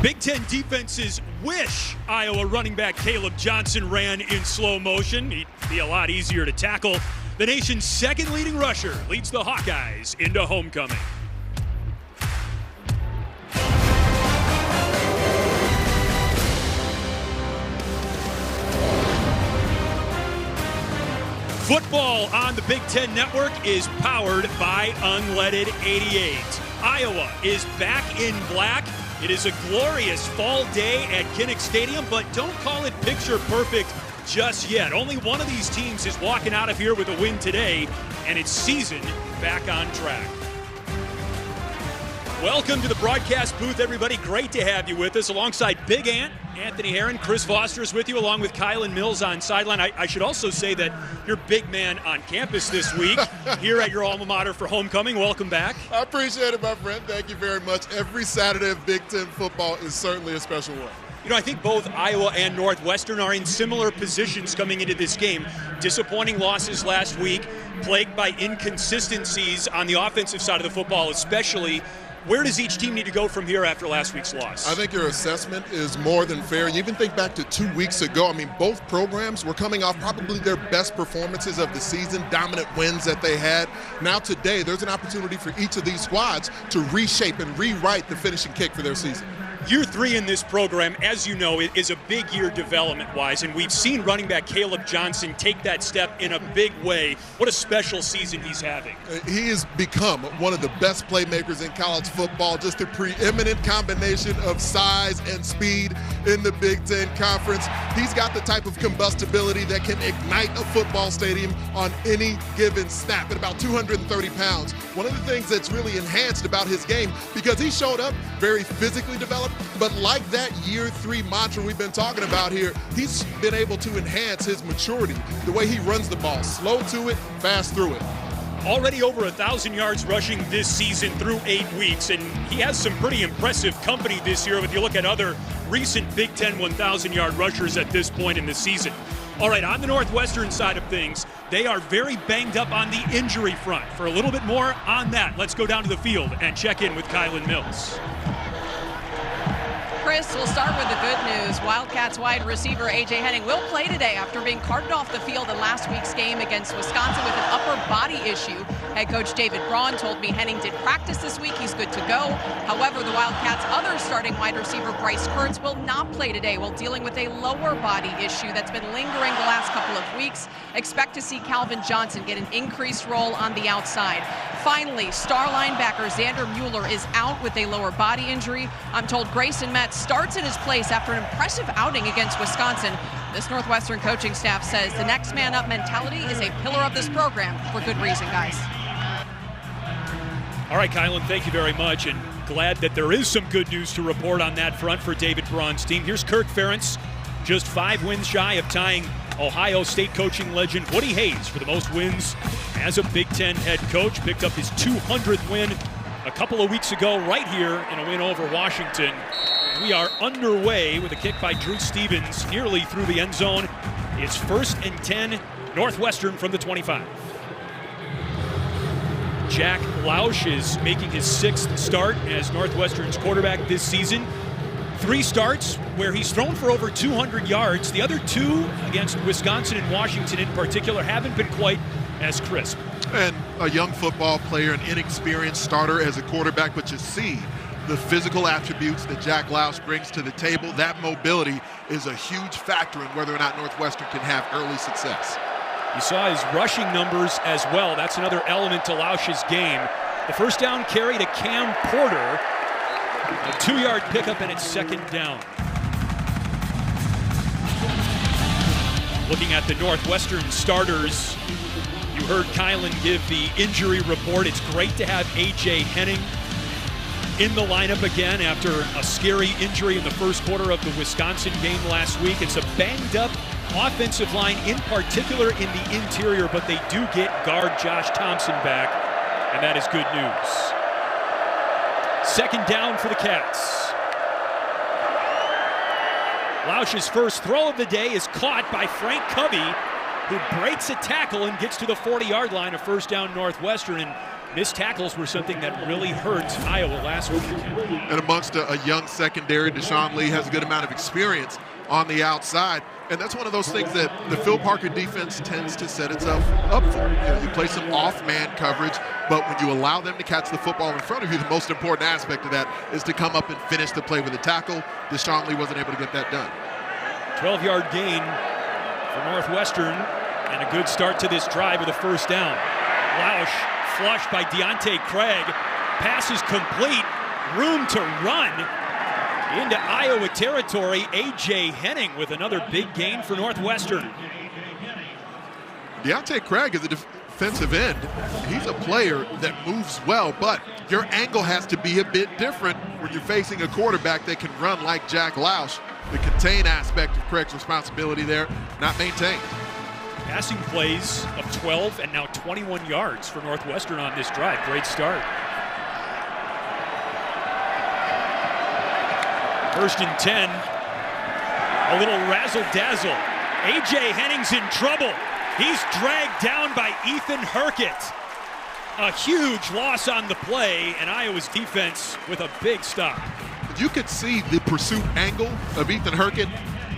Big Ten defenses wish Iowa running back Caleb Johnson ran in slow motion. He'd be a lot easier to tackle. The nation's second leading rusher leads the Hawkeyes into homecoming. Football on the Big Ten Network is powered by Unleaded 88. Iowa is back in black. It is a glorious fall day at Kinnick Stadium, but don't call it picture perfect just yet. Only one of these teams is walking out of here with a win today, and its season back on track. Welcome to the broadcast booth, everybody. Great to have you with us. Alongside Big Ant, Anthony Herron, Chris Foster is with you, along with Kylan Mills on sideline. I should also say that you're big man on campus this week here at your alma mater for homecoming. Welcome back. I appreciate it, my friend. Thank you very much. Every Saturday of Big Ten football is certainly a special one. You know, I think both Iowa and Northwestern are in similar positions coming into this game. Disappointing losses last week, plagued by inconsistencies on the offensive side of the football especially. Where does each team need to go from here after last week's loss? I think your assessment is more than fair. You even think back to 2 weeks ago. I mean, both programs were coming off probably their best performances of the season, dominant wins that they had. Now today, there's an opportunity for each of these squads to reshape and rewrite the finishing kick for their season. Year 3 in this program, as you know, is a big year development-wise, and we've seen running back Caleb Johnson take that step in a big way. What a special season he's having. He has become one of the best playmakers in college football, just a preeminent combination of size and speed in the Big Ten Conference. He's got the type of combustibility that can ignite a football stadium on any given snap at about 230 pounds. One of the things that's really enhanced about his game, because he showed up very physically developed, but like that year 3 mantra we've been talking about here, he's been able to enhance his maturity, the way he runs the ball, slow to it, fast through it. Already over 1,000 yards rushing this season through 8 weeks, and he has some pretty impressive company this year if you look at other recent Big Ten 1,000-yard rushers at this point in the season. All right, on the Northwestern side of things, they are very banged up on the injury front. For a little bit more on that, let's go down to the field and check in with Kylan Mills. Chris, we'll start with the good news. Wildcats wide receiver A.J. Henning will play today after being carted off the field in last week's game against Wisconsin with an upper body issue. Head coach David Braun told me Henning did practice this week. He's good to go. However, the Wildcats' other starting wide receiver, Bryce Kurtz, will not play today while dealing with a lower body issue that's been lingering the last couple of weeks. Expect to see Calvin Johnson get an increased role on the outside. Finally, star linebacker Xander Mueller is out with a lower body injury. I'm told Grayson Metz starts in his place after an impressive outing against Wisconsin. This Northwestern coaching staff says the next man up mentality is a pillar of this program for good reason, guys. All right, Kylan, thank you very much, and glad that there is some good news to report on that front for David Braun's team. Here's Kirk Ferentz, just 5 wins shy of tying Ohio State coaching legend Woody Hayes for the most wins as a Big Ten head coach. Picked up his 200th win a couple of weeks ago right here in a win over Washington. We are underway with a kick by Drew Stevens nearly through the end zone. It's 1st and 10, Northwestern from the 25. Jack Lausch is making his 6th start as Northwestern's quarterback this season. 3 starts where he's thrown for over 200 yards. The other 2 against Wisconsin and Washington in particular haven't been quite as crisp. And a young football player, an inexperienced starter as a quarterback, but you see the physical attributes that Jack Lausch brings to the table. That mobility is a huge factor in whether or not Northwestern can have early success. You saw his rushing numbers as well. That's another element to Lausch's game. The first down carry to Cam Porter. A 2-yard pickup, and it's 2nd down. Looking at the Northwestern starters, you heard Kylan give the injury report. It's great to have A.J. Henning in the lineup again after a scary injury in the first quarter of the Wisconsin game last week. It's a banged-up offensive line, in particular in the interior, but they do get guard Josh Thompson back, and that is good news. 2nd down for the Cats. Lausch's first throw of the day is caught by Frank Covey, who breaks a tackle and gets to the 40-yard line, a 1st down Northwestern. And missed tackles were something that really hurt Iowa last week. And amongst a young secondary, Deshaun Lee has a good amount of experience on the outside. And that's one of those things that the Phil Parker defense tends to set itself up for. You play some off-man coverage, but when you allow them to catch the football in front of you, the most important aspect of that is to come up and finish the play with a tackle. Deshaun Lee wasn't able to get that done. 12-yard gain for Northwestern, and a good start to this drive with a first down. Lausch flushed by Deontay Craig. Pass is complete. Room to run into Iowa territory. A.J. Henning with another big gain for Northwestern. Deontay Craig is a defensive end. He's a player that moves well, but your angle has to be a bit different when you're facing a quarterback that can run like Jack Lausch. The contain aspect of Craig's responsibility there, not maintained. Passing plays of 12 and now 21 yards for Northwestern on this drive. Great start. First and 10. A little razzle-dazzle. A.J. Henning's in trouble. He's dragged down by Ethan Hurkett. A huge loss on the play, and Iowa's defense with a big stop. You could see the pursuit angle of Ethan Hurkett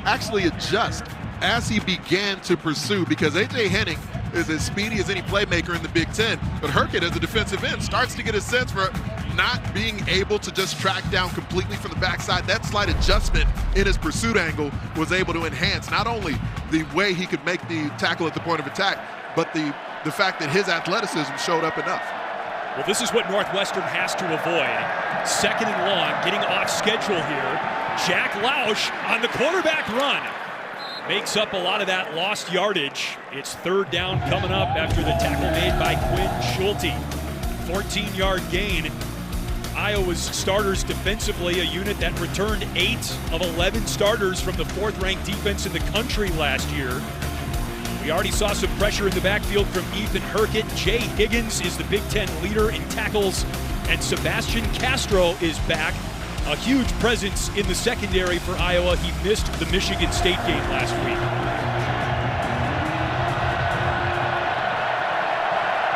actually adjust as he began to pursue, because A.J. Henning is as speedy as any playmaker in the Big Ten. But Hurkett, as a defensive end, starts to get a sense for not being able to just track down completely from the backside. That slight adjustment in his pursuit angle was able to enhance not only the way he could make the tackle at the point of attack, but the fact that his athleticism showed up enough. Well, this is what Northwestern has to avoid. Second and long, getting off schedule here. Jack Lausch on the quarterback run. Makes up a lot of that lost yardage. It's third down coming up after the tackle made by Quinn Schulte. 14-yard gain. Iowa's starters defensively, a unit that returned 8 of 11 starters from the 4th-ranked defense in the country last year. We already saw some pressure in the backfield from Ethan Hurkett. Jay Higgins is the Big Ten leader in tackles, and Sebastian Castro is back. A huge presence in the secondary for Iowa. He missed the Michigan State game last week.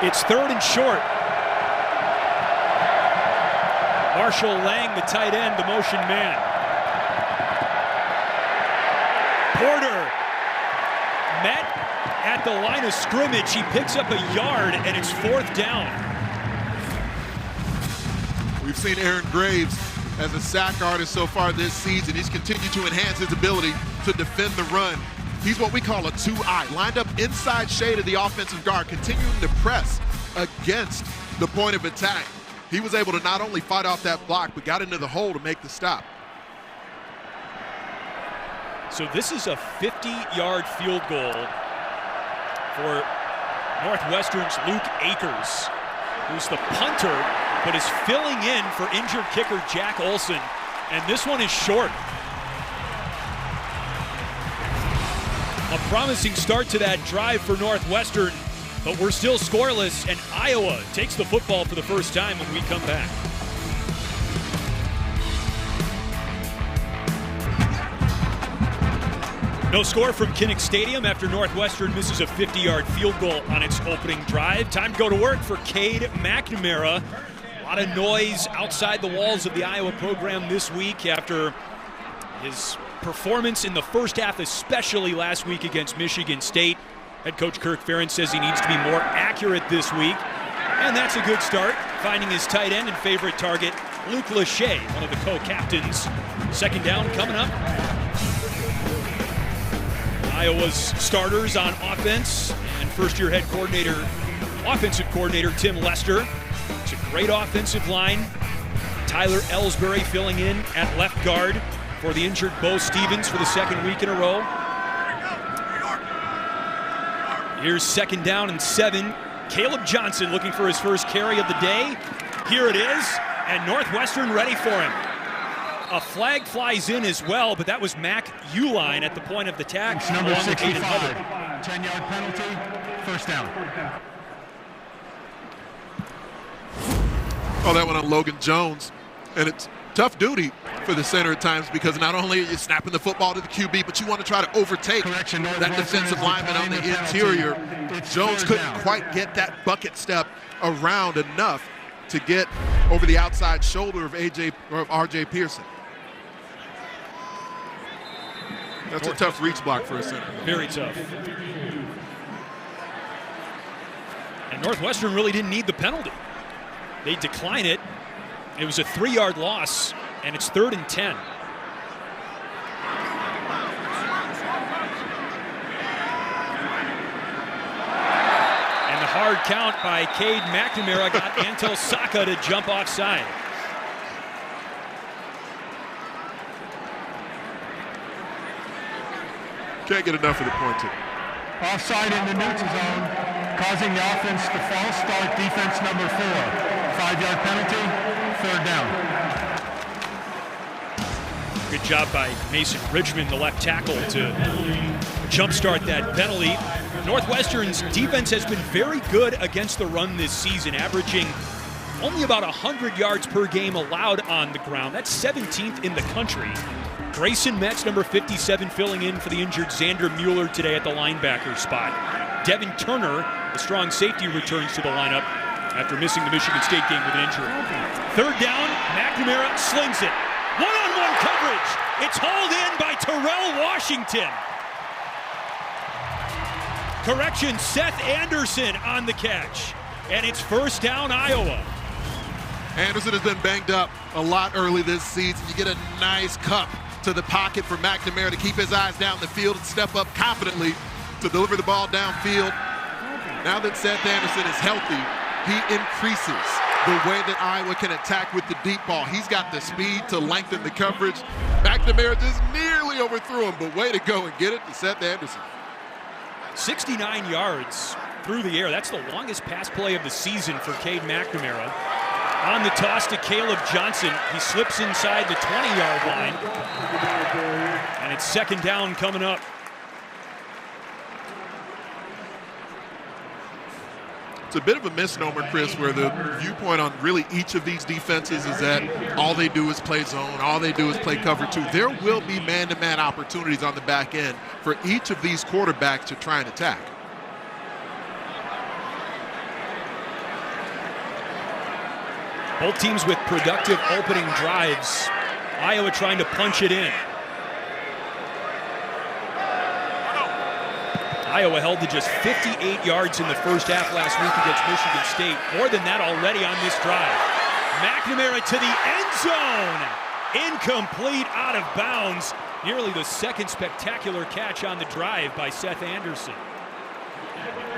It's third and short. Marshall Lang, the tight end, the motion man. Porter met at the line of scrimmage. He picks up a yard, and it's 4th down. We've seen Aaron Graves as a sack artist so far this season. He's continued to enhance his ability to defend the run. He's what we call a 2-eye, lined up inside shade of the offensive guard, continuing to press against the point of attack. He was able to not only fight off that block, but got into the hole to make the stop. So this is a 50-yard field goal for Northwestern's Luke Akers, who's the punter, but is filling in for injured kicker Jack Olson. And this one is short. A promising start to that drive for Northwestern, but we're still scoreless, and Iowa takes the football for the first time when we come back. No score from Kinnick Stadium after Northwestern misses a 50-yard field goal on its opening drive. Time to go to work for Cade McNamara. A lot of noise outside the walls of the Iowa program this week after his performance in the first half, especially last week against Michigan State. Head coach Kirk Ferentz says he needs to be more accurate this week, and that's a good start, finding his tight end and favorite target, Luke Lachey, one of the co-captains. Second down coming up. Iowa's starters on offense and first-year head coordinator, offensive coordinator Tim Lester. It's a great offensive line. Tyler Ellsbury filling in at left guard for the injured Bo Stevens for the second week in a row. Here's second down and 7. Caleb Johnson looking for his first carry of the day. Here it is, and Northwestern ready for him. A flag flies in as well, but that was Mac Uline at the point of the tack. It's number 65, 10-yard penalty, first down. Oh, that went on Logan Jones, and it's Tough duty for the center at times, because not only are you snapping the football to the QB, but you want to try to overtake that defensive lineman on the interior. Jones couldn't quite get that bucket step around enough to get over the outside shoulder of R.J. Pearson. That's a tough reach block for a center. Very tough. And Northwestern really didn't need the penalty. They decline it. It was a 3-yard loss, and it's 3rd and 10. And the hard count by Cade McNamara got Antel Saka to jump offside. Can't get enough of the pointing. Offside in the neutral zone, causing the offense to false start defense number 4. 5-yard penalty, 3rd down. Good job by Mason Richmond, the left tackle, to jumpstart that penalty. Northwestern's defense has been very good against the run this season, averaging only about 100 yards per game allowed on the ground. That's 17th in the country. Grayson Metz, number 57, filling in for the injured Xander Mueller today at the linebacker spot. Devin Turner, the strong safety, returns to the lineup after missing the Michigan State game with an injury. 3rd down, McNamara slings it. One-on-one coverage. It's hauled in by Terrell Washington. Correction, Seth Anderson on the catch. And it's 1st down, Iowa. Anderson has been banged up a lot early this season. You get a nice cup to the pocket for McNamara to keep his eyes down the field and step up confidently to deliver the ball downfield. Now that Seth Anderson is healthy, he increases the way that Iowa can attack with the deep ball. He's got the speed to lengthen the coverage. McNamara just nearly overthrew him, but way to go and get it to Seth Anderson. 69 yards through the air. That's the longest pass play of the season for Cade McNamara. On the toss to Caleb Johnson. He slips inside the 20-yard line. And it's 2nd down coming up. It's a bit of a misnomer, Chris, where the viewpoint on really each of these defenses is that all they do is play zone, all they do is play cover 2. There will be man-to-man opportunities on the back end for each of these quarterbacks to try and attack. Both teams with productive opening drives. Iowa trying to punch it in. Iowa held to just 58 yards in the first half last week against Michigan State. More than that already on this drive. McNamara to the end zone. Incomplete, out of bounds. Nearly the 2nd spectacular catch on the drive by Seth Anderson.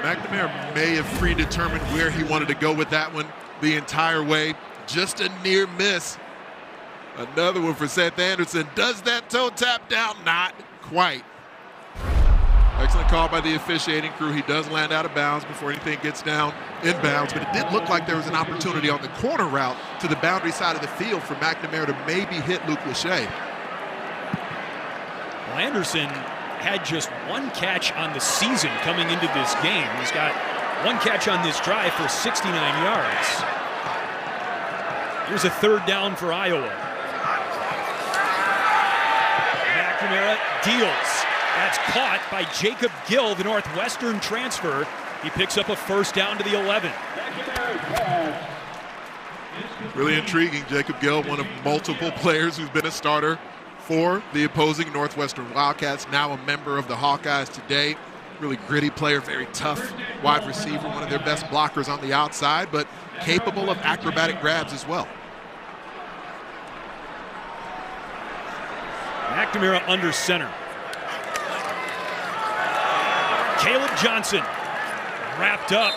McNamara may have predetermined where he wanted to go with that one the entire way. Just a near miss. Another one for Seth Anderson. Does that toe tap down? Not quite. Excellent call by the officiating crew. He does land out of bounds before anything gets down inbounds, but it did look like there was an opportunity on the corner route to the boundary side of the field for McNamara to maybe hit Luke Lachey. Well, Anderson had just 1 catch on the season coming into this game. He's got 1 catch on this drive for 69 yards. Here's a 3rd down for Iowa. McNamara deals. That's caught by Jacob Gill, the Northwestern transfer. He picks up a 1st down to the 11. Really intriguing. Jacob Gill, one of multiple players who's been a starter for the opposing Northwestern Wildcats, now a member of the Hawkeyes today. Really gritty player, very tough wide receiver, one of their best blockers on the outside, but capable of acrobatic grabs as well. McNamara under center. Caleb Johnson wrapped up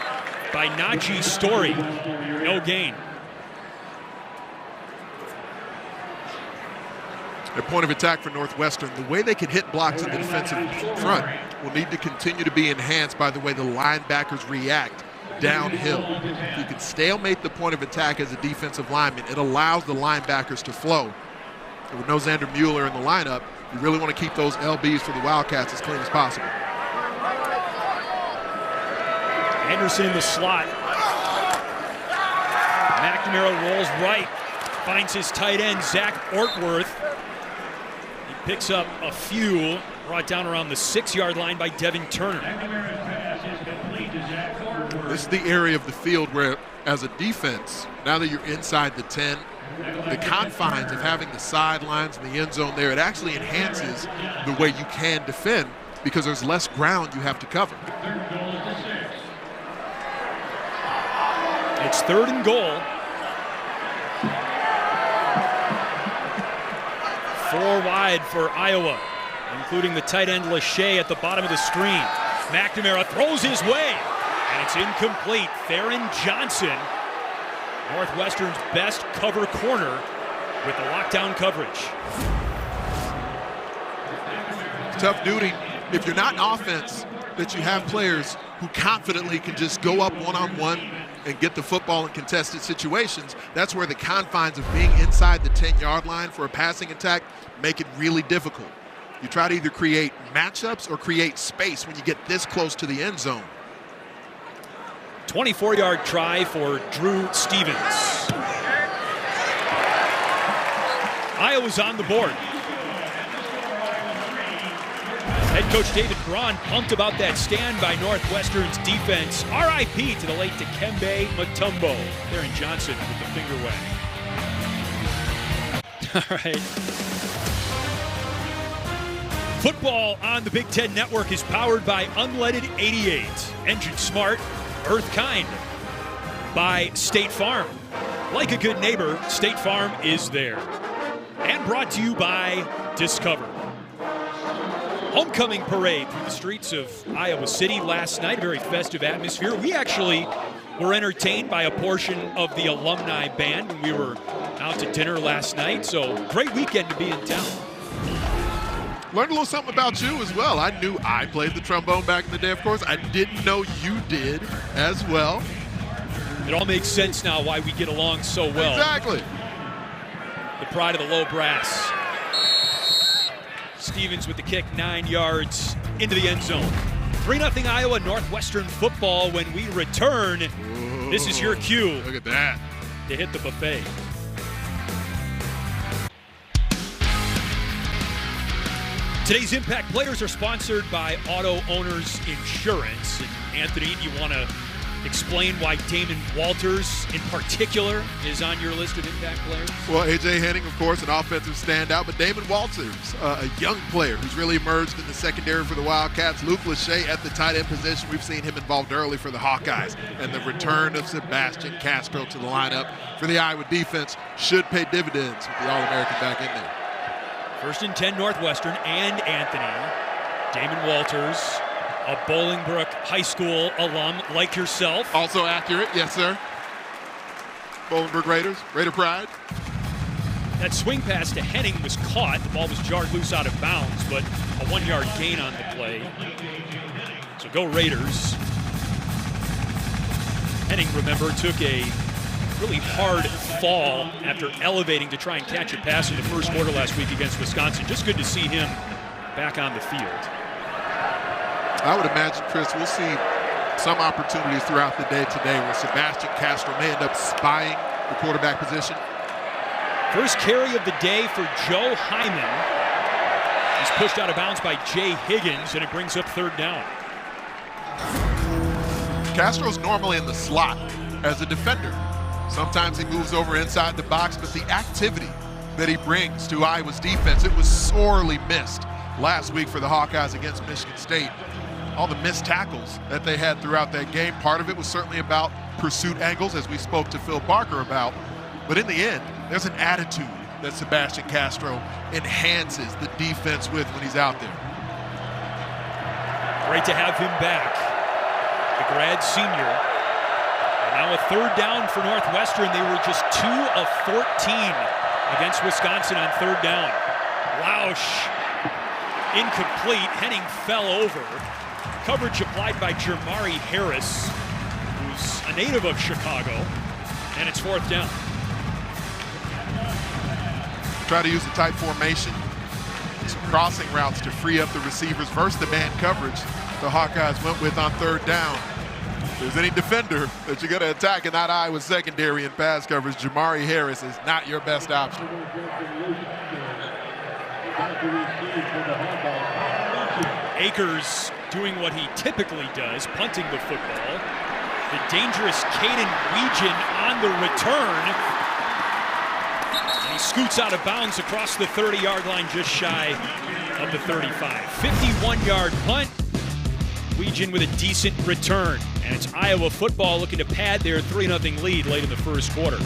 by Najee Story. No gain. A point of attack for Northwestern. The way they can hit blocks in the defensive front will need to continue to be enhanced by the way the linebackers react downhill. If you can stalemate the point of attack as a defensive lineman, it allows the linebackers to flow. And with no Xander Mueller in the lineup, you really want to keep those LBs for the Wildcats as clean as possible. Anderson in the slot. McNamara rolls right. Finds his tight end, Zach Ortworth. He picks up a few, brought down around the 6-yard line by Devin Turner. This is the area of the field where, as a defense, now that you're inside the 10, the confines of having the sidelines and the end zone there, it actually enhances the way you can defend because there's less ground you have to cover. It's 3rd and goal. 4 wide for Iowa, including the tight end Lachey at the bottom of the screen. McNamara throws his way, and it's incomplete. Theron Johnson, Northwestern's best cover corner, with the lockdown coverage. Tough duty. If you're not an offense that you have players who confidently can just go up one-on-one and get the football in contested situations, that's where the confines of being inside the 10-yard line for a passing attack make it really difficult. You try to either create matchups or create space when you get this close to the end zone. 24-yard try for Drew Stevens. Iowa's on the board. Head coach David Braun pumped about that stand by Northwestern's defense. RIP to the late Dikembe Mutombo. Theron Johnson with the finger wag. All right. Football on the Big Ten Network is powered by Unleaded 88. Engine smart, earth kind. By State Farm. Like a good neighbor, State Farm is there. And brought to you by Discover. Homecoming parade through the streets of Iowa City last night. A very festive atmosphere. We actually were entertained by a portion of the alumni band when we were out to dinner last night. So great weekend to be in town. Learned a little something about you as well. I knew I played the trombone back in the day, of course. I didn't know you did as well. It all makes sense now why we get along so well. Exactly. The pride of the low brass. Stevens with the kick, 9 yards into the end zone. 3-0 Iowa, Northwestern football. When we return, Whoa, this is your cue. Look at that. To hit the buffet. Today's Impact Players are sponsored by Auto Owners Insurance. And Anthony, do you want to explain why Damon Walters in particular is on your list of Impact Players? Well, A.J. Henning, of course, an offensive standout, but Damon Walters, a young player who's really emerged in the secondary for the Wildcats. Luke Lachey at the tight end position. We've seen him involved early for the Hawkeyes. And the return of Sebastian Castro to the lineup for the Iowa defense should pay dividends with the All-American back in there. 1st and 10 Northwestern and Anthony. Damon Walters, a Bolingbrook High School alum like yourself. Also accurate, yes, sir. Bolingbrook Raiders, Raider pride. That swing pass to Henning was caught. The ball was jarred loose out of bounds, but a 1-yard gain on the play. So go Raiders. Henning, remember, took a really hard fall after elevating to try and catch a pass in the first quarter last week against Wisconsin. Just good to see him back on the field. I would imagine, Chris, we'll see some opportunities throughout the day today where Sebastian Castro may end up spying the quarterback position. First carry of the day for Joe Hyman. He's pushed out of bounds by Jay Higgins, and it brings up 3rd down. Castro's normally in the slot as a defender. Sometimes he moves over inside the box, but the activity that he brings to Iowa's defense, it was sorely missed last week for the Hawkeyes against Michigan State. All the missed tackles that they had throughout that game, part of it was certainly about pursuit angles, as we spoke to Phil Barker about. But in the end, there's an attitude that Sebastian Castro enhances the defense with when he's out there. Great to have him back, the grad senior. And now a 3rd down for Northwestern. They were just 2 of 14 against Wisconsin on 3rd down. Lausch, incomplete. Henning fell over. Coverage applied by Jermari Harris, who's a native of Chicago, and it's 4th down. Try to use the tight formation, some crossing routes to free up the receivers versus the man coverage the Hawkeyes went with on 3rd down. If there's any defender that you're going to attack in that Iowa secondary in pass coverage, Jamari Harris is not your best option. Akers doing what he typically does, punting the football. The dangerous Caden Weegan on the return. And he scoots out of bounds across the 30-yard line, just shy of the 35. 51-yard punt. Weegan with a decent return. And it's Iowa football looking to pad their 3-0 lead late in the first quarter.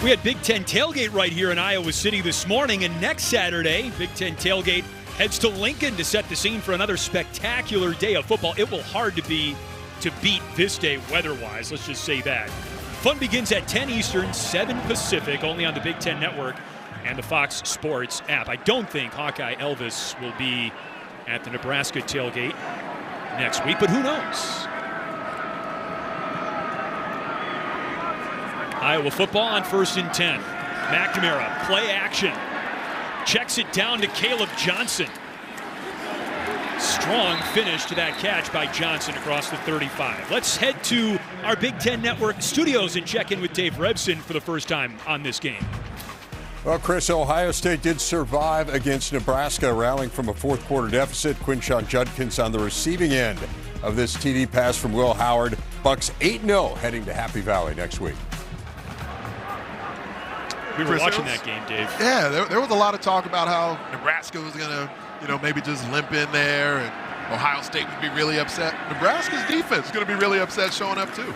We had Big Ten Tailgate right here in Iowa City this morning, and next Saturday, Big Ten Tailgate heads to Lincoln to set the scene for another spectacular day of football. It will hard to beat this day weather-wise, let's just say that. Fun begins at 10 Eastern, 7 Pacific, only on the Big Ten Network and the Fox Sports app. I don't think Hawkeye Elvis will be at the Nebraska Tailgate next week, but who knows? Iowa football on 1st and 10. McNamara, play action. Checks it down to Caleb Johnson. Strong finish to that catch by Johnson across the 35. Let's head to our Big Ten Network studios and check in with Dave Rebson for the first time on this game. Well, Chris, Ohio State did survive against Nebraska, rallying from a fourth quarter deficit. Quinshon Judkins on the receiving end of this TD pass from Will Howard. Bucks 8-0 heading to Happy Valley next week. We were watching that game, Dave. Yeah, there was a lot of talk about how Nebraska was going to, maybe just limp in there, and Ohio State would be really upset. Nebraska's defense is going to be really upset showing up too.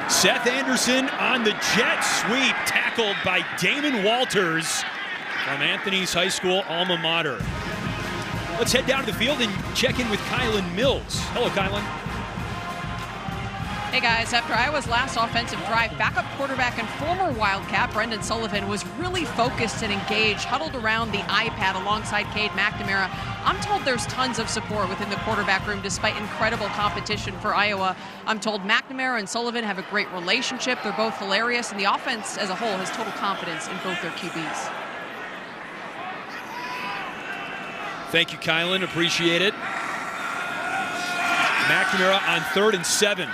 Seth Anderson on the jet sweep, tackled by Damon Walters from Anthony's high school alma mater. Let's head down to the field and check in with Kylan Mills. Hello, Kylan. Hey guys, after Iowa's last offensive drive, backup quarterback and former Wildcat Brendan Sullivan was really focused and engaged, huddled around the iPad alongside Cade McNamara. I'm told there's tons of support within the quarterback room despite incredible competition for Iowa. I'm told McNamara and Sullivan have a great relationship. They're both hilarious, and the offense as a whole has total confidence in both their QBs. Thank you, Kylan. Appreciate it. McNamara on 3rd and 7.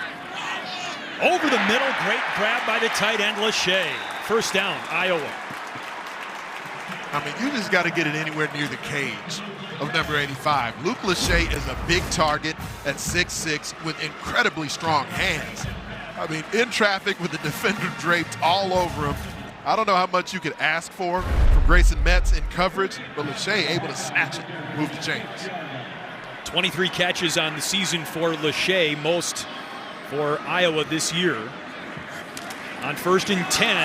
Over the middle, great grab by the tight end, Lachey. First down, Iowa. I mean, you just got to get it anywhere near the cage of number 85. Luke Lachey is a big target at 6'6" with incredibly strong hands. I mean, in traffic with the defender draped all over him. I don't know how much you could ask for from Grayson Metz in coverage, but Lachey able to snatch it, move the chains. 23 catches on the season for Lachey, most for Iowa this year. On 1st and 10,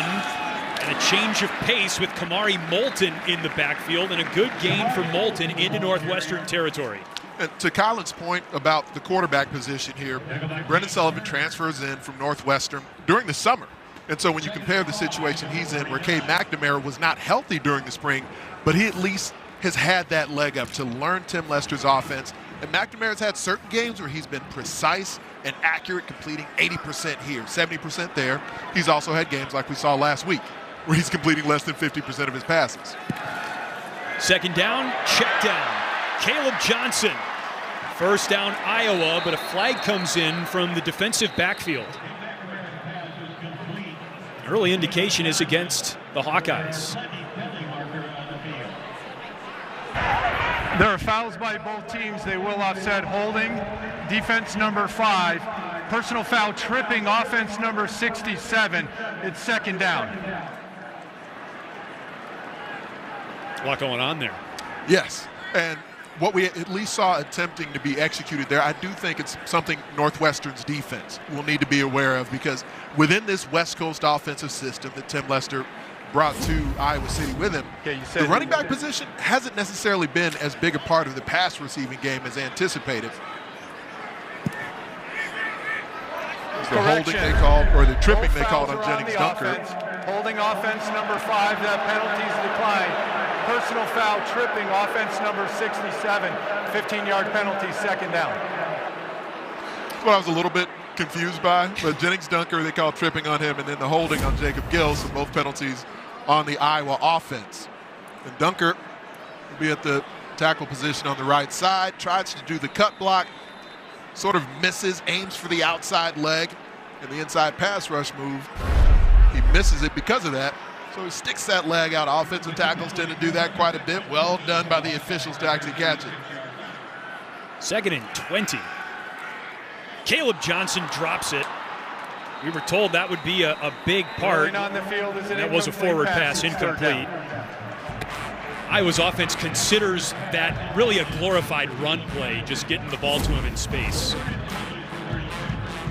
and a change of pace with Kamari Moulton in the backfield, and a good gain for Moulton into Northwestern territory. And to Colin's point about the quarterback position here, Brendan Sullivan transfers in from Northwestern during the summer. And so when you compare the situation he's in, where Cade McNamara was not healthy during the spring, but he at least has had that leg up to learn Tim Lester's offense. And McNamara's had certain games where he's been precise and accurate, completing 80% here, 70% there. He's also had games like we saw last week where he's completing less than 50% of his passes. Second down, check down. Caleb Johnson. First down, Iowa, but a flag comes in from the defensive backfield. Early indication is against the Hawkeyes. There are fouls by both teams. They will offset holding. Defense number 5. Personal foul tripping offense number 67. It's second down. A lot going on there. Yes, and what we at least saw attempting to be executed there, I do think it's something Northwestern's defense will need to be aware of, because within this West Coast offensive system that Tim Lester brought to Iowa City with him, the running back position hasn't necessarily been as big a part of the pass receiving game as anticipated. The holding they called, or the tripping they called on Jennings Dunker. Holding offense number 5, the penalties decline. Personal foul tripping offense number 67. 15-yard penalty, second down. That's what I was a little bit confused by, but Jennings Dunker, they called tripping on him, and then the holding on Jacob Gill, so both penalties on the Iowa offense. And Dunker will be at the tackle position on the right side, tries to do the cut block, sort of misses, aims for the outside leg in the inside pass rush move. He misses it because of that, so he sticks that leg out. Offensive tackles tend to do that quite a bit. Well done by the officials to actually catch it. 2nd and 20. Caleb Johnson drops it. We were told that would be a big part. On the field is that was a forward pass, incomplete. Iowa's offense considers that really a glorified run play, just getting the ball to him in space.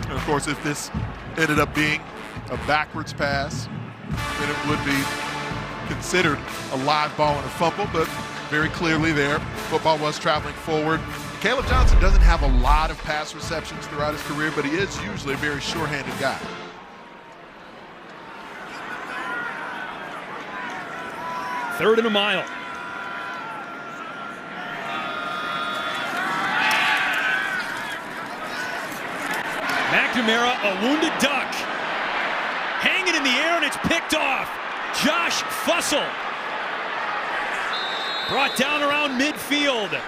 And of course, if this ended up being a backwards pass, then it would be considered a live ball and a fumble, but very clearly there, football was traveling forward. Caleb Johnson doesn't have a lot of pass receptions throughout his career, but he is usually a very sure-handed guy. Third and a mile. McNamara, a wounded duck. Hanging in the air, and it's picked off. Josh Fussell. Brought down around midfield.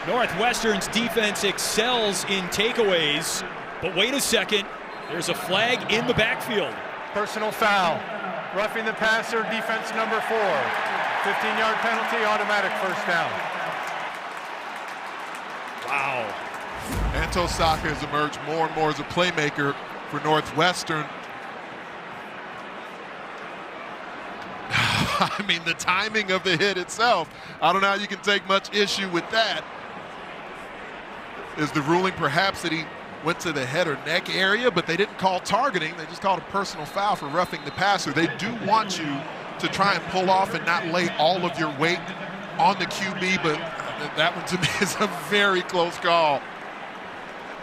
Northwestern's defense excels in takeaways, but wait a second. There's a flag in the backfield. Personal foul. Roughing the passer, defense number 4. 15-yard penalty, automatic first down. Wow. Anto Saka has emerged more and more as a playmaker for Northwestern. I mean, the timing of the hit itself, I don't know how you can take much issue with that. Is the ruling perhaps that he went to the head or neck area, but they didn't call targeting. They just called a personal foul for roughing the passer. They do want you to try and pull off and not lay all of your weight on the QB, but that one to me is a very close call.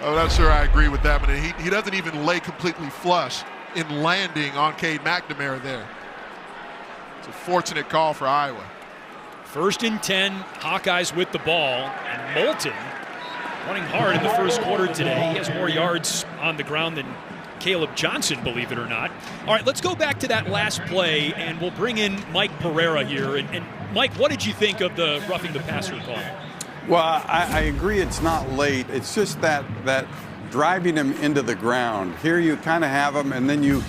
I'm not sure I agree with that, but he doesn't even lay completely flush in landing on Cade McNamara there. It's a fortunate call for Iowa. 1st and 10, Hawkeyes with the ball, and Moulton running hard in the first quarter today. He has more yards on the ground than Caleb Johnson, believe it or not. All right, let's go back to that last play, and we'll bring in Mike Pereira here. And Mike, what did you think of the roughing the passer call? Well, I agree it's not late. It's just that driving him into the ground. Here you kind of have him, and then you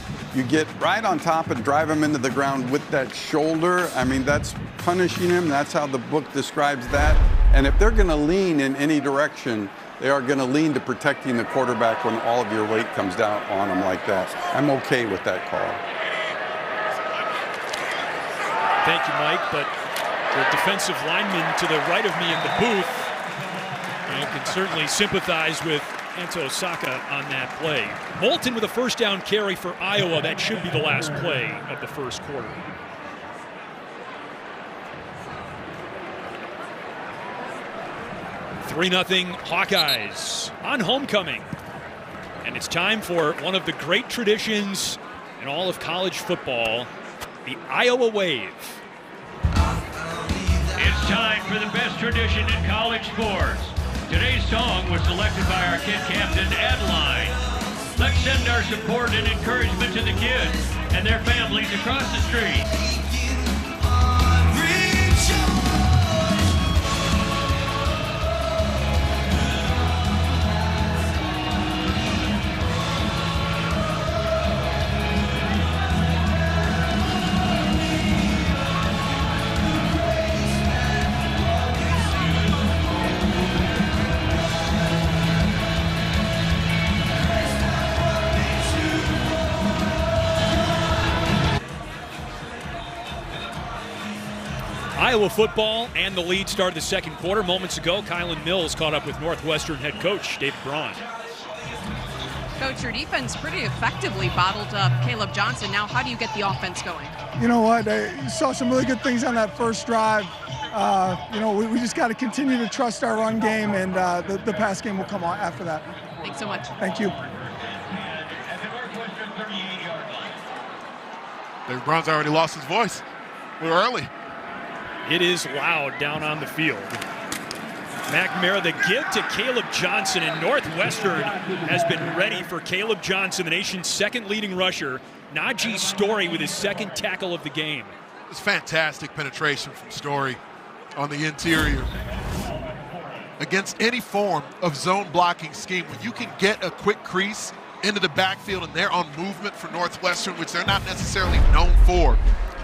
get right on top and drive him into the ground with that shoulder. I mean, that's punishing him. That's how the book describes that. And if they're going to lean in any direction, they are going to lean to protecting the quarterback when all of your weight comes down on him like that. I'm okay with that call. Thank you, Mike. But the defensive lineman to the right of me in the booth, can certainly sympathize with Anto Saka on that play. Moulton with a first down carry for Iowa. That should be the last play of the first quarter. (3-0) Hawkeyes on homecoming. And it's time for one of the great traditions in all of college football, the Iowa Wave. It's time for the best tradition in college sports. Today's song was selected by our kid captain, Adeline. Let's send our support and encouragement to the kids and their families across the street. Iowa football and the lead start of the second quarter. Moments ago, Kylan Mills caught up with Northwestern head coach David Braun. Coach, your defense pretty effectively bottled up Caleb Johnson. Now, how do you get the offense going? You know what? You saw some really good things on that first drive. We just got to continue to trust our run game, and the pass game will come on after that. Thanks so much. Thank you. David Braun's already lost his voice. We're early. It is loud down on the field. McNamara, the give to Caleb Johnson, and Northwestern has been ready for Caleb Johnson, the nation's second leading rusher. Najee Story with his second tackle of the game. It's fantastic penetration from Story. on the interior. Against any form of zone blocking scheme, when you can get a quick crease into the backfield and they're on movement for Northwestern, which they're not necessarily known for,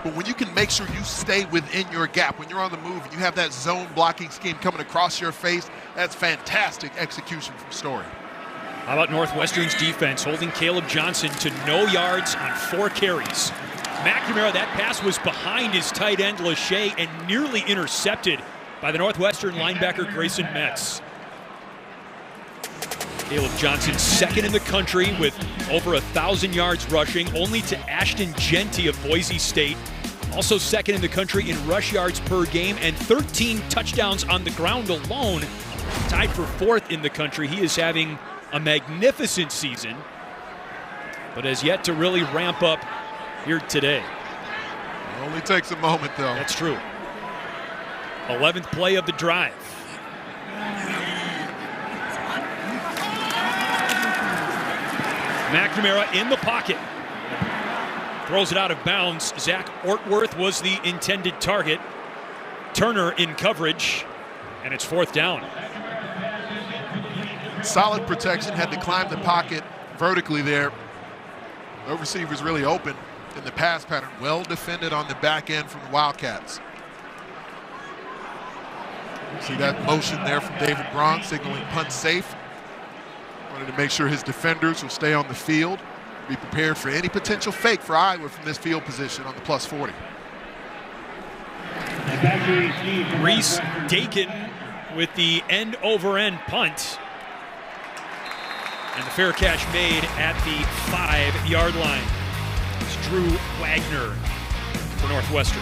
but when you can make sure you stay within your gap, when you're on the move and you have that zone blocking scheme coming across your face, that's fantastic execution from Story. How about Northwestern's defense holding Caleb Johnson to no yards on 4 carries? McNamara, that pass was behind his tight end Lachey and nearly intercepted by the Northwestern linebacker Grayson Metz. Caleb Johnson second in the country with over 1,000 yards rushing, only to Ashton Genty of Boise State. Also second in the country in rush yards per game and 13 touchdowns on the ground alone. Tied for 4th in the country. He is having a magnificent season, but has yet to really ramp up here today. It only takes a moment, though. That's true. 11th play of the drive. McNamara in the pocket. Throws it out of bounds. Zach Ortworth was the intended target. Turner in coverage, and it's 4th down. Solid protection, had to climb the pocket vertically there. No receivers really open in the pass pattern. Well defended on the back end from the Wildcats. See that motion there from David Braun signaling punt safe. Wanted to make sure his defenders will stay on the field. Be prepared for any potential fake for Iowa from this field position on the +40. Reese Dakin with the end-over-end punt. And the fair catch made at the 5-yard line. It's Drew Wagner for Northwestern.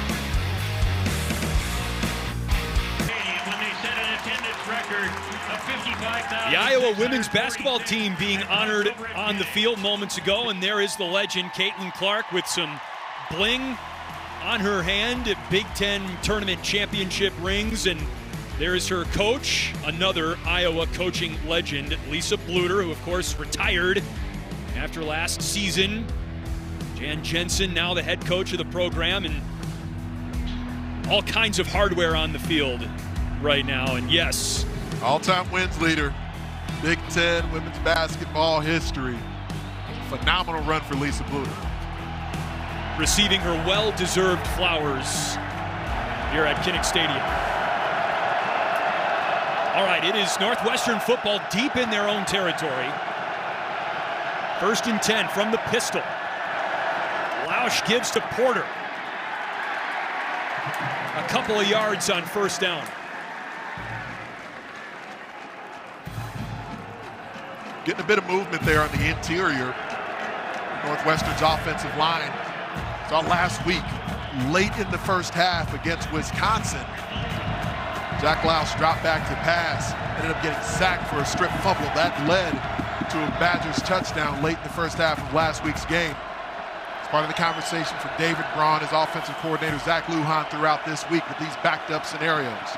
The Iowa women's basketball team being honored on the field moments ago, and there is the legend Caitlin Clark with some bling on her hand, Big Ten tournament championship rings, and there is her coach, another Iowa coaching legend, Lisa Bluter, who of course retired after last season. Jan Jensen now the head coach of the program, and all kinds of hardware on the field right now. And yes, all-time wins leader, Big Ten women's basketball history. Phenomenal run for Lisa Bluter. Receiving her well-deserved flowers here at Kinnick Stadium. All right, it is Northwestern football deep in their own territory. 1st and 10 from the pistol. Lausch gives to Porter. A couple of yards on 1st down. Getting a bit of movement there on the interior. Northwestern's offensive line. Saw last week, late in the first half against Wisconsin, Jack Lausch dropped back to pass, ended up getting sacked for a strip fumble. That led to a Badgers touchdown late in the first half of last week's game. It's part of the conversation for David Braun, his offensive coordinator, Zach Lujan, throughout this week with these backed up scenarios.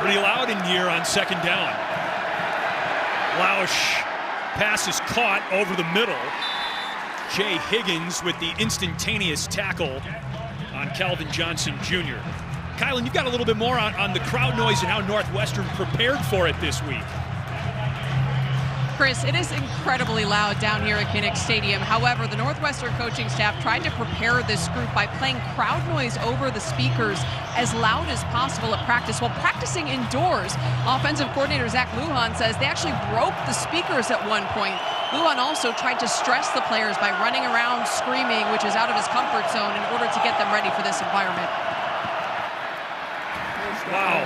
Pretty loud in here on 2nd down. Lausch pass is caught over the middle. Jay Higgins with the instantaneous tackle on Calvin Johnson Jr. Kylan, you've got a little bit more on the crowd noise and how Northwestern prepared for it this week. Chris, it is incredibly loud down here at Kinnick Stadium. However, the Northwestern coaching staff tried to prepare this group by playing crowd noise over the speakers as loud as possible at practice while practicing indoors. Offensive coordinator Zach Lujan says they actually broke the speakers at one point. Lujan also tried to stress the players by running around screaming, which is out of his comfort zone, in order to get them ready for this environment. Wow.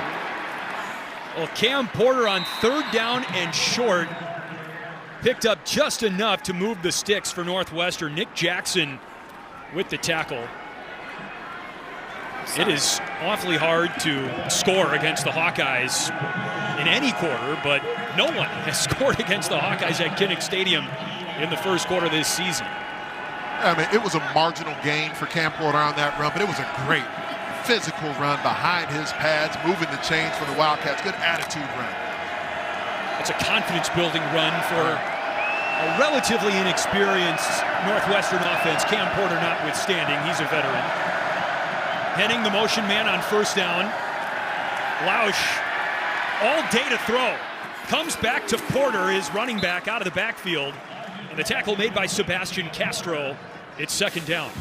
Well, Cam Porter on 3rd down and short picked up just enough to move the sticks for Northwestern. Nick Jackson with the tackle. It is awfully hard to score against the Hawkeyes in any quarter, but no one has scored against the Hawkeyes at Kinnick Stadium in the first quarter of this season. I mean, it was a marginal gain for Cam Porter on that run, but it was a great physical run behind his pads, moving the chains for the Wildcats. Good attitude run. It's a confidence-building run for a relatively inexperienced Northwestern offense, Cam Porter notwithstanding. He's a veteran. Henning, the motion man on first down. Lausch all day to throw. Comes back to Porter, his running back, out of the backfield. And the tackle made by Sebastian Castro. It's second down.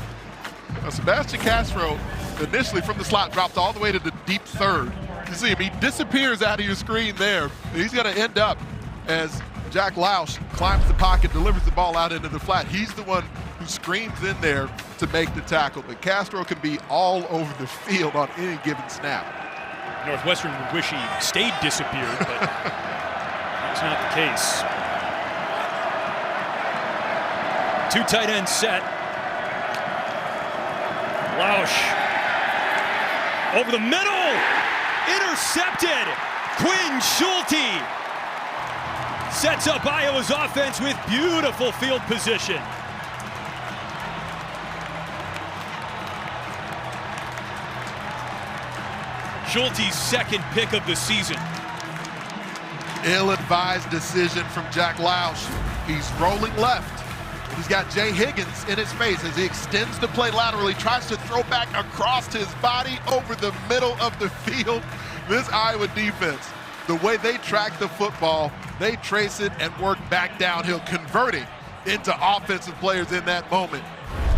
Now, Sebastian Castro initially from the slot dropped all the way to the deep third. You see him, he disappears out of your screen there. He's going to end up as Jack Lausch climbs the pocket, delivers the ball out into the flat. He's the one who screams in there to make the tackle. But Castro can be all over the field on any given snap. Northwestern would wish he stayed disappeared, but that's not the case. Two tight ends set. Lausch over the middle, intercepted. Quinn Schulte sets up Iowa's offense with beautiful field position. Schulte's second pick of the season. Ill-advised decision from Jack Lausch. He's rolling left. He's got Jay Higgins in his face as he extends the play laterally, tries to throw back across his body over the middle of the field. This Iowa defense, the way they track the football, they trace it and work back downhill, converting into offensive players in that moment.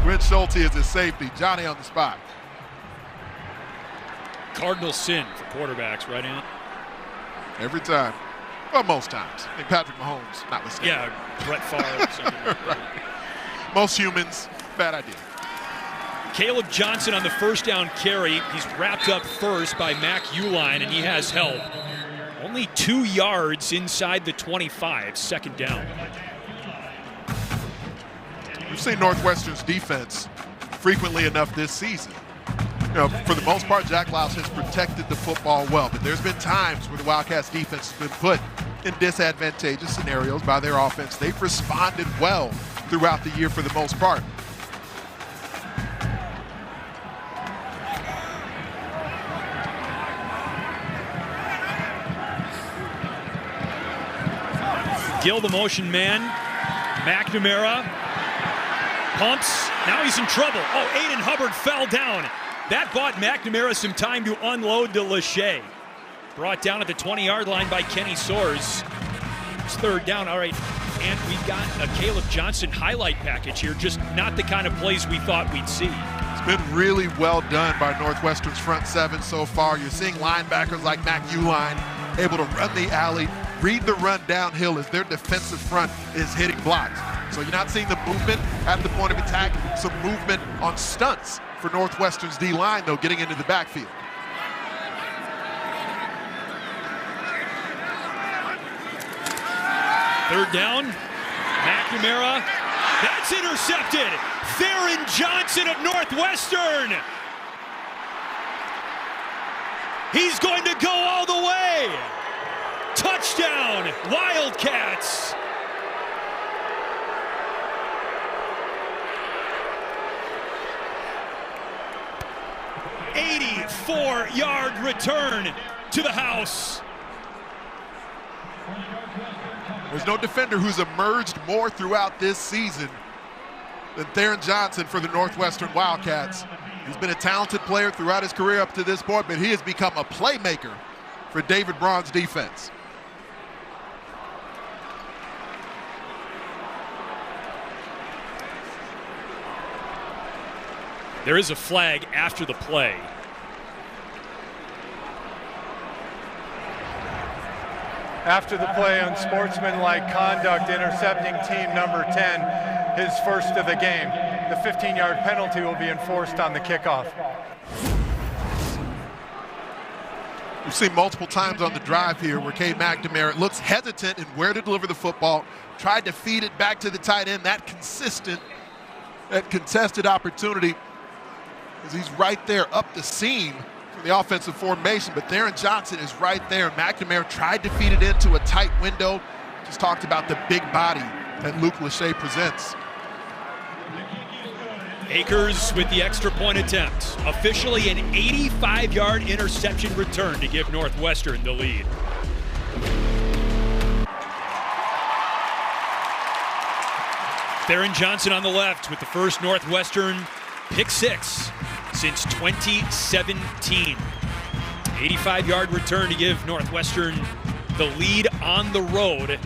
Quinn Schulte is his safety. Johnny on the spot. Cardinal sin for quarterbacks, right, Ant? Every time. Well, most times. I think Patrick Mahomes, notwithstanding. Yeah, Brett Favre or something like that. Most humans, bad idea. Caleb Johnson on the first down carry. He's wrapped up first by Mac Uline, and he has help. Only 2 yards inside the 25, second down. We've seen Northwestern's defense frequently enough this season. You know, for the most part, Jack Lausch has protected the football well, but there's been times where the Wildcats defense has been put in disadvantageous scenarios by their offense. They've responded well throughout the year for the most part. Gill, the motion man. McNamara pumps. Now he's in trouble. Oh, Aiden Hubbard fell down. That bought McNamara some time to unload to Lachey. Brought down at the 20-yard line by Kenny Soares. It's third down. All right, and we've got a Caleb Johnson highlight package here. Just not the kind of plays we thought we'd see. It's been really well done by Northwestern's front seven so far. You're seeing linebackers like Mac Uline able to run the alley, read the run downhill as their defensive front is hitting blocks. So you're not seeing the movement at the point of attack, some movement on stunts for Northwestern's D-line, though, getting into the backfield. Third down, McNamara, that's intercepted. Theron Johnson of Northwestern. He's going to go all the way. Touchdown, Wildcats. Four-yard return to the house. There's no defender who's emerged more throughout this season than Theron Johnson for the Northwestern Wildcats. He's been a talented player throughout his career up to this point, but he has become a playmaker for David Braun's defense. There is a flag after the play. After the play, unsportsmanlike conduct, intercepting team number 10, his first of the game. The 15-yard penalty will be enforced on the kickoff. We've seen multiple times on the drive here where Cade McNamara looks hesitant in where to deliver the football, tried to feed it back to the tight end. That contested opportunity, as he's right there up the seam from the offensive formation, but Theron Johnson is right there. McNamara tried to feed it into a tight window. Just talked about the big body that Luke Lachey presents. Akers with the extra point attempt. Officially an 85-yard interception return to give Northwestern the lead. Theron Johnson on the left with the first Northwestern pick 6 since 2017. 85-yard return to give Northwestern the lead on the road.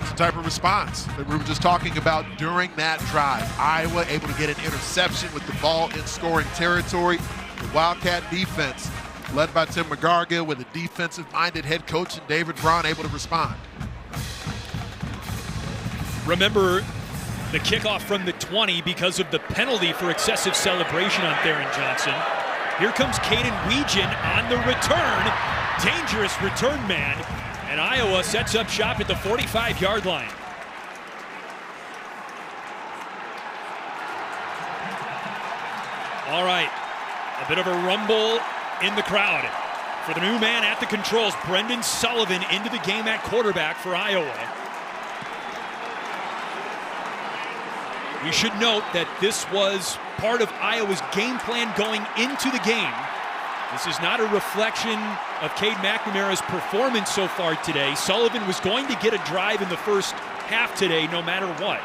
It's the type of response that we were just talking about during that drive. Iowa able to get an interception with the ball in scoring territory. The Wildcat defense, led by Tim McGargill, with a defensive-minded head coach, and David Braun able to respond. Remember the kickoff from the 20 because of the penalty for excessive celebration on Theron Johnson. Here comes Caden Weegan on the return. Dangerous return man. And Iowa sets up shop at the 45-yard line. All right, a bit of a rumble in the crowd for the new man at the controls, Brendan Sullivan, into the game at quarterback for Iowa. We should note that this was part of Iowa's game plan going into the game. This is not a reflection of Cade McNamara's performance so far today. Sullivan was going to get a drive in the first half today, no matter what.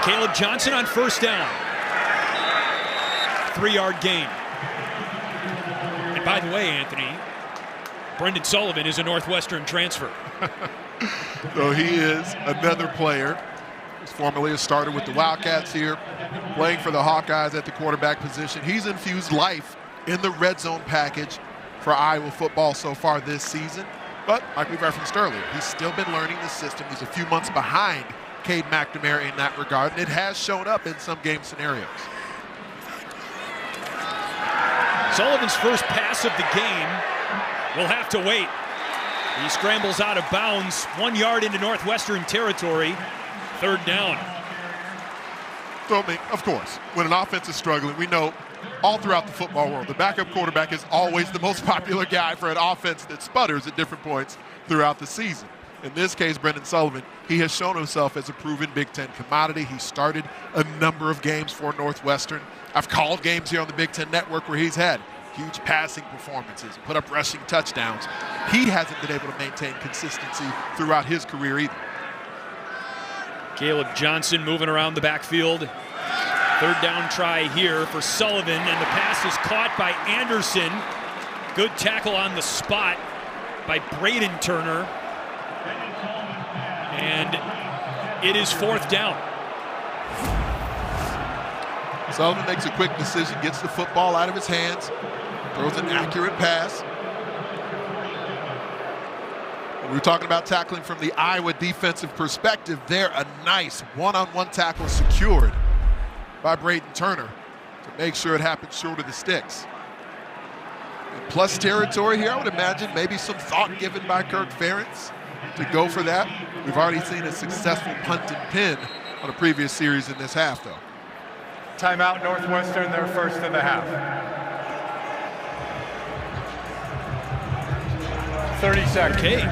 Caleb Johnson on first down. 3-yard gain. And by the way, Anthony, Brendan Sullivan is a Northwestern transfer. So he is another player who's formerly a starter with the Wildcats here, playing for the Hawkeyes at the quarterback position. He's infused life in the red zone package for Iowa football so far this season. But like we referenced earlier, he's still been learning the system. He's a few months behind Cade McNamara in that regard, and it has shown up in some game scenarios. Sullivan's first pass of the game will have to wait. He scrambles out of bounds 1 yard into Northwestern territory. 3rd down. So, I mean, of course, when an offense is struggling, we know all throughout the football world, the backup quarterback is always the most popular guy for an offense that sputters at different points throughout the season. In this case, Brendan Sullivan, he has shown himself as a proven Big Ten commodity. He started a number of games for Northwestern. I've called games here on the Big Ten Network where he's had huge passing performances, put up rushing touchdowns. He hasn't been able to maintain consistency throughout his career either. Caleb Johnson moving around the backfield. 3rd down try here for Sullivan, and the pass is caught by Anderson. Good tackle on the spot by Braden Turner. And it is 4th down. Sullivan makes a quick decision, gets the football out of his hands, throws an accurate pass. We were talking about tackling from the Iowa defensive perspective. There, a nice one-on-one tackle secured by Braden Turner to make sure it happens short of the sticks. In plus territory here, I would imagine maybe some thought given by Kirk Ferentz to go for that. We've already seen a successful punt and pin on a previous series in this half, though. Timeout Northwestern, their first of the half. 30 seconds. Okay.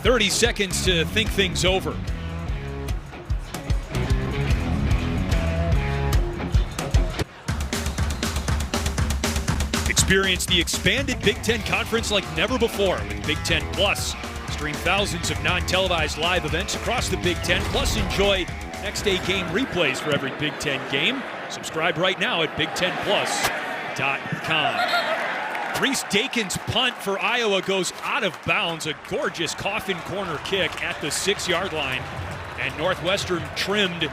30 seconds to think things over. Experience the expanded Big Ten Conference like never before with Big Ten Plus. Stream thousands of non-televised live events across the Big Ten, plus enjoy next-day game replays for every Big Ten game. Subscribe right now at BigTenPlus.com. Reese Dakin's punt for Iowa goes out of bounds. A gorgeous coffin corner kick at the 6-yard line. And Northwestern pinned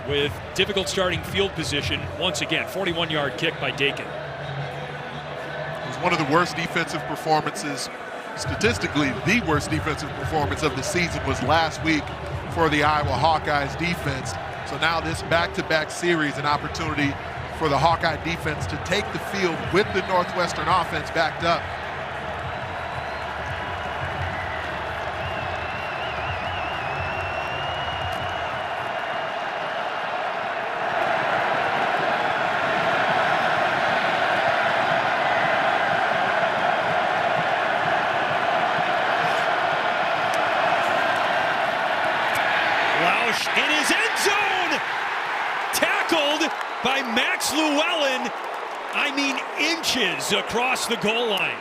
with difficult starting field position once again. 41-yard kick by Dakin. It was one of the worst defensive performances, statistically the worst defensive performance of the season was last week for the Iowa Hawkeyes defense. So now this back-to-back series, an opportunity for the Hawkeye defense to take the field with the Northwestern offense backed up. Lausch in his end zone! Tackled by Max Llewellyn, I mean inches across the goal line.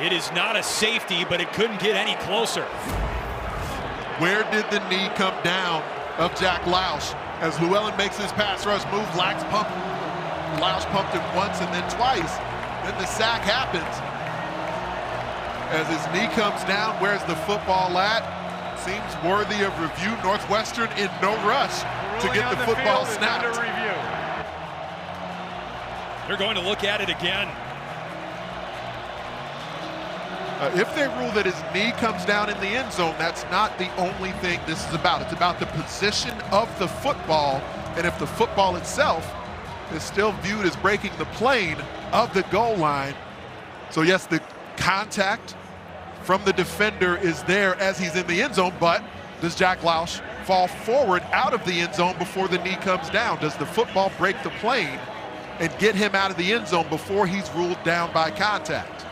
It is not a safety, but it couldn't get any closer. Where did the knee come down of Jack Lausch? As Llewellyn makes his pass rush move, Lausch pumped it once and then twice. Then the sack happens. As his knee comes down, where's the football at? Seems worthy of review. Northwestern in no rush to get the football snapped. They're going to look at it again. If they rule that his knee comes down in the end zone, that's not the only thing this is about. It's about the position of the football, and if the football itself is still viewed as breaking the plane of the goal line. So yes, the contact from the defender is there as he's in the end zone, but does Jack Lausch fall forward out of the end zone before the knee comes down? Does the football break the plane and get him out of the end zone before he's ruled down by contact?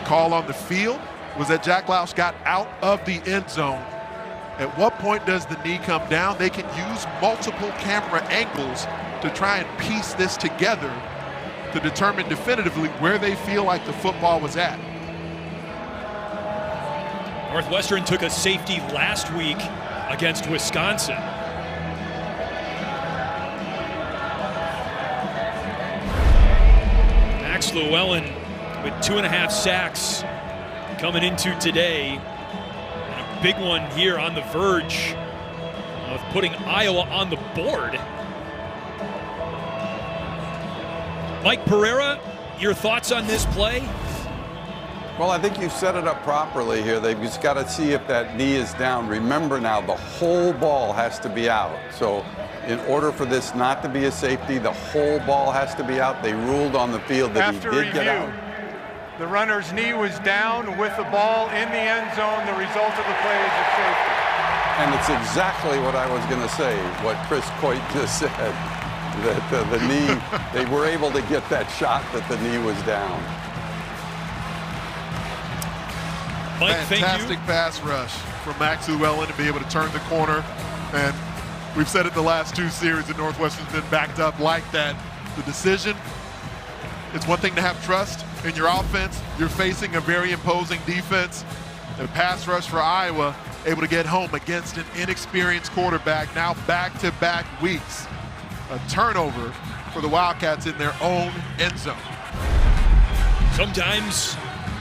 Call on the field was that Jack Lausch got out of the end zone. At what point does the knee come down? They can use multiple camera angles to try and piece this together to determine definitively where they feel like the football was at. Northwestern took a safety last week against Wisconsin. Max Llewellyn with 2.5 sacks coming into today. And a big one here on the verge of putting Iowa on the board. Mike Pereira, your thoughts on this play? Well, I think you set it up properly here. They've just got to see if that knee is down. Remember now, the whole ball has to be out. So in order for this not to be a safety, the whole ball has to be out. They ruled on the field that he did get out. The runner's knee was down with the ball in the end zone. The result of the play is a safety. And it's exactly what I was going to say, what Chris Coit just said, that the knee, they were able to get that shot that the knee was down. Mike, fantastic pass rush from Max Llewellyn to be able to turn the corner. And we've said it the last 2 series that Northwestern's been backed up like that. The decision, it's one thing to have trust in your offense. You're facing a very imposing defense. The pass rush for Iowa, able to get home against an inexperienced quarterback, now back-to-back weeks. A turnover for the Wildcats in their own end zone. Sometimes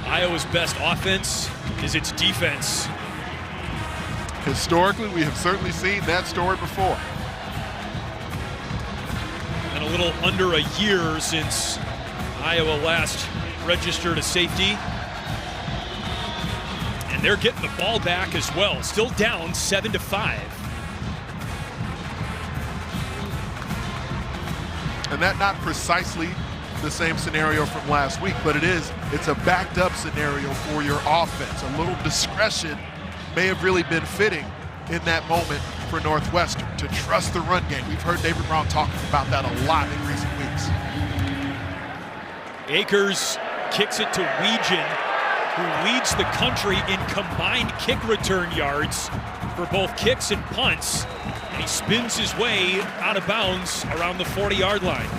Iowa's best offense is its defense. Historically, we have certainly seen that story before. And a little under a year since Iowa last registered a safety. And they're getting the ball back as well. Still down 7-5. And that not precisely the same scenario from last week, but it's a backed up scenario for your offense. A little discretion may have really been fitting in that moment for Northwestern to trust the run game. We've heard David Brown talking about that a lot in recent weeks. Akers kicks it to Weegan, who leads the country in combined kick return yards for both kicks and punts. And he spins his way out of bounds around the 40-yard line.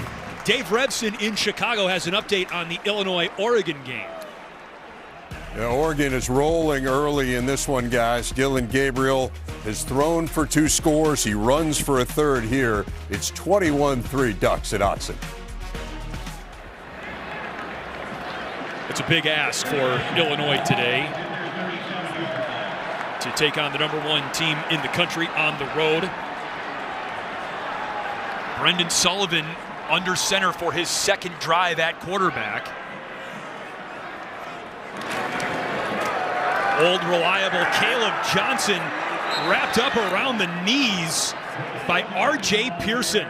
Dave Revson in Chicago has an update on the Illinois-Oregon game. Yeah, Oregon is rolling early in this one, guys. Dylan Gabriel has thrown for 2 scores. He runs for a 3rd here. It's 21-3 Ducks at Autzen. It's a big ask for Illinois today to take on the #1 team in the country on the road. Brendan Sullivan under center for his 2nd drive at quarterback. Old reliable Caleb Johnson wrapped up around the knees by R.J. Pearson.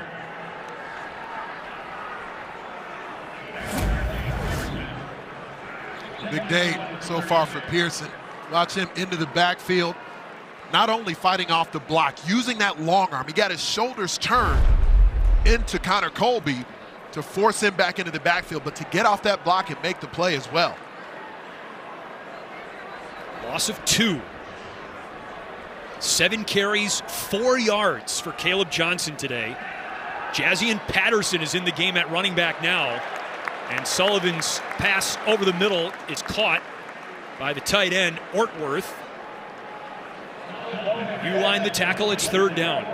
Big day so far for Pearson. Watch him into the backfield, not only fighting off the block, using that long arm. He got his shoulders turned into Connor Colby to force him back into the backfield, but to get off that block and make the play as well. Loss of 2. 7 carries, 4 yards for Caleb Johnson today. Jazian Patterson is in the game at running back now. And Sullivan's pass over the middle is caught by the tight end, Ortworth. U-line the tackle, it's 3rd down.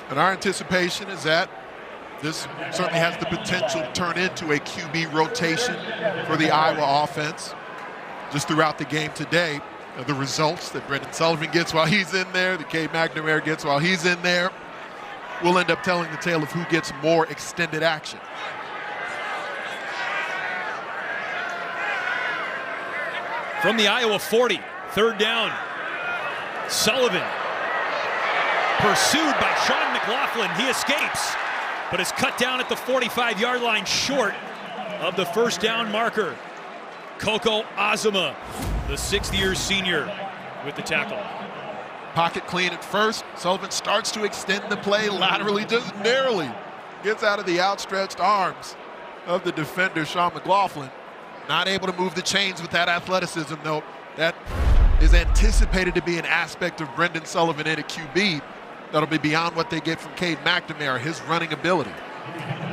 And our anticipation is that this certainly has the potential to turn into a QB rotation for the Iowa offense. Just throughout the game today, the results that Brendan Sullivan gets while he's in there, that Cade McNamara gets while he's in there, will end up telling the tale of who gets more extended action. From the Iowa 40, 3rd down. Sullivan pursued by Sean McLaughlin. He escapes, but is cut down at the 45-yard line short of the 1st down marker. Coco Azuma, the 6th-year senior, with the tackle. Pocket clean at first. Sullivan starts to extend the play laterally, just narrowly. Gets out of the outstretched arms of the defender, Sean McLaughlin. Not able to move the chains with that athleticism, though. That is anticipated to be an aspect of Brendan Sullivan in a QB that'll be beyond what they get from Cade McNamara, his running ability.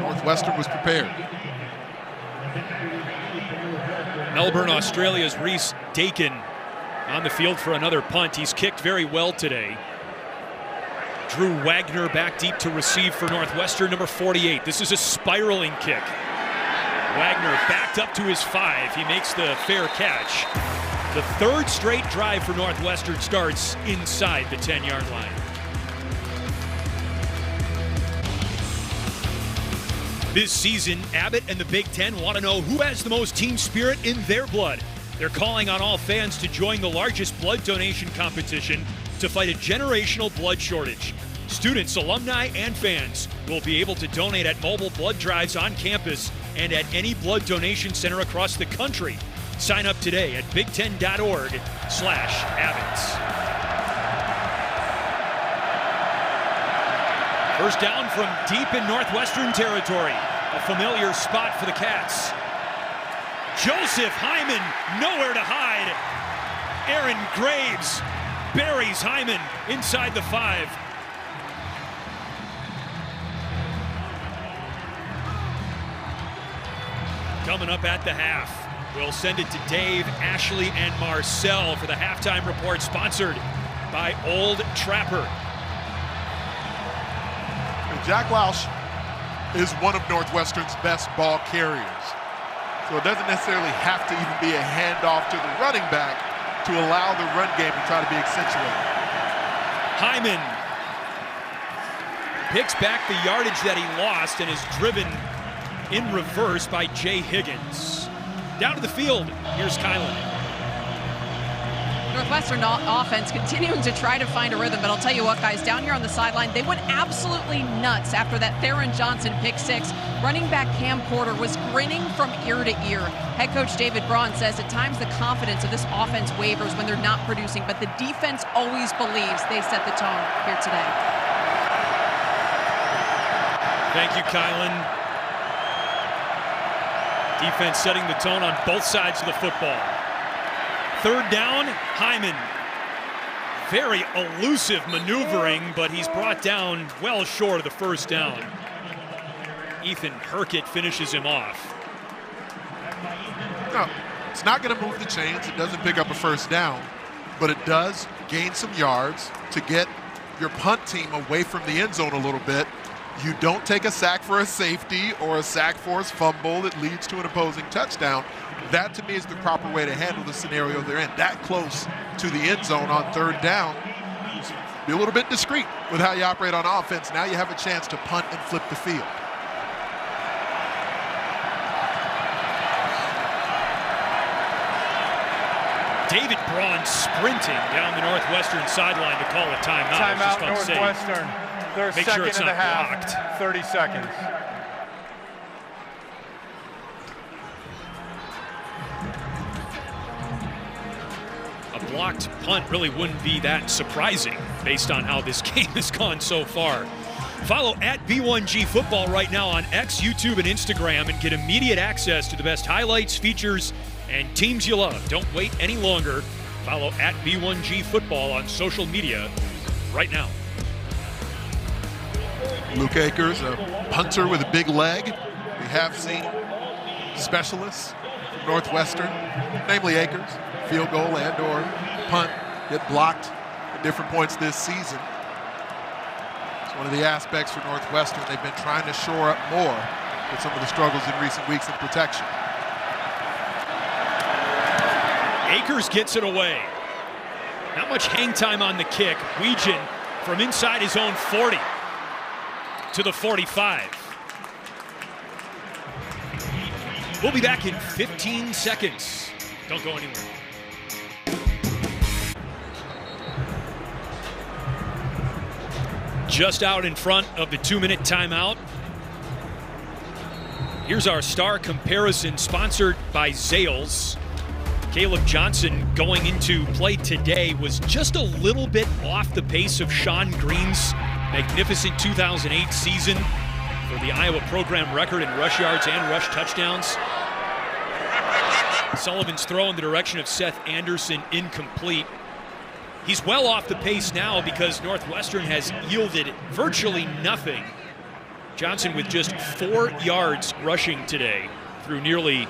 Northwestern was prepared. Melbourne, Australia's Reese Dakin on the field for another punt. He's kicked very well today. Drew Wagner back deep to receive for Northwestern, number 48. This is a spiraling kick. Wagner backed up to his 5. He makes the fair catch. The 3rd straight drive for Northwestern starts inside the 10-yard line. This season, Abbott and the Big Ten want to know who has the most team spirit in their blood. They're calling on all fans to join the largest blood donation competition to fight a generational blood shortage. Students, alumni, and fans will be able to donate at mobile blood drives on campus and at any blood donation center across the country. Sign up today at big10.org/Abbots. 1st down from deep in Northwestern territory. A familiar spot for the Cats. Joseph Hyman, nowhere to hide. Aaron Graves buries Hyman inside the 5. Coming up at the half, we'll send it to Dave, Ashley, and Marcel for the halftime report, sponsored by Old Trapper. Jack Lausch is one of Northwestern's best ball carriers. So it doesn't necessarily have to even be a handoff to the running back to allow the run game to try to be accentuated. Hyman picks back the yardage that he lost and is driven in reverse by Jay Higgins. Down to the field, here's Kylan. Northwestern offense continuing to try to find a rhythm, but I'll tell you what, guys, down here on the sideline, they went absolutely nuts after that Theron Johnson pick 6. Running back Cam Porter was grinning from ear to ear. Head coach David Braun says at times the confidence of this offense wavers when they're not producing, but the defense always believes they set the tone here today. Thank you, Kylan. Defense setting the tone on both sides of the football. 3rd down, Hyman. Very elusive maneuvering, but he's brought down well short of the 1st down. Ethan Herkett finishes him off. No, it's not going to move the chains. It doesn't pick up a 1st down, but it does gain some yards to get your punt team away from the end zone a little bit. You don't take a sack for a safety or a sack for a fumble that leads to an opposing touchdown. That, to me, is the proper way to handle the scenario they're in. That close to the end zone on 3rd down. Be a little bit discreet with how you operate on offense. Now you have a chance to punt and flip the field. David Braun sprinting down the Northwestern sideline to call a timeout. Timeout, Northwestern. They're Make second sure it's and a not half, blocked. 30 seconds. A blocked punt really wouldn't be that surprising based on how this game has gone so far. Follow at B1G Football right now on X, YouTube, and Instagram and get immediate access to the best highlights, features, and teams you love. Don't wait any longer. Follow at B1G Football on social media right now. Luke Akers, a punter with a big leg. We have seen specialists from Northwestern, namely Akers, field goal and or punt, get blocked at different points this season. It's one of the aspects for Northwestern. They've been trying to shore up more with some of the struggles in recent weeks in protection. Akers gets it away. Not much hang time on the kick. Weegan from inside his own 40 to the 45. We'll be back in 15 seconds. Don't go anywhere. Just out in front of the 2-minute timeout. Here's our star comparison sponsored by Zales. Caleb Johnson going into play today was just a little bit off the pace of Sean Green's magnificent 2008 season for the Iowa program record in rush yards and rush touchdowns. Sullivan's throw in the direction of Seth Anderson incomplete. He's well off the pace now because Northwestern has yielded virtually nothing. Johnson with just 4 yards rushing today through nearly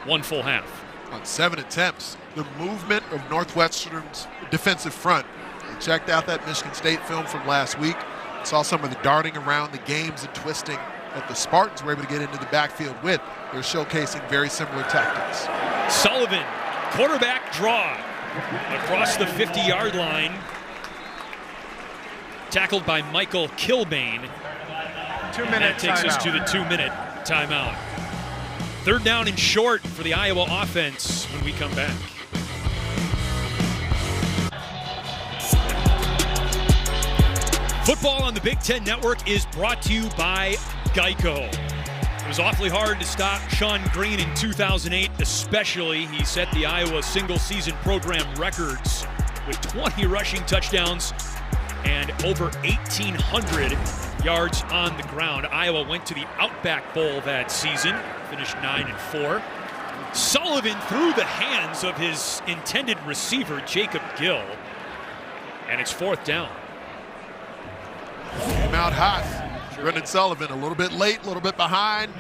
one full half. On 7 attempts, the movement of Northwestern's defensive front. We checked out that Michigan State film from last week. Saw some of the darting around the games and twisting that the Spartans were able to get into the backfield with. They're showcasing very similar tactics. Sullivan, quarterback draw across the 50-yard line. Tackled by Michael Kilbane. 2-minute That takes us to the 2-minute timeout. 3rd down and short for the Iowa offense when we come back. Football on the Big Ten Network is brought to you by Geico. It was awfully hard to stop Sean Green in 2008, especially. He set the Iowa single-season program records with 20 rushing touchdowns and over 1,800 yards on the ground. Iowa went to the Outback Bowl that season, finished 9-4. Sullivan through the hands of his intended receiver, Jacob Gill, and it's 4th down. Came out hot. Brendan Sullivan a little bit late, a little bit behind.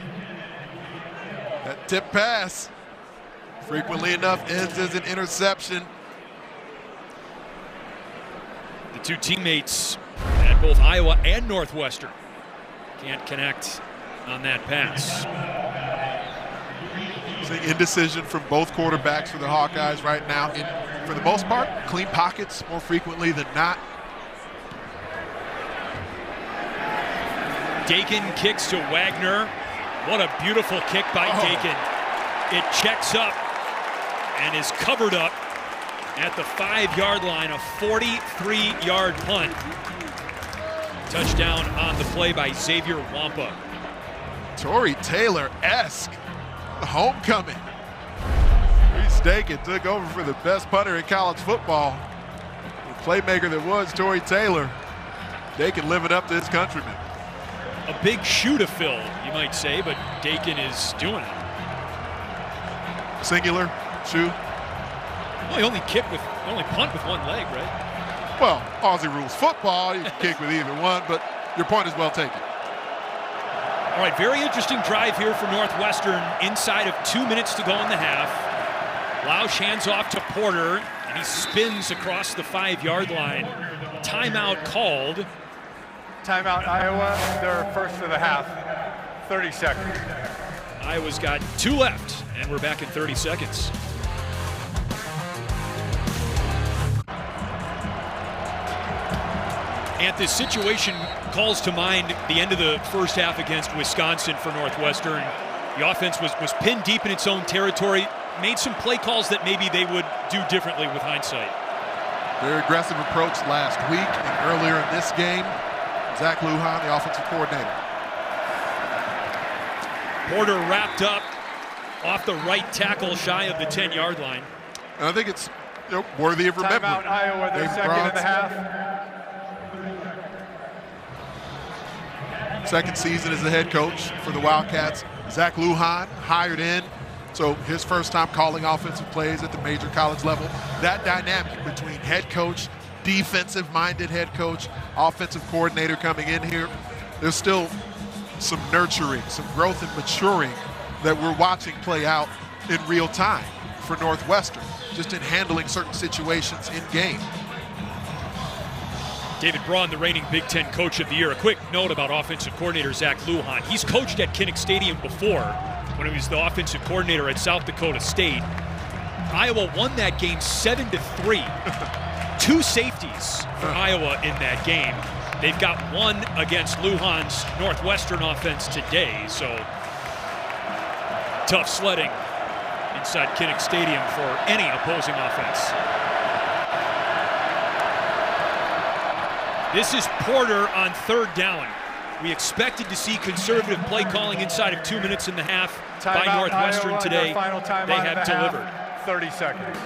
That tip pass, frequently enough, ends as an interception. The two teammates at both Iowa and Northwestern can't connect on that pass. Seeing indecision from both quarterbacks for the Hawkeyes right now. For the most part, clean pockets more frequently than not. Dakin kicks to Wagner. What a beautiful kick by Dakin. It checks up and is covered up at the 5-yard line, a 43-yard punt. Touchdown on the play by Xavier Wampa. Tory Taylor-esque homecoming. Reese Dakin took over for the best punter in college football. The playmaker that was Tory Taylor. Dakin living up to his countrymen. A big shoe to fill, you might say, but Dakin is doing it. Singular shoe. Well, he only punt with one leg, right? Well, Aussie rules football. You can kick with either one, but your point is well taken. All right, very interesting drive here for Northwestern. Inside of 2 minutes to go in the half. Lausch hands off to Porter, and he spins across the 5-yard line. Timeout called. Timeout, Iowa. They're first of the half. 30 seconds. Iowa's got 2 left, and we're back in 30 seconds. And this situation calls to mind the end of the first half against Wisconsin for Northwestern. The offense was pinned deep in its own territory, made some play calls that maybe they would do differently with hindsight. Very aggressive approach last week and earlier in this game. Zach Lujan, the offensive coordinator. Porter wrapped up off the right tackle shy of the 10-yard line. And I think it's worthy of remembering. Timeout, Iowa, they're second in the half. Second season as the head coach for the Wildcats. Zach Lujan hired in So his first time calling offensive plays at the major college level. That dynamic between head coach, defensive-minded head coach, offensive coordinator coming in here, there's still some nurturing, some growth and maturing that we're watching play out in real time for Northwestern, just in handling certain situations in game. David Braun, the reigning Big Ten Coach of the Year. A quick note about offensive coordinator Zach Lujan. He's coached at Kinnick Stadium before when he was the offensive coordinator at South Dakota State. Iowa won that game 7-3. 2 safeties for Iowa in that game. They've got one against Lujan's Northwestern offense today, so tough sledding inside Kinnick Stadium for any opposing offense. This is Porter on 3rd down. We expected to see conservative play calling inside of 2 minutes and a half by Northwestern Iowa, today. They have delivered. 30 seconds.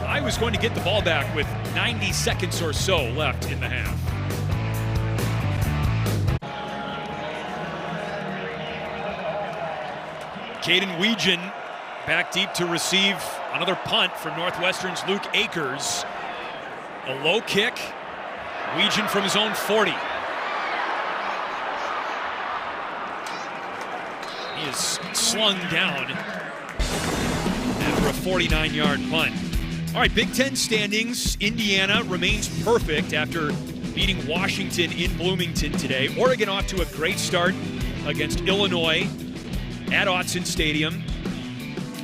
I was going to get the ball back with 90 seconds or so left in the half. Caden Weegan back deep to receive another punt from Northwestern's Luke Akers. A low kick. Weegan from his own 40. He is slung down after a 49-yard punt. All right, Big Ten standings. Indiana remains perfect after beating Washington in Bloomington today. Oregon off to a great start against Illinois at Autzen Stadium.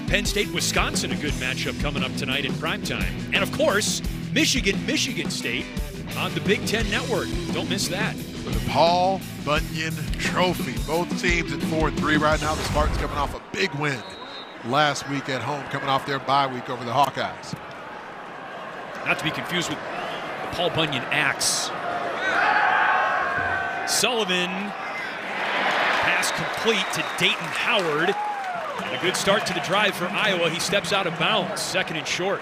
Penn State, Wisconsin, a good matchup coming up tonight in primetime. And of course, Michigan State on the Big Ten Network. Don't miss that. For the Paul Bunyan Trophy. Both teams at 4-3 right now. The Spartans coming off a big win last week at home, coming off their bye week over the Hawkeyes. Not to be confused with the Paul Bunyan Axe. Sullivan, pass complete to Dayton Howard. And a good start to the drive for Iowa. He steps out of bounds, 2nd and short.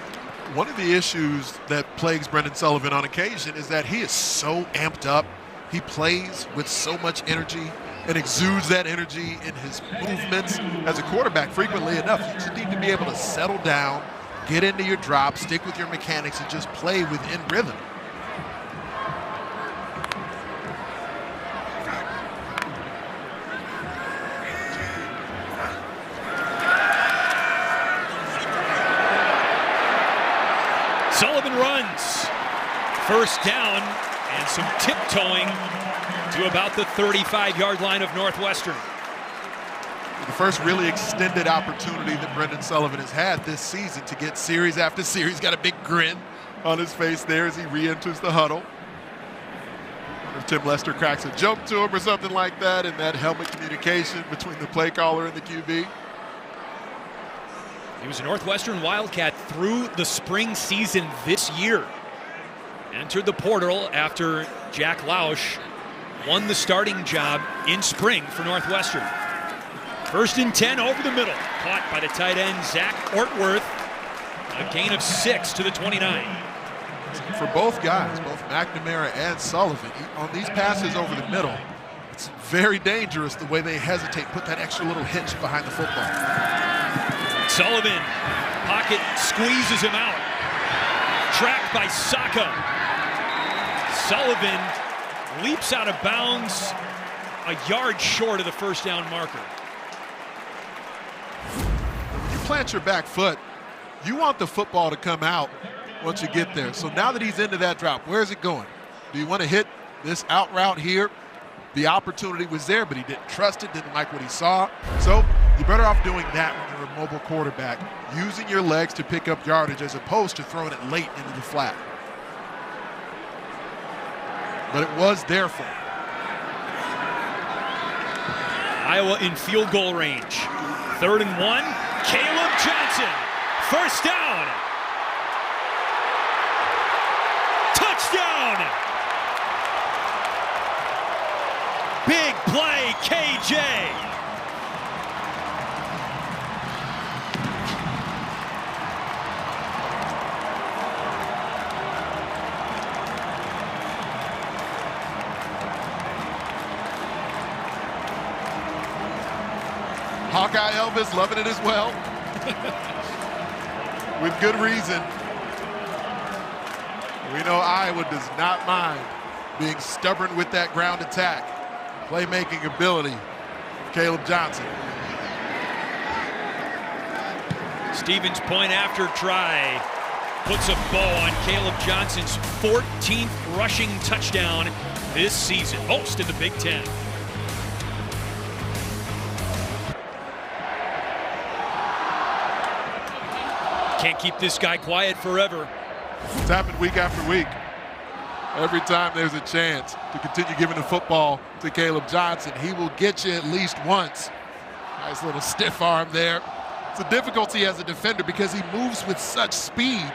One of the issues that plagues Brendan Sullivan on occasion is that he is so amped up. He plays with so much energy and exudes that energy in his movements. As a quarterback, frequently enough, you just need to be able to settle down, get into your drop, stick with your mechanics, and just play within rhythm. Sullivan runs. 1st down and some tiptoeing to about the 35-yard line of Northwestern. The first really extended opportunity that Brendan Sullivan has had this season to get series after series. Got a big grin on his face there as he re-enters the huddle. If Tim Lester cracks a joke to him or something like that, and that helmet communication between the play caller and the QB. He was a Northwestern Wildcat through the spring season this year. Entered the portal after Jack Lausch won the starting job in spring for Northwestern. 1st and 10 over the middle. Caught by the tight end, Zach Ortworth. A gain of 6 to the 29. For both guys, both McNamara and Sullivan, on these passes over the middle, it's very dangerous the way they hesitate, put that extra little hitch behind the football. Sullivan, pocket squeezes him out. Tracked by Saka. Sullivan leaps out of bounds a yard short of the 1st down marker. When you plant your back foot, you want the football to come out once you get there. So now that he's into that drop, where is it going? Do you want to hit this out route here? The opportunity was there, but he didn't trust it, didn't like what he saw. So you're better off doing that when you're a mobile quarterback, using your legs to pick up yardage as opposed to throwing it late into the flat. But it was there for him. Iowa in field goal range. 3rd and 1. Caleb Johnson. 1st down. Touchdown. Big play, KJ. Hawkeye Elvis loving it as well. With good reason. We know Iowa does not mind being stubborn with that ground attack. Playmaking ability of Caleb Johnson. Stevens point after try puts a bow on Caleb Johnson's 14th rushing touchdown this season, most in the Big Ten. Can't keep this guy quiet forever. It's happened week after week. Every time there's a chance to continue giving the football to Caleb Johnson, he will get you at least once. Nice little stiff arm there. It's a difficulty as a defender because he moves with such speed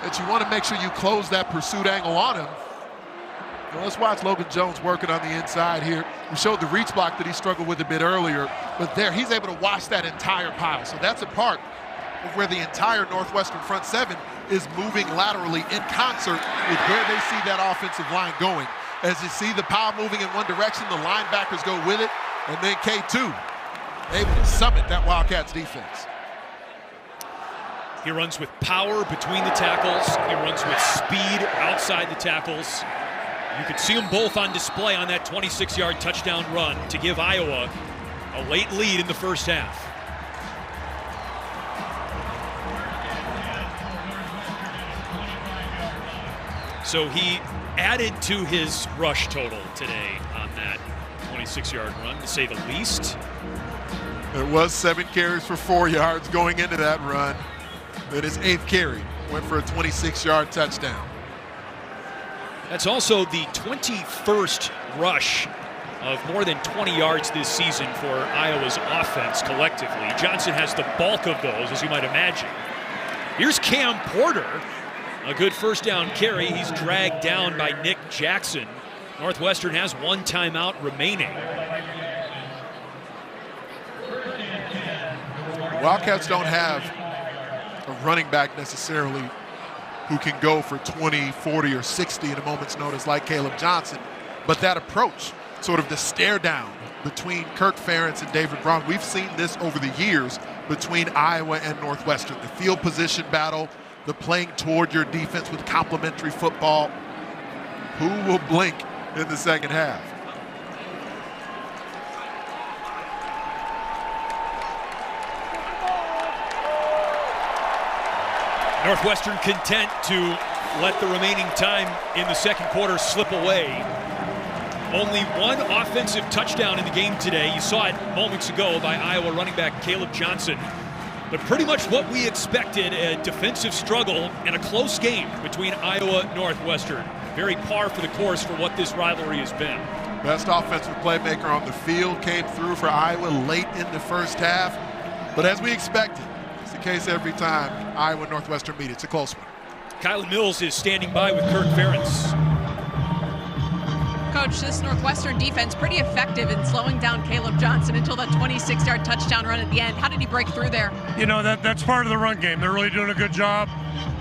that you want to make sure you close that pursuit angle on him. Now let's watch Logan Jones working on the inside here. We showed the reach block that he struggled with a bit earlier, but there he's able to watch that entire pile. So that's a part of where the entire Northwestern front seven is moving laterally in concert with where they see that offensive line going. As you see the pile moving in one direction, the linebackers go with it, and then K2 able to summit that Wildcats defense. He runs with power between the tackles. He runs with speed outside the tackles. You could see them both on display on that 26-yard touchdown run to give Iowa a late lead in the first half. So he added to his rush total today on that 26-yard run, to say the least. It was 7 carries for 4 yards going into that run. Then his 8th carry went for a 26-yard touchdown. That's also the 21st rush of more than 20 yards this season for Iowa's offense collectively. Johnson has the bulk of those, as you might imagine. Here's Cam Porter. A good first down carry. He's dragged down by Nick Jackson. Northwestern has 1 timeout remaining. Wildcats don't have a running back necessarily who can go for 20, 40, or 60 in a moment's notice like Caleb Johnson. But that approach, sort of the stare down between Kirk Ferentz and David Braun, we've seen this over the years between Iowa and Northwestern. The field position battle, the playing toward your defense with complementary football. Who will blink in the second half? Northwestern content to let the remaining time in the second quarter slip away. Only 1 offensive touchdown in the game today. You saw it moments ago by Iowa running back Caleb Johnson. But pretty much what we expected, a defensive struggle and a close game between Iowa and Northwestern. Very par for the course for what this rivalry has been. Best offensive playmaker on the field came through for Iowa late in the first half. But as we expected, it's the case every time Iowa and Northwestern meet. It's a close one. Kylan Mills is standing by with Kirk Ferentz. Coach, this Northwestern defense pretty effective in slowing down Caleb Johnson until that 26-yard touchdown run at the end. How did he break through there? You know, that's part of the run game. They're really doing a good job.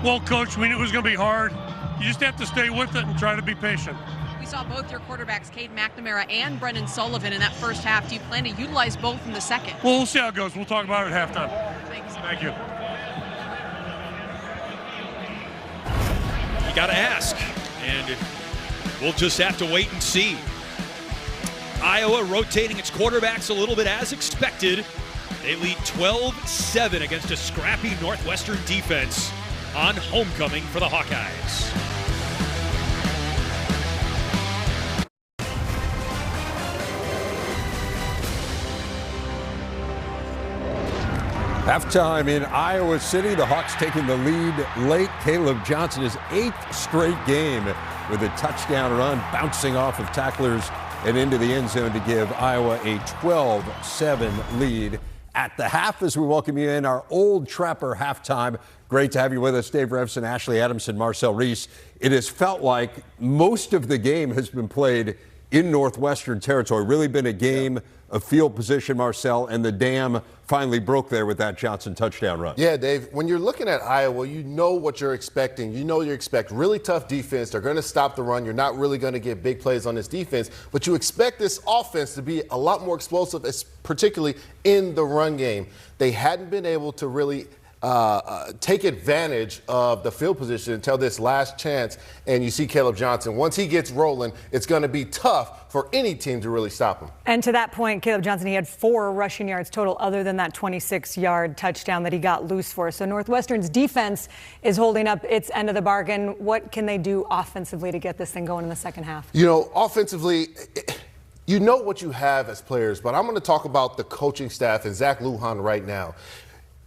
Well coached. We knew it was going to be hard. You just have to stay with it and try to be patient. We saw both your quarterbacks, Cade McNamara and Brendan Sullivan, in that first half. Do you plan to utilize both in the second? Well, we'll see how it goes. We'll talk about it at halftime. Thanks. Thank you. You got to ask, and we'll just have to wait and see. Iowa rotating its quarterbacks a little bit as expected. They lead 12-7 against a scrappy Northwestern defense on homecoming for the Hawkeyes. Halftime in Iowa City. The Hawks taking the lead late. Caleb Johnson, his 8th straight game with a touchdown run, bouncing off of tacklers and into the end zone to give Iowa a 12-7 lead at the half. As we welcome you in our Old Trapper halftime. Great to have you with us, Dave Revson, Ashley Adamson, Marcel Reese. It has felt like most of the game has been played in Northwestern territory. Really been a game of field position, Marcel, and the dam finally broke there with that Johnson touchdown run. Yeah, Dave, when you're looking at Iowa, you know what you're expecting. You expect really tough defense. They're going to stop the run. You're not really going to get big plays on this defense, but you expect this offense to be a lot more explosive, particularly in the run game. They hadn't been able to really take advantage of the field position until this last chance, and you see Caleb Johnson. Once he gets rolling, it's going to be tough for any team to really stop him. And to that point, Caleb Johnson, he had 4 rushing yards total other than that 26-yard touchdown that he got loose for. So Northwestern's defense is holding up its end of the bargain. What can they do offensively to get this thing going in the second half? Offensively, you know what you have as players, but I'm going to talk about the coaching staff and Zach Lujan right now.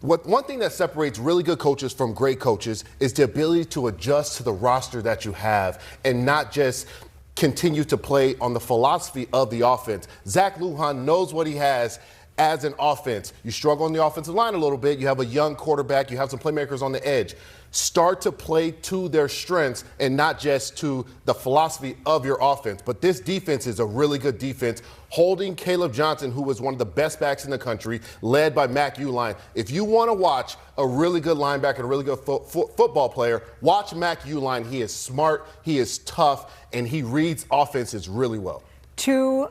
One thing that separates really good coaches from great coaches is the ability to adjust to the roster that you have and not just continue to play on the philosophy of the offense. Zach Lujan knows what he has as an offense. You struggle on the offensive line a little bit. You have a young quarterback. You have some playmakers on the edge. Start to play to their strengths and not just to the philosophy of your offense. But this defense is a really good defense, holding Caleb Johnson, who was one of the best backs in the country, led by Mac Uline. If you want to watch a really good linebacker, a really good football player, watch Mac Uline. He is smart, he is tough, and he reads offenses really well. 2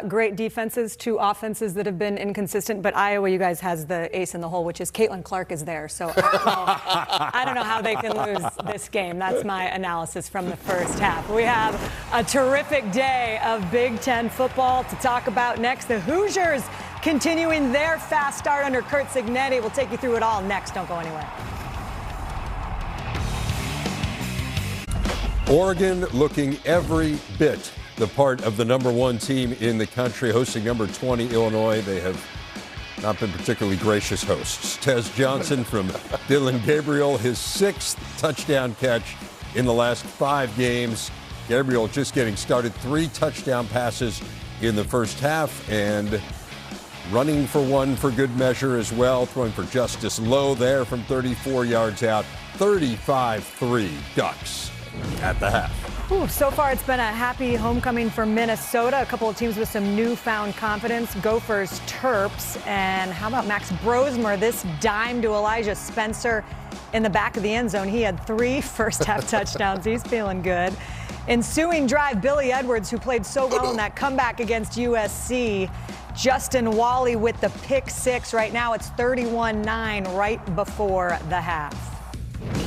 great defenses, 2 offenses that have been inconsistent, but Iowa, you guys, has the ace in the hole, which is Caitlin Clark is there. So I don't know how they can lose this game. That's my analysis from the first half. We have a terrific day of Big Ten football to talk about next. The Hoosiers continuing their fast start under Curt Cignetti. We'll take you through it all next. Don't go anywhere. Oregon looking every bit the part of the #1 team in the country, hosting number 20 Illinois. They have not been particularly gracious hosts. Tez Johnson from Dillon Gabriel, his 6th touchdown catch in the last 5 games. Gabriel just getting started, 3 touchdown passes in the first half, and running for one for good measure as well, throwing for Justice Lowe there from 34 yards out. 35-3 Ducks at the half. So far, it's been a happy homecoming for Minnesota. A couple of teams with some newfound confidence. Gophers, Terps, and how about Max Brosmer? This dime to Elijah Spencer in the back of the end zone. He had 3 first-half touchdowns. He's feeling good. Ensuing drive, Billy Edwards, who played so well in that comeback against USC. Justin Wally with the pick 6. Right now, it's 31-9 right before the half.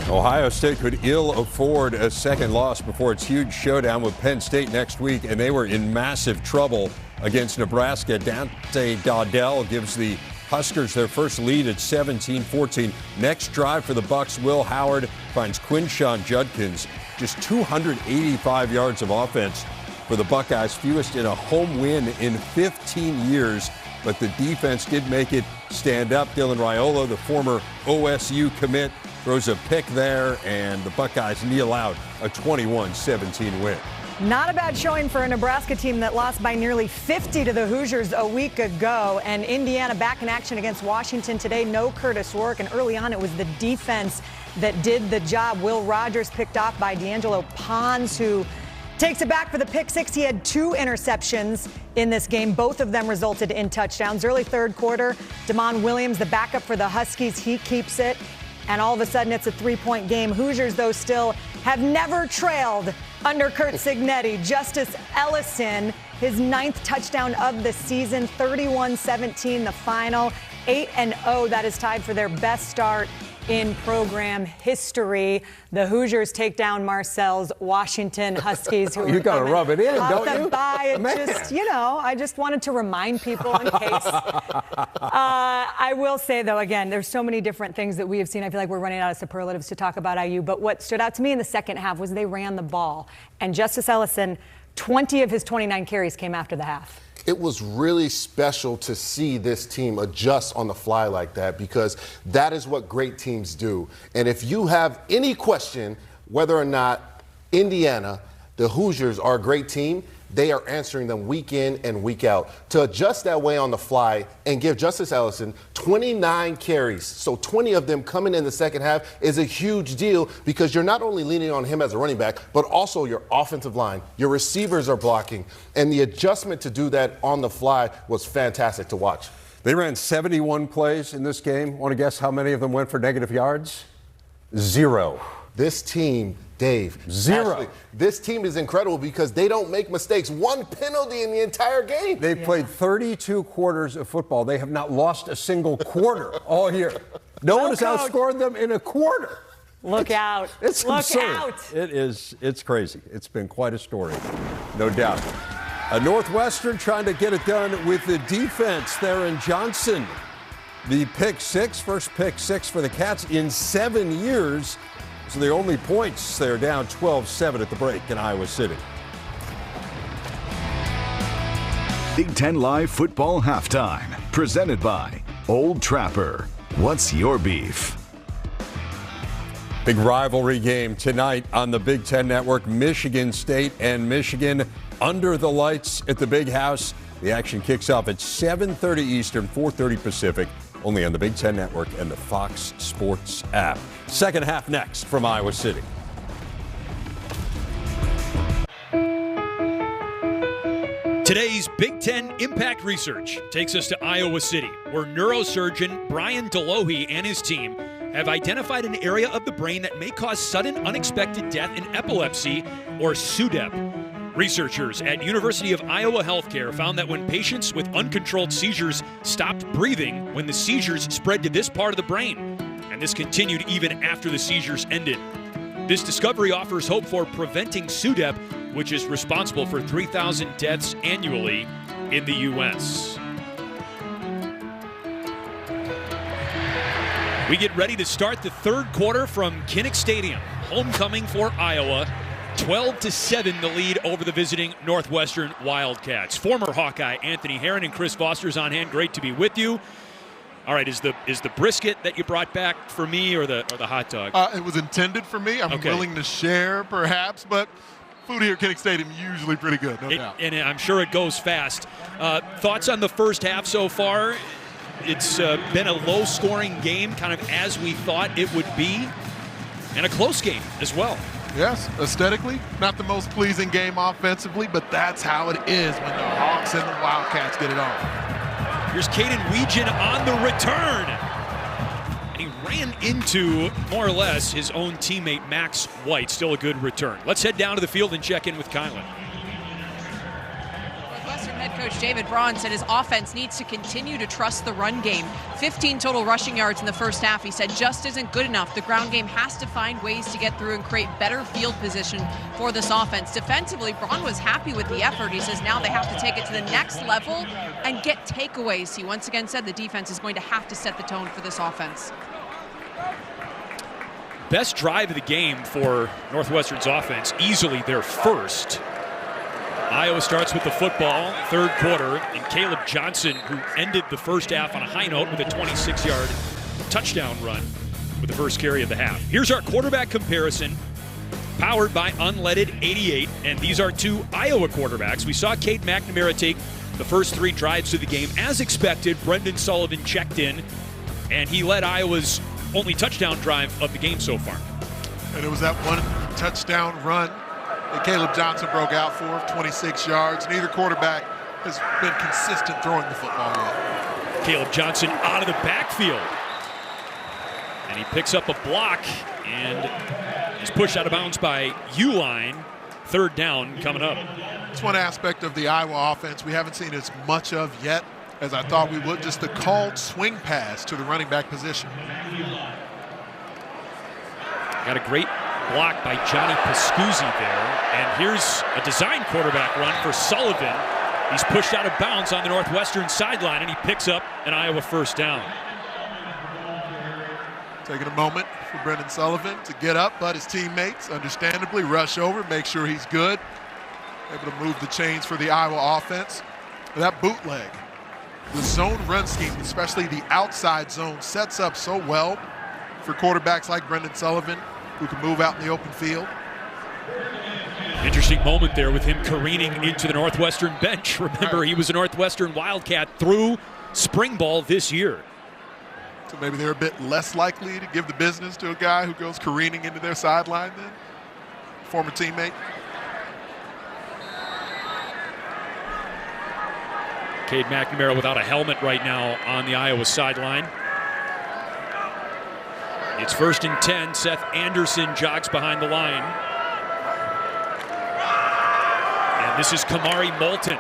Ohio State could ill afford a second loss before its huge showdown with Penn State next week, and they were in massive trouble against Nebraska. Dante Dowdell gives the Huskers their first lead at 17-14. Next drive for the Bucks, Will Howard finds Quinshon Judkins. Just 285 yards of offense for the Buckeyes, fewest in a home win in 15 years. But the defense did make it stand up. Dylan Raiola, the former OSU commit, throws a pick there, and the Buckeyes kneel out a 21-17 win. Not a bad showing for a Nebraska team that lost by nearly 50 to the Hoosiers a week ago. And Indiana back in action against Washington today. No Curtis Rourke, and early on it was the defense that did the job. Will Rogers picked off by D'Angelo Pons, who takes it back for the pick 6. He had 2 interceptions in this game. Both of them resulted in touchdowns. Early third quarter, Damon Williams, the backup for the Huskies, he keeps it. And all of a sudden, it's a 3-point game. Hoosiers, though, still have never trailed under Curt Cignetti. Justice Ellison, his 9th touchdown of the season, 31-17 the final. 8-0, that is tied for their best start in program history. The Hoosiers take down Marcel's Washington Huskies. Who you got to rub it in, don't you? I just wanted to remind people in case. I will say, though, again, there's so many different things that we have seen. I feel like we're running out of superlatives to talk about IU. But what stood out to me in the second half was they ran the ball. And Justice Ellison, 20 of his 29 carries came after the half. It was really special to see this team adjust on the fly like that, because that is what great teams do. And if you have any question whether or not Indiana The Hoosiers are a great team. They are answering them week in and week out. To adjust that way on the fly and give Justice Ellison 29 carries, so 20 of them coming in the second half, is a huge deal because you're not only leaning on him as a running back, but also your offensive line. Your receivers are blocking. And the adjustment to do that on the fly was fantastic to watch. They ran 71 plays in this game. Want to guess how many of them went for negative yards? 0. This team, Dave. 0. Actually, this team is incredible because they don't make mistakes. One penalty in the entire game. They played 32 quarters of football. They have not lost a single quarter all year. No one has outscored them in a quarter. Look out. It's Look absurd. out. It's crazy. It's been quite a story, no doubt. Northwestern trying to get it done with the defense there in Johnson. The pick six, first pick six for the Cats in 7 years. So the only points, they're down 12-7 at the break in Iowa City. Big Ten Live Football Halftime, presented by Old Trapper. What's your beef? Big rivalry game tonight on the Big Ten Network. Michigan State and Michigan under the lights at the Big House. The action kicks off at 7:30 Eastern, 4:30 Pacific, only on the Big Ten Network and the Fox Sports app. Second half next from Iowa City. Today's Big Ten Impact Research takes us to Iowa City, where neurosurgeon Brian Delohe and his team have identified an area of the brain that may cause sudden unexpected death in epilepsy, or SUDEP. Researchers at University of Iowa Healthcare found that when patients with uncontrolled seizures stopped breathing, when the seizures spread to this part of the brain, and this continued even after the seizures ended. This discovery offers hope for preventing SUDEP, which is responsible for 3,000 deaths annually in the U.S. We get ready to start the third quarter from Kinnick Stadium. Homecoming for Iowa. 12-7 the lead over the visiting Northwestern Wildcats. Former Hawkeye Anthony Herron and Chris Foster's on hand. Great to be with you. All right, is the brisket that you brought back for me or the hot dog? It was intended for me. I'm willing to share, perhaps, but food here at Kinnick Stadium usually pretty good, no doubt. And I'm sure it goes fast. Thoughts on the first half so far? It's been a low-scoring game, kind of as we thought it would be, and a close game as well. Yes, aesthetically, not the most pleasing game offensively, but that's how it is when the Hawks and the Wildcats get it on. Here's Caden Weegan on the return. And he ran into, more or less, his own teammate Max White. Still a good return. Let's head down to the field and check in with Kylan. Northwestern head coach David Braun said his offense needs to continue to trust the run game. 15 total rushing yards in the first half. He said just isn't good enough. The ground game has to find ways to get through and create better field position for this offense. Defensively, Braun was happy with the effort. He says now they have to take it to the next level and get takeaways. He once again said the defense is going to have to set the tone for this offense. Best drive of the game for Northwestern's offense, easily their first. Iowa starts with the football, third quarter, and Caleb Johnson, who ended the first half on a high note with a 26-yard touchdown run with the first carry of the half. Here's our quarterback comparison, powered by Unleaded 88, and these are two Iowa quarterbacks. We saw Cade McNamara take the first three drives of the game. As expected, Brendan Sullivan checked in, and he led Iowa's only touchdown drive of the game so far. And it was that one touchdown run that Caleb Johnson broke out for, 26 yards. Neither quarterback has been consistent throwing the football yet. Caleb Johnson out of the backfield. And he picks up a block and is pushed out of bounds by Uline. Third down coming up. It's one aspect of the Iowa offense we haven't seen as much of yet as I thought we would, just the called swing pass to the running back position. Got a great block by Johnny Pascuzzi there. And here's a design quarterback run for Sullivan. He's pushed out of bounds on the Northwestern sideline, and he picks up an Iowa first down. Taking a moment for Brendan Sullivan to get up, but his teammates understandably rush over, make sure he's good. Able to move the chains for the Iowa offense. That bootleg, the zone run scheme, especially the outside zone, sets up so well for quarterbacks like Brendan Sullivan, who can move out in the open field. Interesting moment there with him careening into the Northwestern bench. Remember, he was a Northwestern Wildcat through spring ball this year. So maybe they're a bit less likely to give the business to a guy who goes careening into their sideline than former teammate. Cade McNamara without a helmet right now on the Iowa sideline. It's 1st and 10. Seth Anderson jogs behind the line. And this is Kamari Moulton.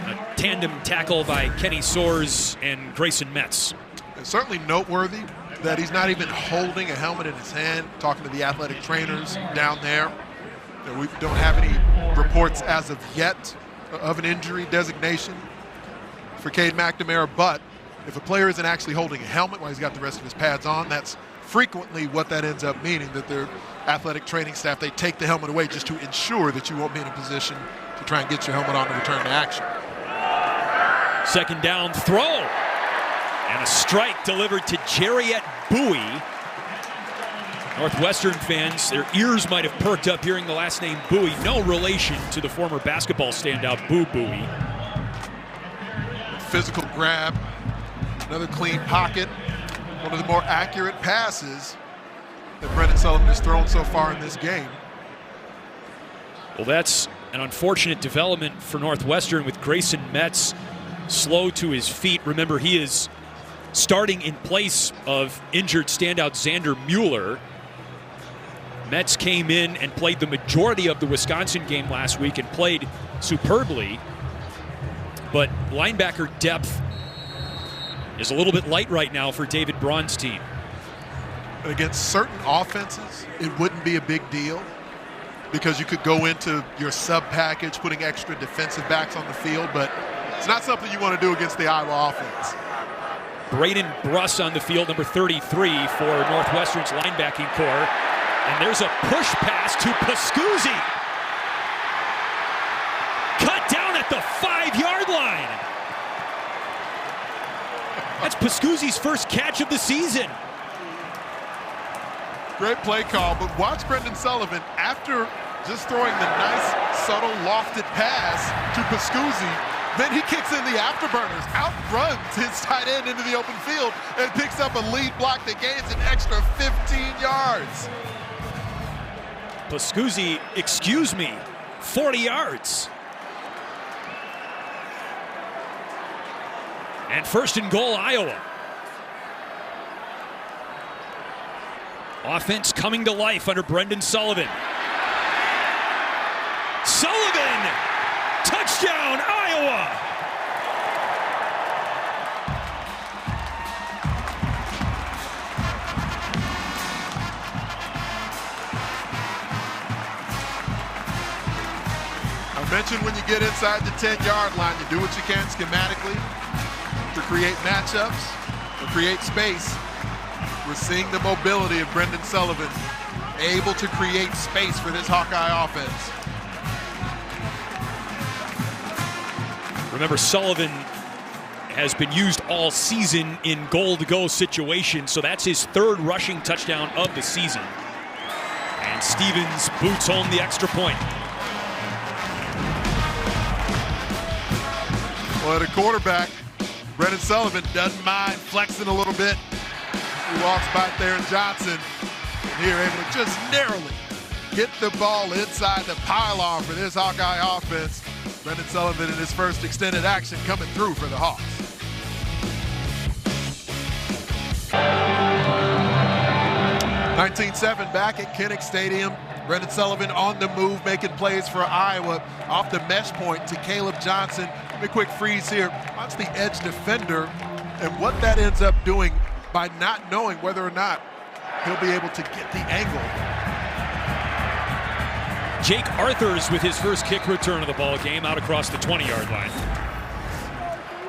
A tandem tackle by Kenny Soares and Grayson Metz. It's certainly noteworthy that he's not even holding a helmet in his hand, talking to the athletic trainers down there. We don't have any reports as of yet of an injury designation for Cade McNamara, but if a player isn't actually holding a helmet while he's got the rest of his pads on, that's frequently what that ends up meaning, that their athletic training staff, they take the helmet away just to ensure that you won't be in a position to try and get your helmet on to return to action. 2nd down throw. And a strike delivered to Jariet Bowie. Northwestern fans, their ears might have perked up hearing the last name Bowie. No relation to the former basketball standout Boo Bowie. Physical grab, another clean pocket. One of the more accurate passes that Brendan Sullivan has thrown so far in this game. Well, that's an unfortunate development for Northwestern with Grayson Metz slow to his feet. Remember, he is starting in place of injured standout Xander Mueller. Metz came in and played the majority of the Wisconsin game last week and played superbly. But linebacker depth is a little bit light right now for David Braun's team. Against certain offenses, it wouldn't be a big deal because you could go into your sub package, putting extra defensive backs on the field, but it's not something you want to do against the Iowa offense. Braden Bruss on the field, number 33 for Northwestern's linebacking core. And there's a push pass to Pascuzzi. Cut down at the 5-yard line. That's Pascuzzi's first catch of the season. Great play call, but watch Brendan Sullivan, after just throwing the nice, subtle, lofted pass to Pascuzzi, then he kicks in the afterburners, outruns his tight end into the open field, and picks up a lead block that gains an extra 15 yards. Pascuzzi, excuse me, 40 yards. And 1st and goal, Iowa. Offense coming to life under Brendan Sullivan. Sullivan! Touchdown, Iowa! I mentioned when you get inside the 10-yard line, you do what you can schematically to create matchups, to create space. We're seeing the mobility of Brendan Sullivan, able to create space for this Hawkeye offense. Remember, Sullivan has been used all season in goal-to-go situations, so that's his 3rd rushing touchdown of the season. And Stevens boots home the extra point. Well, at a quarterback, Brendan Sullivan doesn't mind flexing a little bit. He walks back there in Johnson, and here able to just narrowly get the ball inside the pylon for this Hawkeye offense. Brendan Sullivan in his first extended action coming through for the Hawks. (19-7) back at Kinnick Stadium. Brendan Sullivan on the move, making plays for Iowa off the mesh point to Caleb Johnson. Let me quick freeze here. Watch the edge defender and what that ends up doing by not knowing whether or not he'll be able to get the angle. Jake Arthurs with his first kick return of the ball game out across the 20-yard line.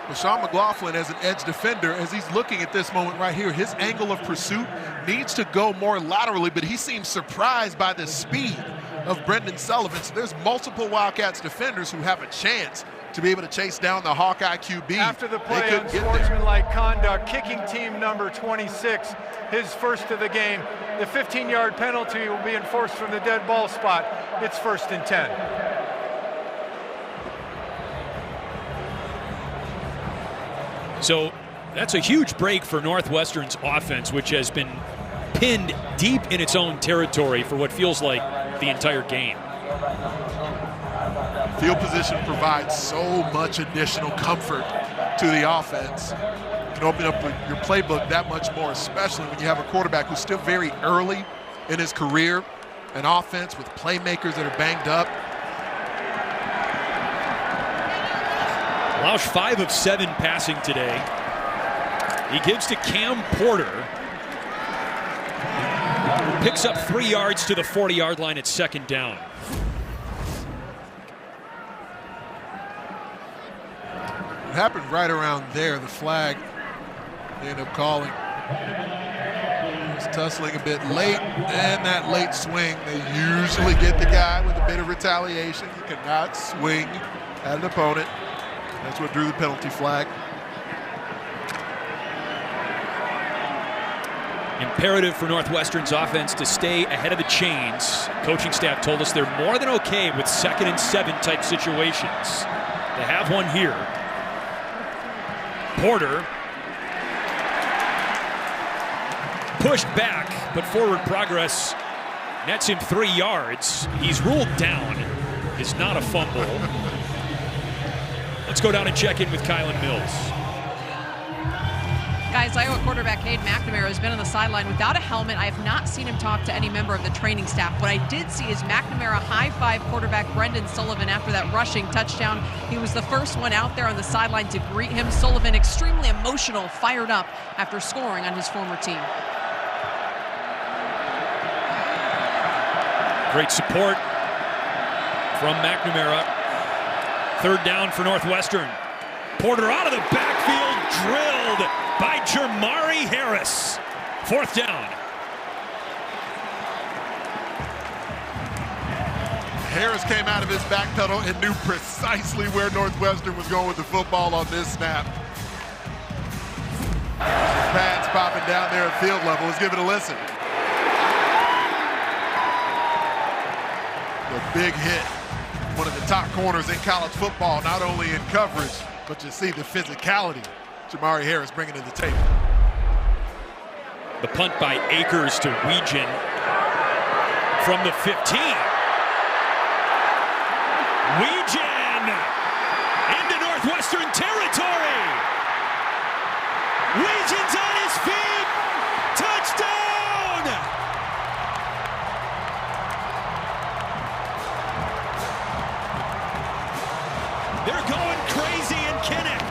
Well, Sean McLaughlin as an edge defender, as he's looking at this moment right here, his angle of pursuit needs to go more laterally, but he seems surprised by the speed of Brendan Sullivan. So there's multiple Wildcats defenders who have a chance to be able to chase down the Hawkeye QB. After the play, unsportsmanlike conduct, kicking team number 26, his first of the game, the 15-yard penalty will be enforced from the dead ball spot. It's 1st and 10. So that's a huge break for Northwestern's offense, which has been pinned deep in its own territory for what feels like the entire game. Field position provides so much additional comfort to the offense. You can open up your playbook that much more, especially when you have a quarterback who's still very early in his career, an offense with playmakers that are banged up. Lausch 5 of 7 passing today. He gives to Cam Porter. Picks up 3 yards to the 40-yard line at 2nd down. It happened right around there. The flag they end up calling. It's tussling a bit late, and that late swing, they usually get the guy with a bit of retaliation. You cannot swing at an opponent. That's what drew the penalty flag. Imperative for Northwestern's offense to stay ahead of the chains. Coaching staff told us they're more than okay with 2nd and 7 type situations. They have one here. Porter pushed back, but forward progress nets him 3 yards. He's ruled down. It's not a fumble. Let's go down and check in with Kylan Mills. Guys, Iowa quarterback Cade McNamara has been on the sideline without a helmet. I have not seen him talk to any member of the training staff. What I did see is McNamara high-five quarterback Brendan Sullivan after that rushing touchdown. He was the first one out there on the sideline to greet him. Sullivan extremely emotional, fired up after scoring on his former team. Great support from McNamara. 3rd down for Northwestern. Porter out of the backfield, drilled by Jermari Harris. 4th down. Harris came out of his back pedal and knew precisely where Northwestern was going with the football on this snap. Pads popping down there at field level. Let's give it a listen. The big hit. One of the top corners in college football, not only in coverage, but you see the physicality Jermari Harris bringing to the table. The punt by Akers to Weegan from the 15. Weegan into Northwestern territory. Weegan's on his feet. Touchdown! They're going crazy in Kinnick.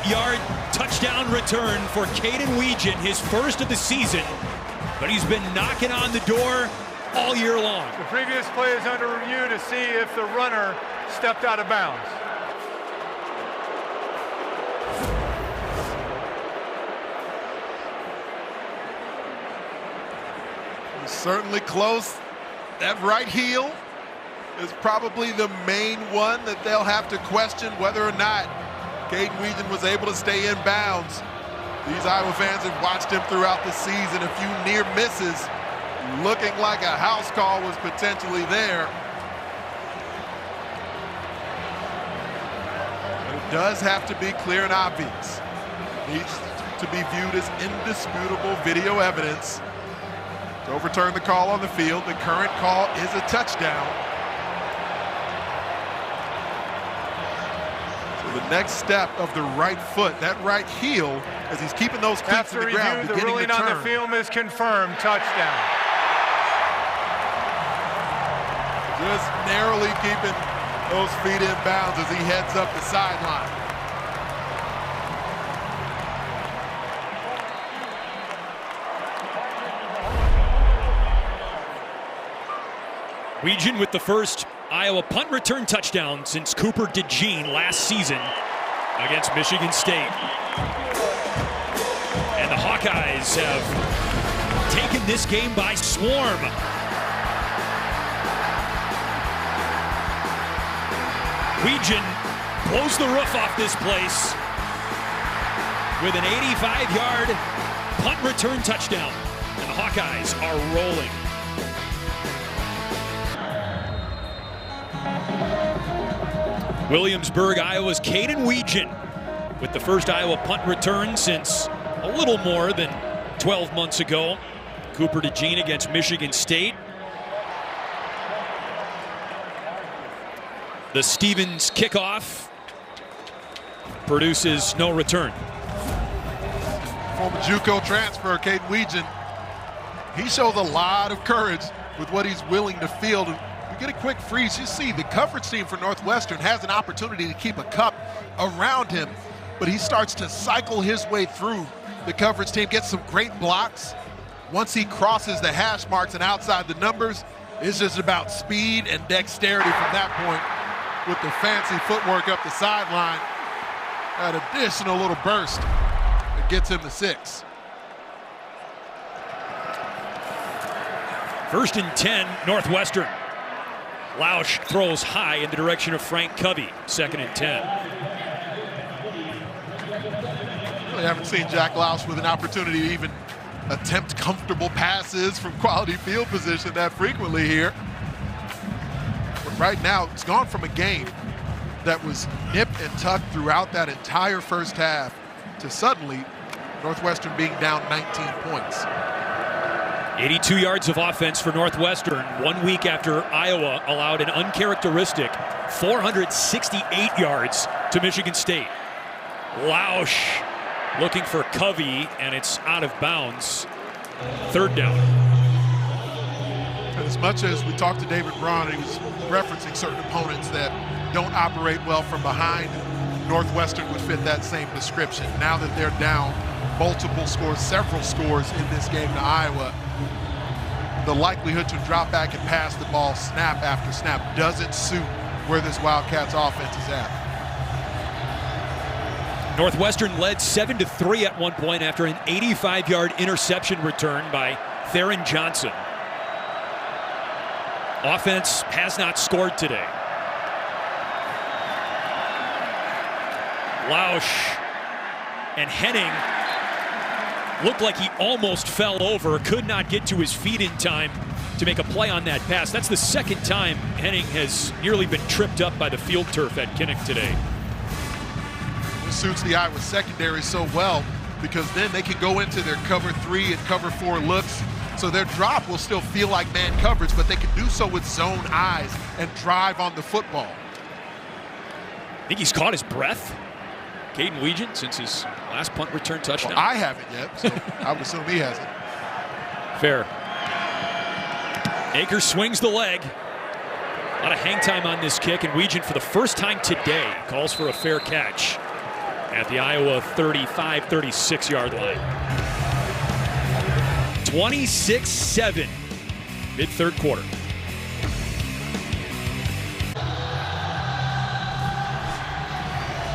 Yard touchdown return for Caden Weegan, his first of the season, but he's been knocking on the door all year long. The previous play is under review to see if the runner stepped out of bounds. He's certainly close. That right heel is probably the main one that they'll have to question whether or not Caden Weegan was able to stay in bounds. These Iowa fans have watched him throughout the season. A few near misses, looking like a house call was potentially there. But it does have to be clear and obvious. It needs to be viewed as indisputable video evidence to overturn the call on the field. The current call is a touchdown. The next step of the right foot, that right heel, as he's keeping those feet to the ground, the ruling on the film is confirmed, touchdown. Just narrowly keeping those feet in bounds as he heads up the sideline. Weegan with the first Iowa punt return touchdown since Cooper DeJean last season against Michigan State. And the Hawkeyes have taken this game by swarm. Weegan blows the roof off this place with an 85-yard punt return touchdown. And the Hawkeyes are rolling. Williamsburg, Iowa's Caden Weegan with the first Iowa punt return since a little more than 12 months ago. Cooper DeJean against Michigan State. The Stevens kickoff produces no return. Former JUCO transfer, Caden Weegan, he shows a lot of courage with what he's willing to field. You get a quick freeze. You see the coverage team for Northwestern has an opportunity to keep a cup around him, but he starts to cycle his way through the coverage team, gets some great blocks. Once he crosses the hash marks and outside the numbers, it's just about speed and dexterity from that point with the fancy footwork up the sideline. That additional little burst that gets him to 6. First and 10, Northwestern. Lausch throws high in the direction of Frank Covey. 2nd and 10. Really haven't seen Jack Lausch with an opportunity to even attempt comfortable passes from quality field position that frequently here. But right now, it's gone from a game that was nip and tuck throughout that entire first half to suddenly Northwestern being down 19 points. 82 yards of offense for Northwestern 1 week after Iowa allowed an uncharacteristic 468 yards to Michigan State. Lausch looking for Covey, and it's out of bounds. 3rd down. As much as we talked to David Braun, he was referencing certain opponents that don't operate well from behind, Northwestern would fit that same description. Now that they're down multiple scores, several scores in this game to Iowa, the likelihood to drop back and pass the ball snap after snap doesn't suit where this Wildcats offense is at. Northwestern led 7-3 at one point after an 85-yard interception return by Theron Johnson. Offense has not scored today. Lausch and Henning looked like he almost fell over, could not get to his feet in time to make a play on that pass. That's the 2nd time Henning has nearly been tripped up by the field turf at Kinnick today. This suits the Iowa secondary so well because then they can go into their cover 3 and cover 4 looks. So their drop will still feel like man coverage, but they can do so with zone eyes and drive on the football. I think he's caught his breath. Caden Weegan, since his last punt return touchdown. Well, I haven't yet, so I would assume he hasn't. Fair. Akers swings the leg. A lot of hang time on this kick, and Weegan, for the first time today, calls for a fair catch at the Iowa 35-36 yard line. 26-7, mid-3rd quarter.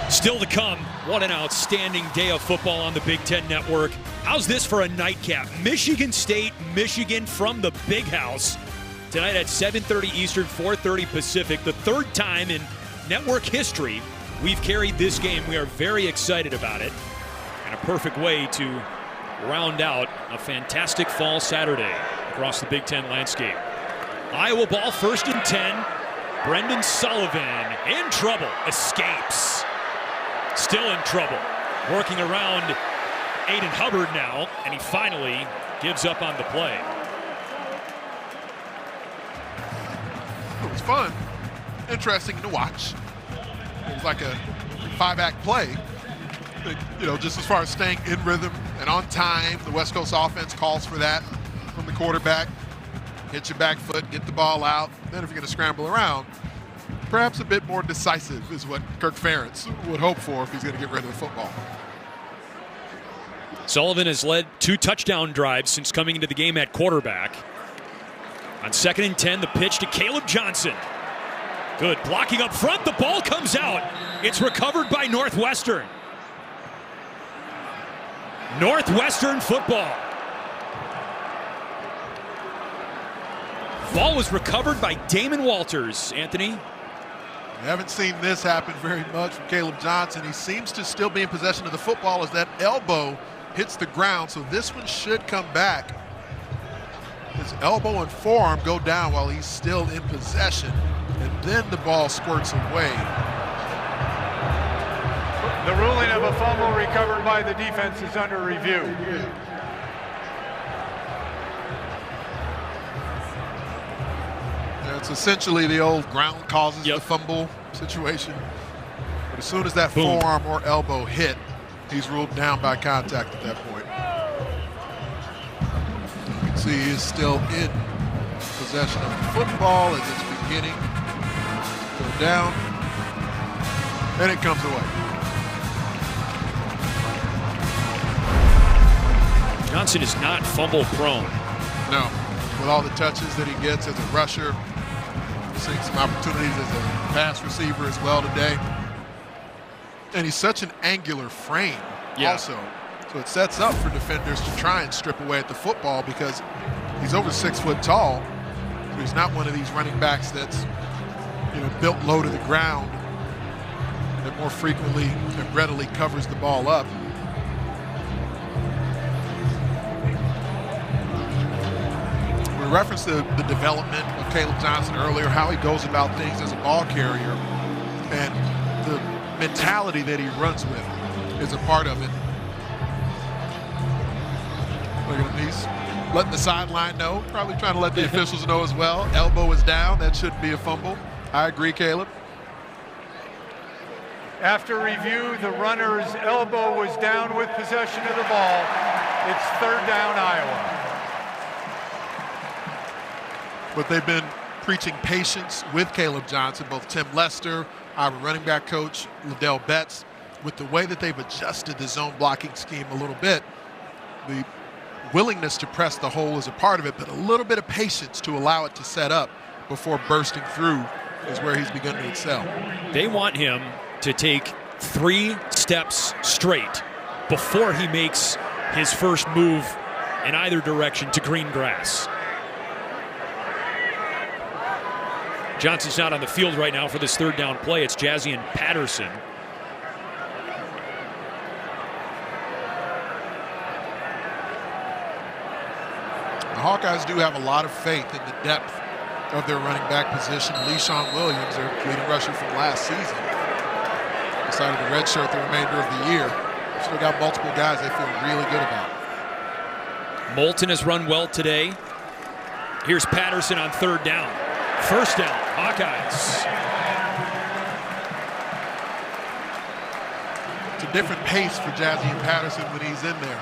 Still to come, what an outstanding day of football on the Big Ten Network. How's this for a nightcap? Michigan State, Michigan from the Big House. Tonight at 7:30 Eastern, 4:30 Pacific. The 3rd time in network history we've carried this game. We are very excited about it. And a perfect way to round out a fantastic fall Saturday across the Big Ten landscape. Iowa ball, 1st and 10. Brendan Sullivan in trouble, escapes. Still in trouble, working around Aiden Hubbard now, and he finally gives up on the play. It was fun, interesting to watch. It was like a 5-act play. You know, just as far as staying in rhythm and on time, the West Coast offense calls for that from the quarterback. Hit your back foot, get the ball out. Then if you're going to scramble around, perhaps a bit more decisive is what Kirk Ferentz would hope for if he's going to get rid of the football. Sullivan has led 2 touchdown drives since coming into the game at quarterback. On 2nd and 10, the pitch to Caleb Johnson. Good blocking up front. The ball comes out. It's recovered by Northwestern. Northwestern football. Ball was recovered by Damon Walters. Anthony? We haven't seen this happen very much from Caleb Johnson. He seems to still be in possession of the football as that elbow hits the ground, so this one should come back. His elbow and forearm go down while he's still in possession, and then the ball squirts away. The ruling of a fumble recovered by the defense is under review. It's essentially the old ground causes the fumble situation. But as soon as that forearm or elbow hit, he's ruled down by contact at that point. You can see he is still in possession of the football as it's beginning to go down. And it comes away. Johnson is not fumble prone. No. With all the touches that he gets as a rusher, seeing some opportunities as a pass receiver as well today. And he's such an angular frame also. So it sets up for defenders to try and strip away at the football because he's over 6 foot tall. So he's not one of these running backs that's built low to the ground that more frequently and readily covers the ball up. We referenced the development of Caleb Johnson earlier, how he goes about things as a ball carrier, and the mentality that he runs with is a part of it. Look at him, he's letting the sideline know, probably trying to let the officials know as well. Elbow is down, that shouldn't be a fumble. I agree, Caleb. After review, the runner's elbow was down with possession of the ball. It's 3rd down, Iowa. But they've been preaching patience with Caleb Johnson, both Tim Lester, our running back coach, Liddell Betts, with the way that they've adjusted the zone blocking scheme a little bit. The willingness to press the hole is a part of it, but a little bit of patience to allow it to set up before bursting through is where he's begun to excel. They want him to take 3 steps straight before he makes his first move in either direction to green grass. Johnson's not on the field right now for this 3rd down play. It's Jazian Patterson. The Hawkeyes do have a lot of faith in the depth of their running back position. LeSean Williams, their leading rusher from last season, decided to redshirt the remainder of the year. Still got multiple guys they feel really good about. Moulton has run well today. Here's Patterson on 3rd down. 1st down, Hawkeyes. It's a different pace for Jazian Patterson when he's in there.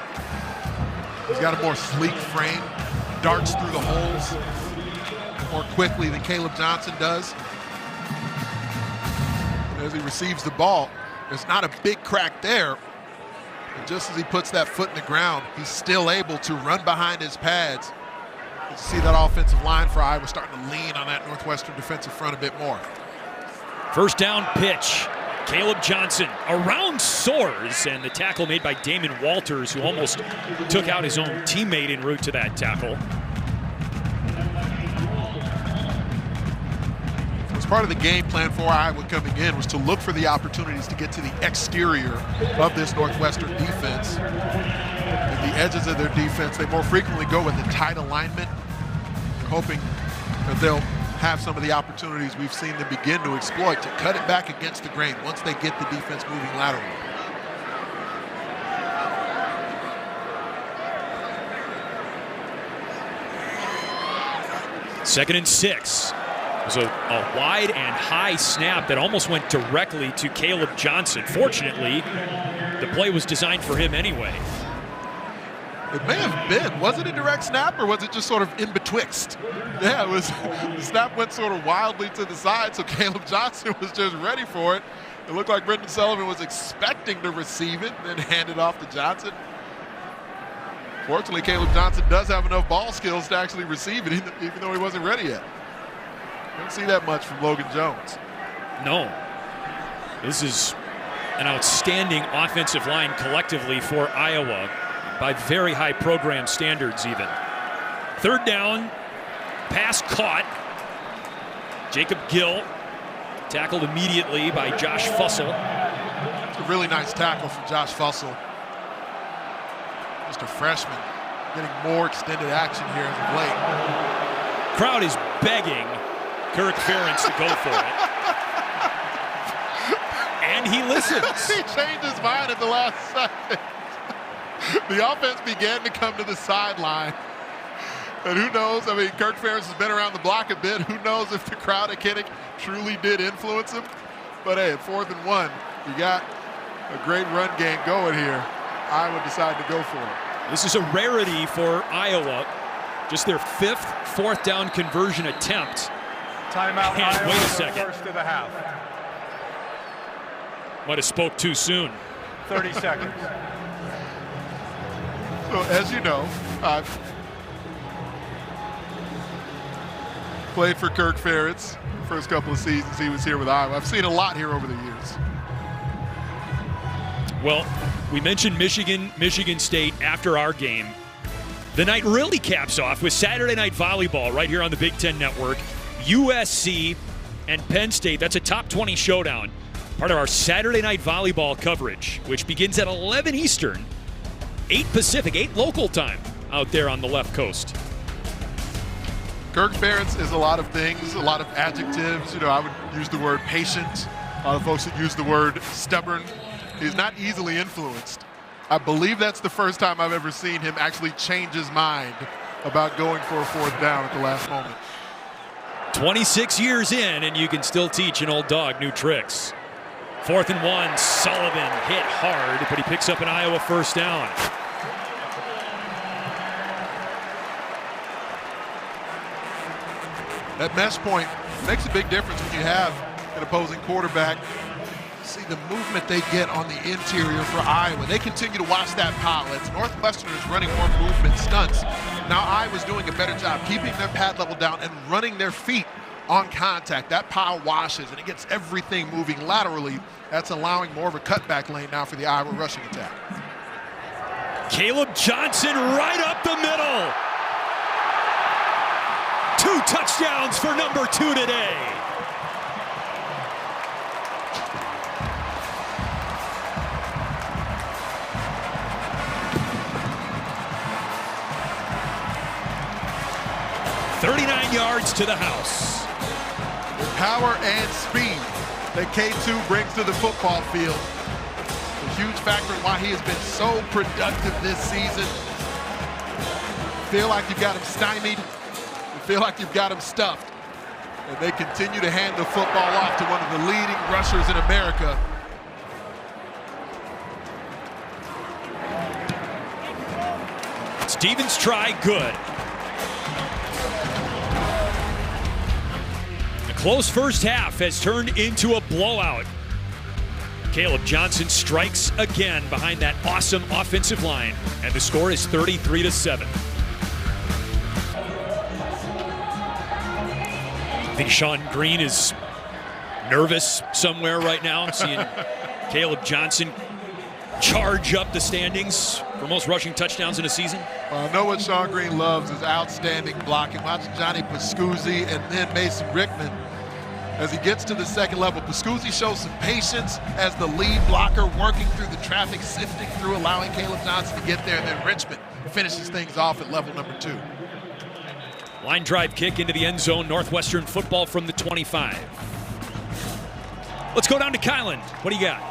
He's got a more sleek frame, darts through the holes more quickly than Caleb Johnson does. As he receives the ball, there's not a big crack there. And just as he puts that foot in the ground, he's still able to run behind his pads. You see that offensive line for Iowa starting to lean on that Northwestern defensive front a bit more. 1st down pitch. Caleb Johnson around Soares, and the tackle made by Damon Walters, who almost took out his own teammate en route to that tackle. As part of the game plan for Iowa coming in was to look for the opportunities to get to the exterior of this Northwestern defense. And the edges of their defense, they more frequently go with a tight alignment. They're hoping that they'll have some of the opportunities we've seen them begin to exploit to cut it back against the grain once they get the defense moving laterally. Second and 6. It was a wide and high snap that almost went directly to Caleb Johnson. Fortunately, the play was designed for him anyway. It may have been. Was it a direct snap or was it just sort of in betwixt? Yeah, it was. The snap went sort of wildly to the side, so Caleb Johnson was just ready for it. It looked like Brendan Sullivan was expecting to receive it, then hand it off to Johnson. Fortunately, Caleb Johnson does have enough ball skills to actually receive it, even though he wasn't ready yet. Don't see that much from Logan Jones. No. This is an outstanding offensive line collectively for Iowa by very high program standards even. 3rd down, pass caught. Jacob Gill tackled immediately by Josh Fussell. It's a really nice tackle from Josh Fussell. Just a freshman getting more extended action here as of late. Crowd is begging Kirk Ferentz to go for it. And he listens. He changed his mind at the last second. The offense began to come to the sideline. And who knows? I mean, Kirk Ferentz has been around the block a bit. Who knows if the crowd at Kinnick truly did influence him? But hey, at 4th and 1, you got a great run game going here. Iowa decided to go for it. This is a rarity for Iowa. Just their 5th 4th down conversion attempt. Timeout. And Iowa, wait a second. First of the half. Might have spoke too soon. 30 seconds. So as you know, I've played for Kirk Ferentz the first couple of seasons he was here with Iowa. I've seen a lot here over the years. Well, we mentioned Michigan State after our game. The night really caps off with Saturday Night Volleyball right here on the Big Ten Network. USC and Penn State. That's a top 20 showdown. Part of our Saturday Night Volleyball coverage, which begins at 11 Eastern, 8 Pacific, 8 local time out there on the left coast. Kirk Ferentz is a lot of things, a lot of adjectives. You know, I would use the word patient. A lot of folks would use the word stubborn. He's not easily influenced. I believe that's the first time I've ever seen him actually change his mind about going for a 4th down at the last moment. 26 years in, and you can still teach an old dog new tricks. 4th and 1, Sullivan hit hard, but he picks up an Iowa 1st down. That mesh point makes a big difference when you have an opposing quarterback. See the movement they get on the interior for Iowa. They continue to watch that pile. As Northwestern is running more movement stunts. Now Iowa's doing a better job keeping their pad level down and running their feet on contact. That pile washes and it gets everything moving laterally. That's allowing more of a cutback lane now for the Iowa rushing attack. Caleb Johnson right up the middle. 2 touchdowns for number 2 today. .39 yards to the house. Power and speed that K2 brings to the football field. A huge factor in why he has been so productive this season. You feel like you've got him stymied. You feel like you've got him stuffed. And they continue to hand the football off to one of the leading rushers in America. Stevens try, good. Close first half has turned into a blowout. Caleb Johnson strikes again behind that awesome offensive line, and the score is 33-7. I think Sean Green is nervous somewhere right now, seeing Caleb Johnson charge up the standings for most rushing touchdowns in a season. Well, I know what Sean Green loves is outstanding blocking. Watch Johnny Pascuzzi and then Mason Rickman. As he gets to the second level, Pascuzzi shows some patience as the lead blocker, working through the traffic, sifting through, allowing Caleb Johnson to get there. And then Richmond finishes things off at level number 2. Line drive kick into the end zone, Northwestern football from the 25. Let's go down to Kylan. What do you got?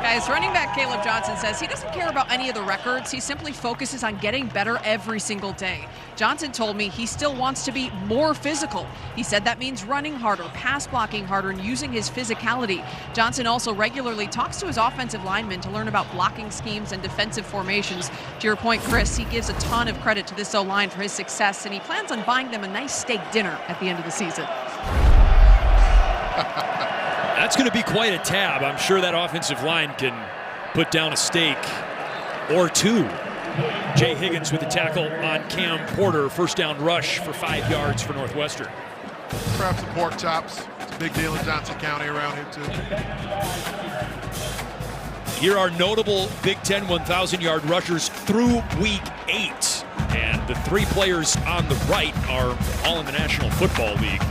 Guys, running back Caleb Johnson says he doesn't care about any of the records. He simply focuses on getting better every single day. Johnson told me he still wants to be more physical. He said that means running harder, pass blocking harder, and using his physicality. Johnson also regularly talks to his offensive linemen to learn about blocking schemes and defensive formations. To your point, Chris, he gives a ton of credit to this O-line for his success, and he plans on buying them a nice steak dinner at the end of the season. That's going to be quite a tab. I'm sure that offensive line can put down a steak or 2. Jay Higgins with the tackle on Cam Porter. First down rush for 5 yards for Northwestern. Perhaps some pork chops. It's a big deal in Johnson County around here, too. Here are notable Big Ten 1,000-yard rushers through week 8. And The 3 players on the right are all in the National Football League.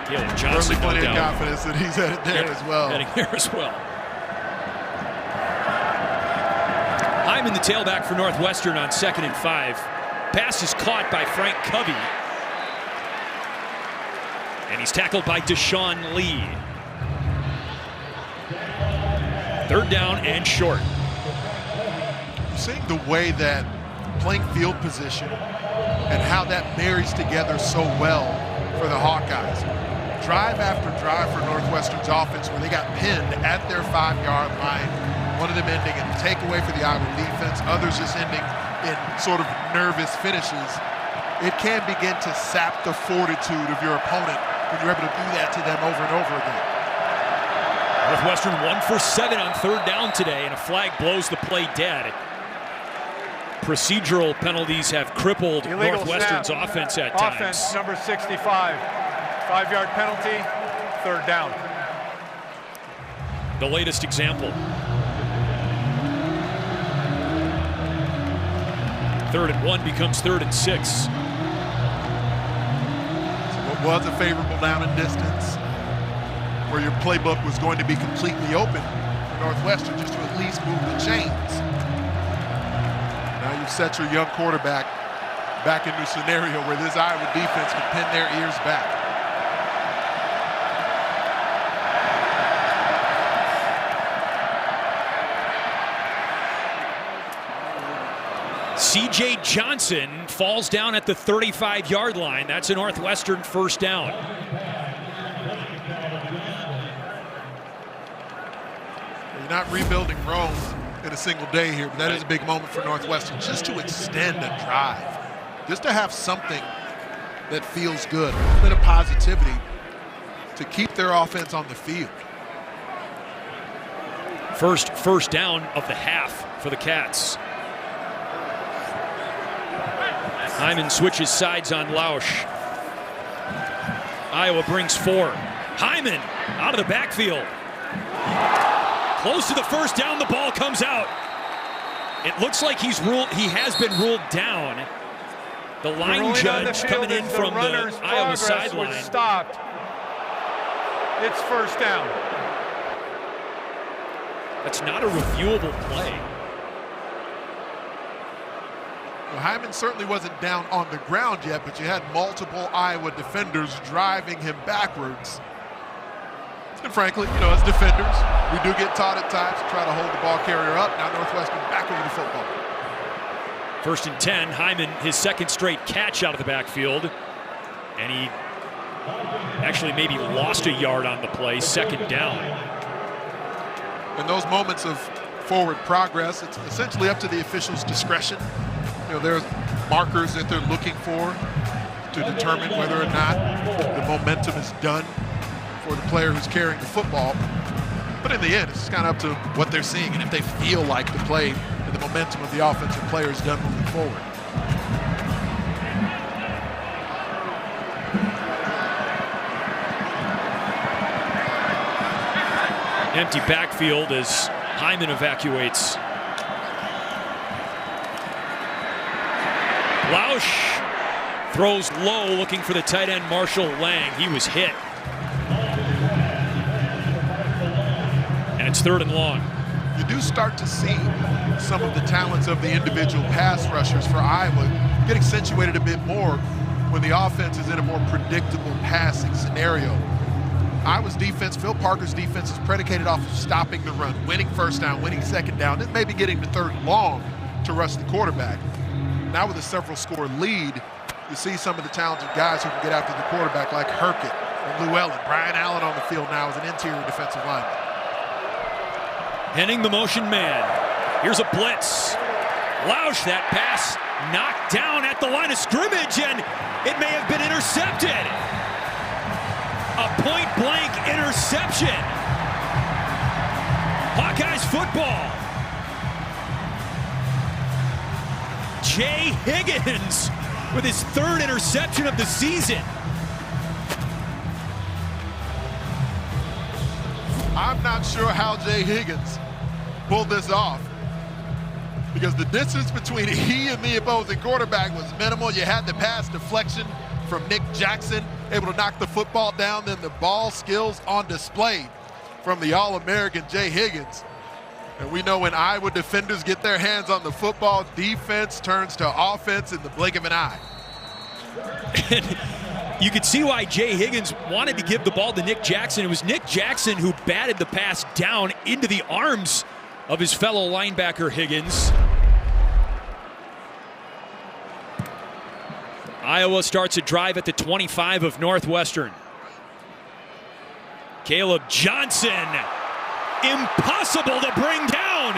Jalen Johnson, plenty of confidence that he's headed there as well. Heading there as well. Hyman, the tailback for Northwestern, on 2nd and 5. Pass is caught by Frank Covey. And he's tackled by Deshaun Lee. 3rd down and short. Seeing the way that playing field position and how that marries together so well for the Hawkeyes. Drive after drive for Northwestern's offense where they got pinned at their 5-yard line. One of them ending in a takeaway for the Iowa defense, others just ending in sort of nervous finishes. It can begin to sap the fortitude of your opponent when you're able to do that to them over and over again. Northwestern 1 for 7 on 3rd down today, and a flag blows the play dead. Procedural penalties have crippled Illegal Northwestern's snap. offense at times. Offense number 65. 5-yard penalty, 3rd down. The latest example. 3rd and 1 becomes 3rd and 6. So what was a favorable down and distance where your playbook was going to be completely open for Northwestern just to at least move the chains. Now you've set your young quarterback back into a scenario where this Iowa defense can pin their ears back. C.J. Johnson falls down at the 35-yard line. That's a Northwestern 1st down. You're not rebuilding Rome in a single day here, but that is a big moment for Northwestern just to extend a drive, just to have something that feels good, a little bit of positivity to keep their offense on the field. First down of the half for the Cats. Hyman switches sides on Lausch. Iowa brings 4. Hyman out of the backfield. Close to the 1st down, the ball comes out. It looks like he has been ruled down. The line judge coming in from the Iowa sideline. Stopped. It's 1st down. That's not a reviewable play. Well, Hyman certainly wasn't down on the ground yet, but you had multiple Iowa defenders driving him backwards. And frankly, you know, as defenders, we do get taught at times to try to hold the ball carrier up. Now Northwestern back over the football. 1st and 10, Hyman, his 2nd straight catch out of the backfield. And he actually maybe lost a yard on the play, 2nd down. In those moments of forward progress, it's essentially up to the officials' discretion. You know, there's markers that they're looking for to determine whether or not the momentum is done for the player who's carrying the football. But in the end, it's kind of up to what they're seeing and if they feel like the play and the momentum of the offensive player is done moving forward. Empty backfield as Hyman evacuates. Lausch throws low, looking for the tight end Marshall Lang. He was hit. And it's 3rd and long. You do start to see some of the talents of the individual pass rushers for Iowa get accentuated a bit more when the offense is in a more predictable passing scenario. Iowa's defense, Phil Parker's defense, is predicated off of stopping the run, winning 1st down, winning 2nd down, then maybe getting to 3rd and long to rush the quarterback. Now with a several-score lead, you see some of the talented guys who can get after the quarterback like Herkett and Llewellyn. Brian Allen on the field now as an interior defensive lineman. Henning the motion man. Here's a blitz. Lausch, that pass knocked down at the line of scrimmage, and it may have been intercepted. A point-blank interception. Hawkeyes football. Jay Higgins with his 3rd interception of the season. I'm not sure how Jay Higgins pulled this off. because the distance between he and the opposing quarterback was minimal. You had the pass deflection from Nick Jackson, able to knock the football down, then the ball skills on display from the All-American Jay Higgins. And we know when Iowa defenders get their hands on the football, defense turns to offense in the blink of an eye. And you could see why Jay Higgins wanted to give the ball to Nick Jackson. It was Nick Jackson who batted the pass down into the arms of his fellow linebacker Higgins. Iowa starts a drive at the 25 of Northwestern. Caleb Johnson, impossible to bring down.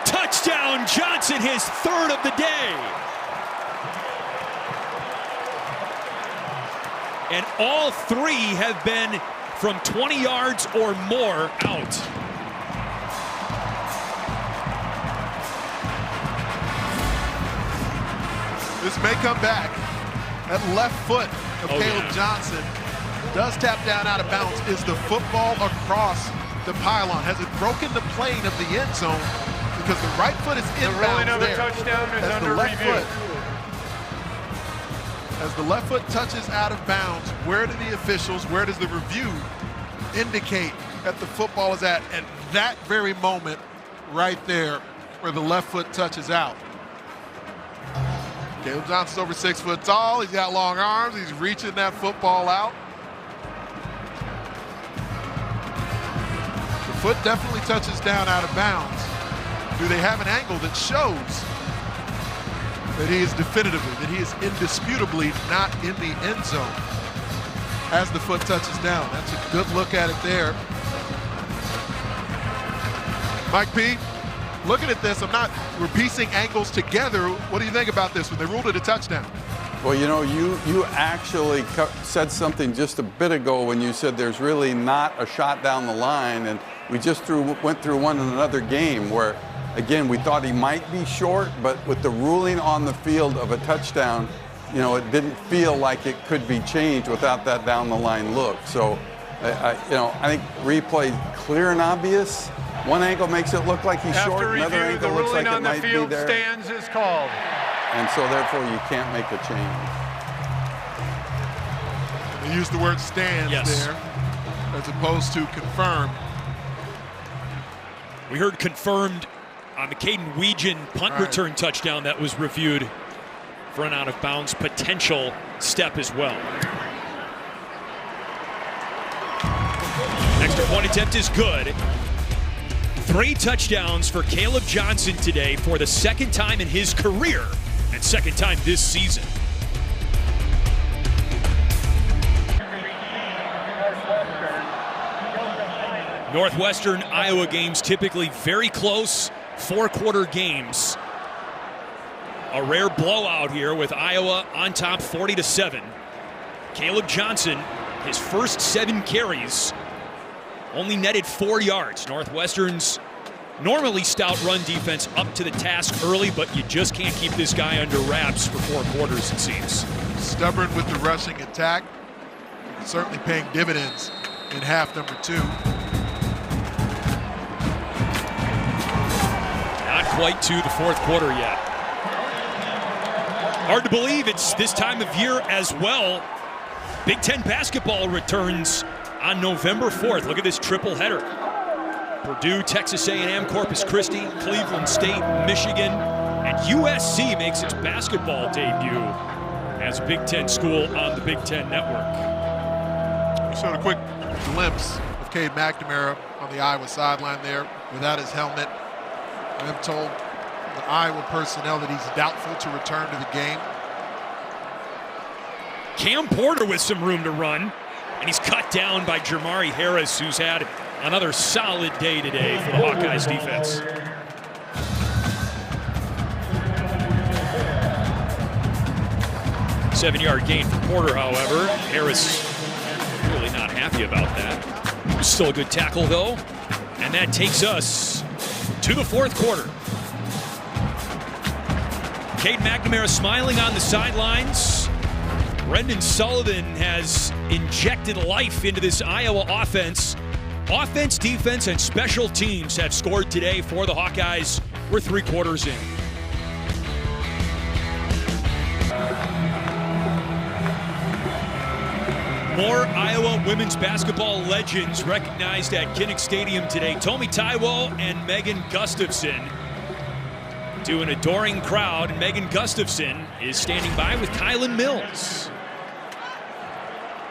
Touchdown Johnson, his third of the day. And all three have been from 20 yards or more out. This may come back. That left foot of Caleb Johnson does tap down out of bounds. Is the football across the pylon? Has it broken the plane of the end zone? Because the right foot is inbounds there. The ruling of the touchdown is under review. As the left foot touches out of bounds, where do the officials, where does the review indicate that the football is at that very moment right there where the left foot touches out? Caleb Johnson's over 6 foot tall. He's got long arms. He's reaching that football out. The foot definitely touches down out of bounds. Do they have an angle that shows that he is definitively, that he is indisputably not in the end zone as the foot touches down? That's a good look at it there. Mike P., looking at this, we're piecing angles together. What do you think about this when they ruled it a touchdown? Well, you know, you actually said something just a bit ago when you said there's really not a shot down the line, and we just went through one in another game where, again, we thought he might be short, but with the ruling on the field of a touchdown, you know, it didn't feel like it could be changed without that down the line look. So, I think replay clear and obvious. One angle makes it look like he's short. Another angle looks like it might be there. The ruling on the field stands is called. And so, therefore, you can't make a change. They use the word stands there as opposed to confirm. We heard confirmed on the Caden Weegan punt return touchdown that was reviewed for an out-of-bounds potential step as well. Extra point attempt is good. 3 touchdowns for Caleb Johnson today for the second time in his career and second time this season. Northwestern Iowa games typically very close 4-quarter games. A rare blowout here with Iowa on top 40-7. Caleb Johnson, his first 7 carries, only netted 4 yards. Northwestern's normally stout run defense up to the task early, but you just can't keep this guy under wraps for 4 quarters, it seems. Stubborn with the rushing attack. Certainly paying dividends in half number 2. Not quite to the 4th quarter yet. Hard to believe it's this time of year as well. Big Ten basketball returns on November 4th. Look at this triple header. Purdue, Texas A&M, Corpus Christi, Cleveland State, Michigan, and USC makes its basketball debut as a Big Ten school on the Big Ten Network. We showed a quick glimpse of Cade McNamara on the Iowa sideline there without his helmet. I'm told the Iowa personnel that he's doubtful to return to the game. Cam Porter with some room to run, and he's cut down by Jermari Harris, who's had another solid day today for the Hawkeyes defense. Seven-yard gain for Porter, however. Harris really not happy about that. Still a good tackle, though. And that takes us to the 4th quarter. Cade McNamara smiling on the sidelines. Brendan Sullivan has injected life into this Iowa offense. Offense, defense, and special teams have scored today for the Hawkeyes. We're 3 quarters in. More Iowa women's basketball legends recognized at Kinnick Stadium today. Tomi Taiwo and Megan Gustafson. To an adoring crowd, Megan Gustafson is standing by with Kylan Mills.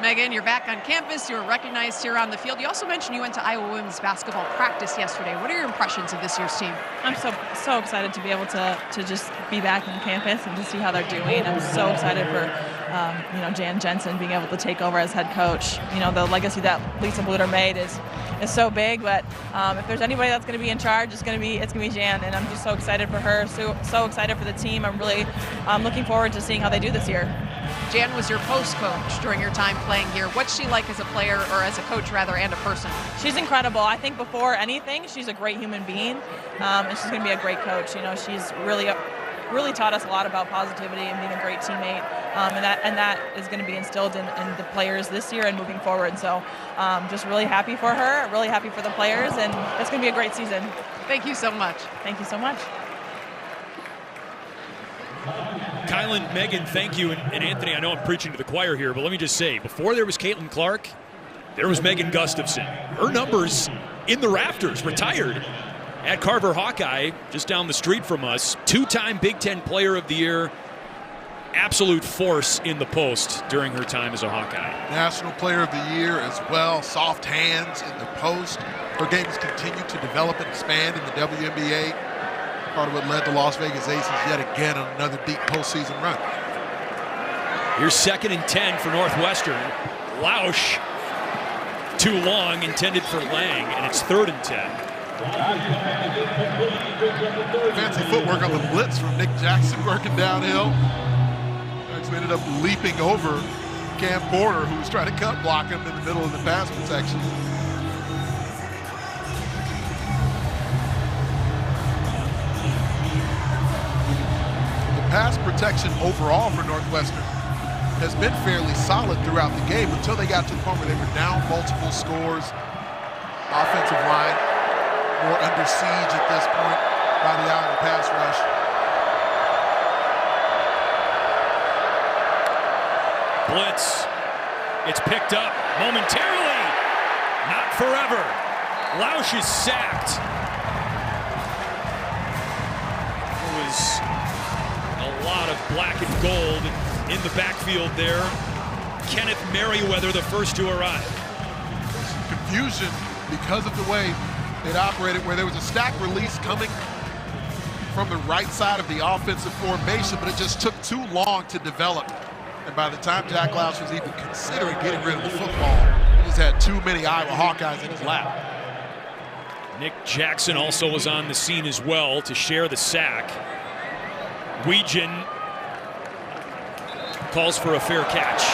Megan, you're back on campus. You were recognized here on the field. You also mentioned you went to Iowa women's basketball practice yesterday. What are your impressions of this year's team? I'm so excited to be able to just be back on campus and to see how they're doing. I'm so excited for Jan Jensen being able to take over as head coach. The legacy that Lisa Bluter made is so big, but if there's anybody that's going to be in charge, it's going to be Jan, and I'm just so excited for her, so excited for the team. I'm really looking forward to seeing how they do this year. Jan was your post coach during your time playing here. What's she like as a player, or as a coach rather, and a person? She's incredible. I think before anything, she's a great human being, and she's going to be a great coach. She's really taught us a lot about positivity and being a great teammate, and that is going to be instilled in the players this year and moving forward. So just really happy for her, really happy for the players, and it's going to be a great season. Thank you so much. Thank you so much. Kylan, Megan, thank you. And Anthony, I know I'm preaching to the choir here, but let me just say, before there was Caitlin Clark, there was Megan Gustafson. Her numbers in the rafters, retired at Carver Hawkeye, just down the street from us. 2-time Big Ten Player of the Year. Absolute force in the post during her time as a Hawkeye. National Player of the Year as well. Soft hands in the post. Her game has continued to develop and expand in the WNBA. Part of what led the Las Vegas Aces yet again on another deep postseason run. Here's 2nd and 10 for Northwestern. Lausch, too long, intended for Lang, and it's 3rd and 10. Fancy footwork on the blitz from Nick Jackson working downhill. Actually ended up leaping over Cam Porter, who was trying to cut block him in the middle of the pass protection. Pass protection overall for Northwestern has been fairly solid throughout the game until they got to the point where they were down multiple scores. Offensive line more under siege at this point by the Iowa pass rush. Blitz. It's picked up momentarily. Not forever. Lausch is sacked. It was a lot of black and gold in the backfield there. Kenneth Merriweather, the first to arrive. Confusion because of the way it operated, where there was a stack release coming from the right side of the offensive formation, but it just took too long to develop. And by the time Jack Lausch was even considering getting rid of the football, he just had too many Iowa Hawkeyes in his lap. Nick Jackson also was on the scene as well to share the sack. Weegan calls for a fair catch.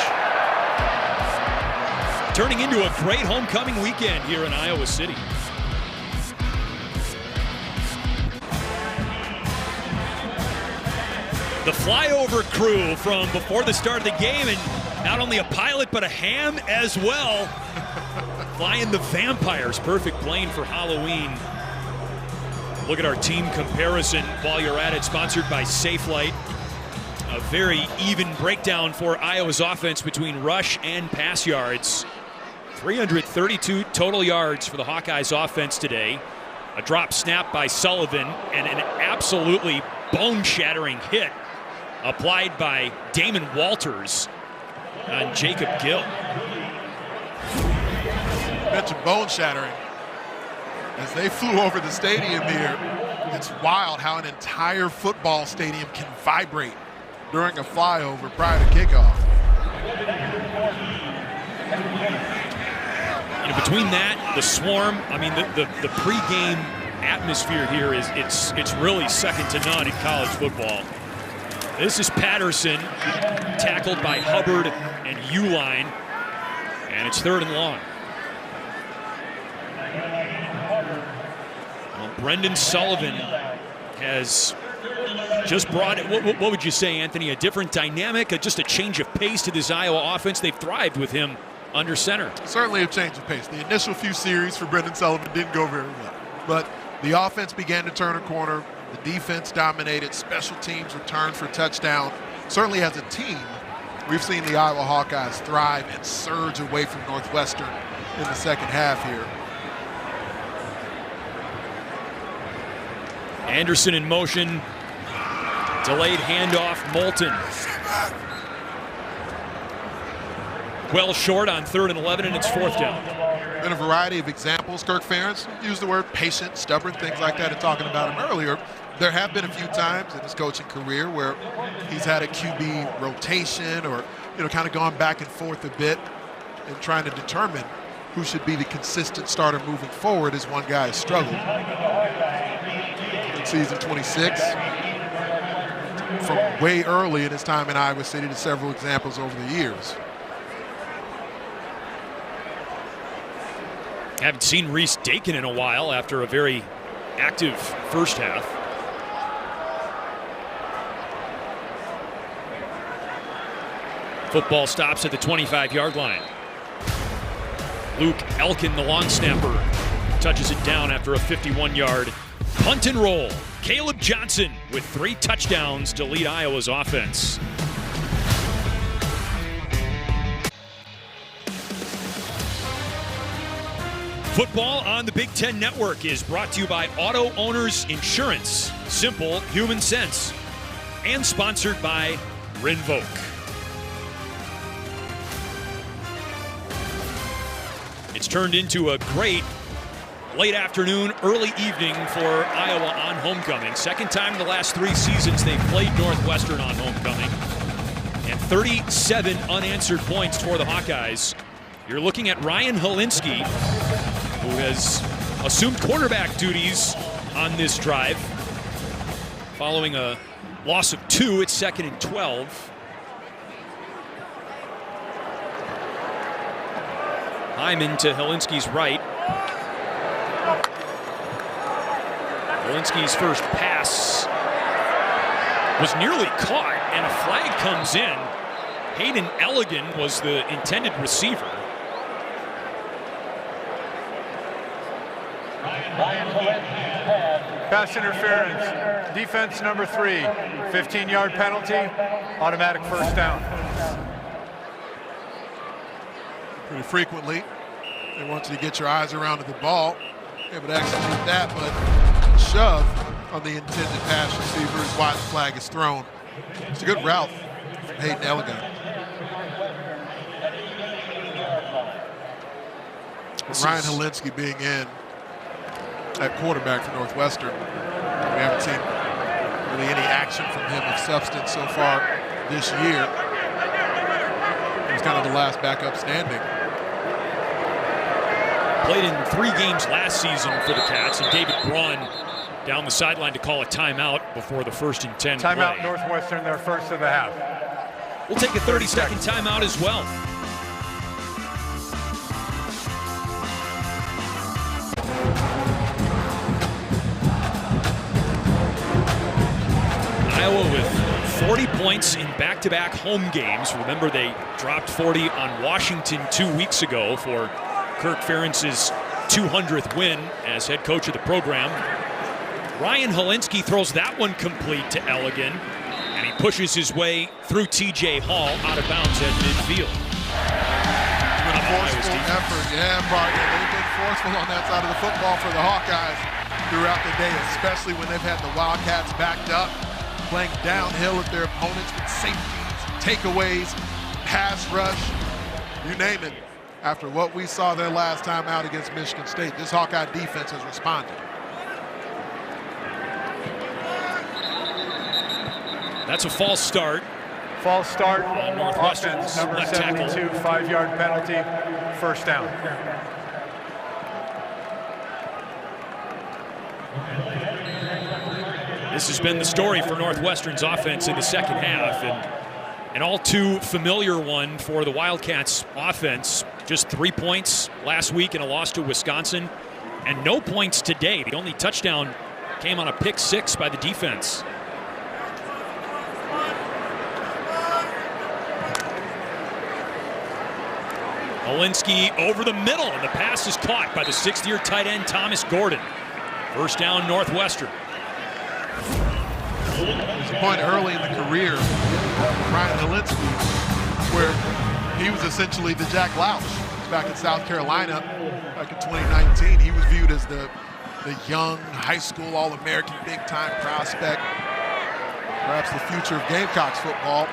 Turning into a great homecoming weekend here in Iowa City. The flyover crew from before the start of the game, and not only a pilot but a ham as well. Flying the Vampires, perfect plane for Halloween. Look at our team comparison while you're at it, sponsored by Safelight. A very even breakdown for Iowa's offense between rush and pass yards. 332 total yards for the Hawkeyes offense today. A drop snap by Sullivan and an absolutely bone-shattering hit applied by Damon Walters on Jacob Gill. You mentioned bone-shattering. As they flew over the stadium here, it's wild how an entire football stadium can vibrate during a flyover prior to kickoff. You know, between that, the swarm, I mean, the pregame atmosphere here is it's really second to none in college football. This is Patterson, tackled by Hubbard and Uline, and it's 3rd and long. Well, Brendan Sullivan has just brought it. What would you say, Anthony? A different dynamic, just a change of pace to this Iowa offense. They've thrived with him under center. Certainly a change of pace. The initial few series for Brendan Sullivan didn't go very well, but the offense began to turn a corner. The defense dominated. Special teams returned for touchdown. Certainly as a team, we've seen the Iowa Hawkeyes thrive and surge away from Northwestern in the second half here. Anderson in motion. Delayed handoff, Moulton. Well short on 3rd and 11, and it's 4th down. Been a variety of examples. Kirk Ferentz used the word patient, stubborn, things like that in talking about him earlier. There have been a few times in his coaching career where he's had a QB rotation or, kind of gone back and forth a bit and trying to determine who should be the consistent starter moving forward as one guy has struggled. In season 26, from way early in his time in Iowa City to several examples over the years. Haven't seen Reese Dakin in a while after a very active first half. Football stops at the 25-yard line. Luke Elkin, the long snapper, touches it down after a 51-yard punt and roll. Caleb Johnson with 3 touchdowns to lead Iowa's offense. Football on the Big Ten Network is brought to you by Auto Owners Insurance. Simple human sense. And sponsored by Rinvoq. It's turned into a great late afternoon, early evening for Iowa on homecoming. Second time in the last 3 seasons they've played Northwestern on homecoming. And 37 unanswered points for the Hawkeyes. You're looking at Ryan Helinski, who has assumed quarterback duties on this drive. Following a loss of 2, it's 2nd and 12. Hyman to Helinski's right. Helinski's first pass was nearly caught, and a flag comes in. Hayden Elligan was the intended receiver. Pass interference. Defense number 3. 15-yard penalty. Automatic first down. Pretty frequently, they want you to get your eyes around to the ball. Able to execute that, but shove on the intended pass receiver is why the flag is thrown. It's a good route from Hayden Elligan. Ryan Helinski being in at quarterback for Northwestern. We haven't seen really any action from him of substance so far this year. He was kind of the last backup standing. Played in 3 games last season for the Cats, and David Braun down the sideline to call a timeout before the 1st and 10 Timeout play. Northwestern, their first of the half. We'll take a 30-second timeout as well. Iowa with 40 points in back-to-back home games. Remember, they dropped 40 on Washington 2 weeks ago for Kirk Ferentz's 200th win as head coach of the program. Ryan Helinski throws that one complete to Elligan, and he pushes his way through T.J. Hall out of bounds at midfield. Been a forceful effort, Brian. They've been forceful on that side of the football for the Hawkeyes throughout the day, especially when they've had the Wildcats backed up, playing downhill at their opponents with safeties, takeaways, pass rush, you name it. After what we saw their last time out against Michigan State, this Hawkeye defense has responded. That's a false start. False start. Northwestern's Offense number left 72, tackle. 5-yard penalty, first down. This has been the story for Northwestern's offense in the second half, and an all too familiar one for the Wildcats offense. Just 3 points last week in a loss to Wisconsin, and no points today. The only touchdown came on a pick 6 by the defense. Malinsky over the middle, and the pass is caught by the 6th-year tight end Thomas Gordon. First down, Northwestern. There's a point early in the career of Ryan Malinsky where he was essentially the Jack Louch back in South Carolina back in 2019. He was viewed as the young high school All-American big-time prospect, perhaps the future of Gamecocks football.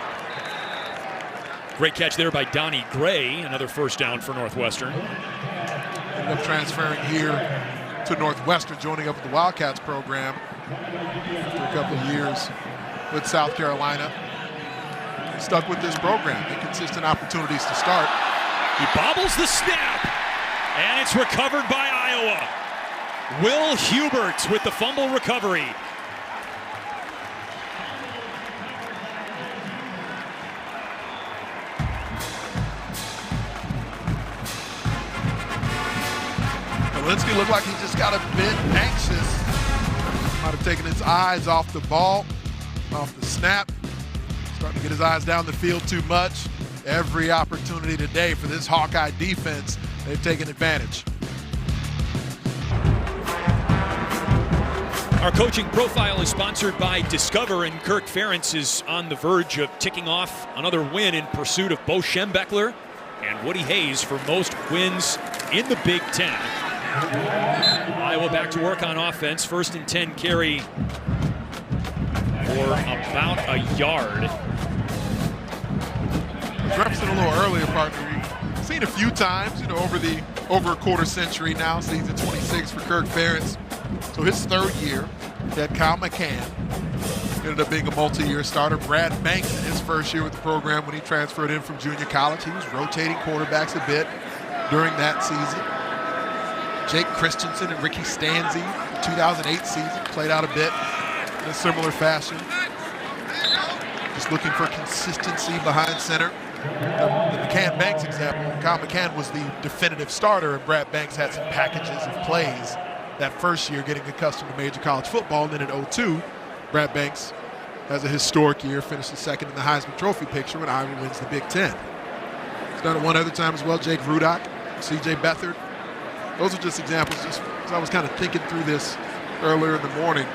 Great catch there by Donnie Gray, another first down for Northwestern. Ended up transferring here to Northwestern, joining up with the Wildcats program after a couple of years with South Carolina. Stuck with this program, inconsistent opportunities to start. He bobbles the snap, and it's recovered by Iowa. Will Hubert with the fumble recovery. Malinsky looked like he just got a bit anxious. Might have taken his eyes off the ball, off the snap. Starting to get his eyes down the field too much. Every opportunity today for this Hawkeye defense, they've taken advantage. Our coaching profile is sponsored by Discover, and Kirk Ferentz is on the verge of ticking off another win in pursuit of Bo Schembechler and Woody Hayes for most wins in the Big Ten. Iowa back to work on offense. 1st and 10 carry for about a yard. Referencing a little earlier, partner, we've seen a few times, over a quarter century now, season 26 for Kirk Ferentz. So his 3rd year, he had Kyle McCann, ended up being a multi-year starter. Brad Banks in his 1st year with the program when he transferred in from junior college. He was rotating quarterbacks a bit during that season. Jake Christensen and Ricky Stanzi, 2008 season, played out a bit in a similar fashion. Just looking for consistency behind center. The McCann-Banks example, Kyle McCann was the definitive starter, and Brad Banks had some packages of plays that 1st year getting accustomed to major college football. And then in 2002, Brad Banks has a historic year, finishes 2nd in the Heisman Trophy picture when Iowa wins the Big Ten. He's done it one other time as well, Jake Rudock, C.J. Beathard. Those are just examples, just as I was kind of thinking through this earlier in the morning,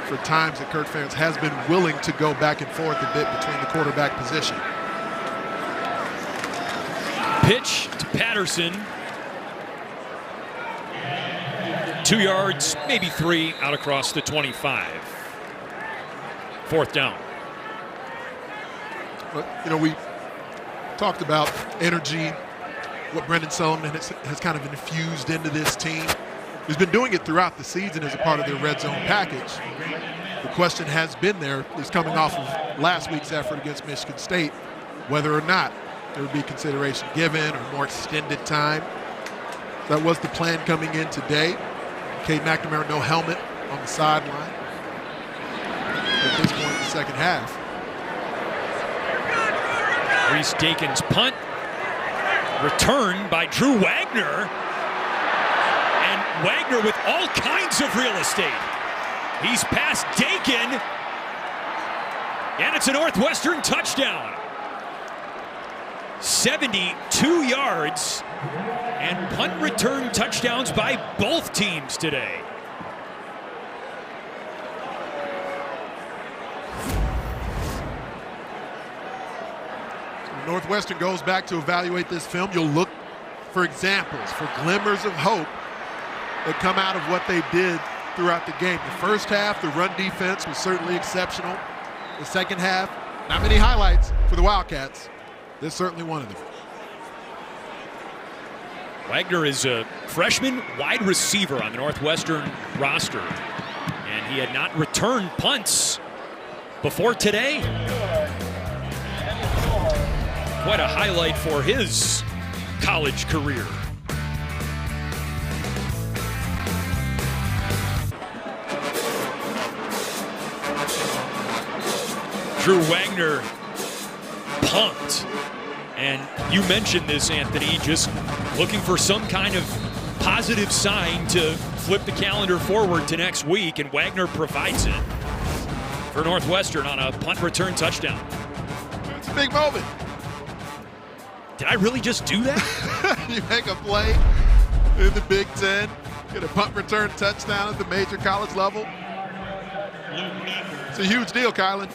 for times that Kirk Ferentz has been willing to go back and forth a bit between the quarterback position. Pitch to Patterson. 2 yards, maybe 3, out across the 25. 4th down. But, we talked about energy, what Brendan Sullivan has kind of infused into this team. He's been doing it throughout the season as a part of their red zone package. The question has been there, is coming off of last week's effort against Michigan State, whether or not there would be consideration given or more extended time. That was the plan coming in today. Cade McNamara, no helmet on the sideline at this point in the 2nd half. Reese Dakin's punt. Return by Drew Wagner. And Wagner with all kinds of real estate. He's past Dakin. And it's a Northwestern touchdown. 72 yards. And punt return touchdowns by both teams today. Northwestern goes back to evaluate this film. You'll look for examples, for glimmers of hope that come out of what they did throughout the game. The 1st half, the run defense was certainly exceptional. The 2nd half, not many highlights for the Wildcats. This is certainly one of them. Wagner is a freshman wide receiver on the Northwestern roster, and he had not returned punts before today. Quite a highlight for his college career. Drew Wagner pumped. And you mentioned this, Anthony, just looking for some kind of positive sign to flip the calendar forward to next week, and Wagner provides it for Northwestern on a punt return touchdown. It's a big moment. Did I really just do that? You make a play in the Big Ten, get a punt return touchdown at the major college level. It's a huge deal, Kylan.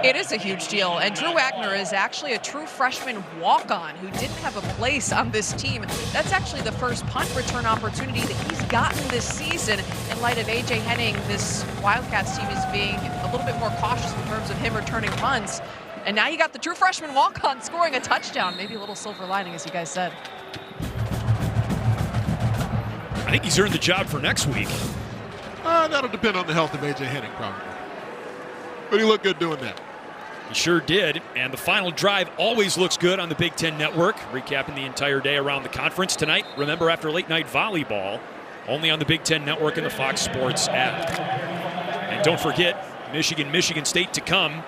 It is a huge deal, and Drew Wagner is actually a true freshman walk-on who didn't have a place on this team. That's actually the first punt return opportunity that he's gotten this season. In light of A.J. Henning, this Wildcats team is being a little bit more cautious in terms of him returning punts. And now you got the true freshman walk-on scoring a touchdown. Maybe a little silver lining, as you guys said. I think he's earned the job for next week. That'll depend on the health of A.J. Henning, probably. But he looked good doing that. He sure did. And the final drive always looks good on the Big Ten Network. Recapping the entire day around the conference tonight. Remember, after late night volleyball, only on the Big Ten Network and the Fox Sports app. And don't forget, Michigan State to come.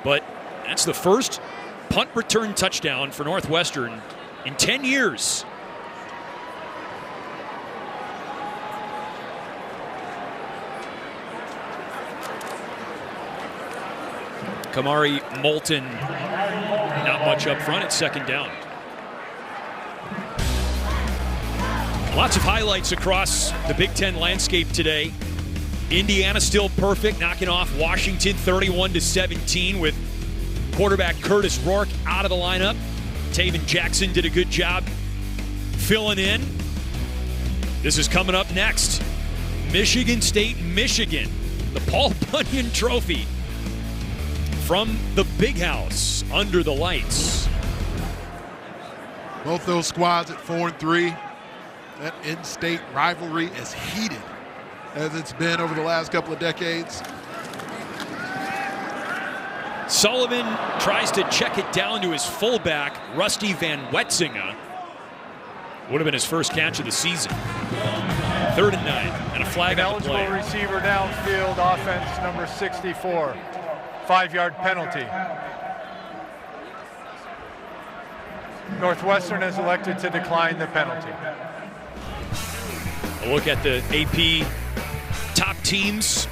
But that's the first punt return touchdown for Northwestern in 10 years. Kamari Moulton, not much up front. It's second down. Lots of highlights across the Big Ten landscape today. Indiana still perfect, knocking off Washington 31-17 with quarterback Curtis Rourke out of the lineup. Taven Jackson did a good job filling in. This is coming up next. Michigan State, Michigan, the Paul Bunyan Trophy. From the Big House, under the lights. Both those squads at 4-3. That in-state rivalry as heated as it's been over the last couple of decades. Sullivan tries to check it down to his fullback, Rusty Van Wetzinga. Would have been his first catch of the season. 3rd and 9, and a flag on the play. Eligible receiver downfield, offense number 64. 5-yard penalty. Northwestern has elected to decline the penalty. A look at the AP top teams.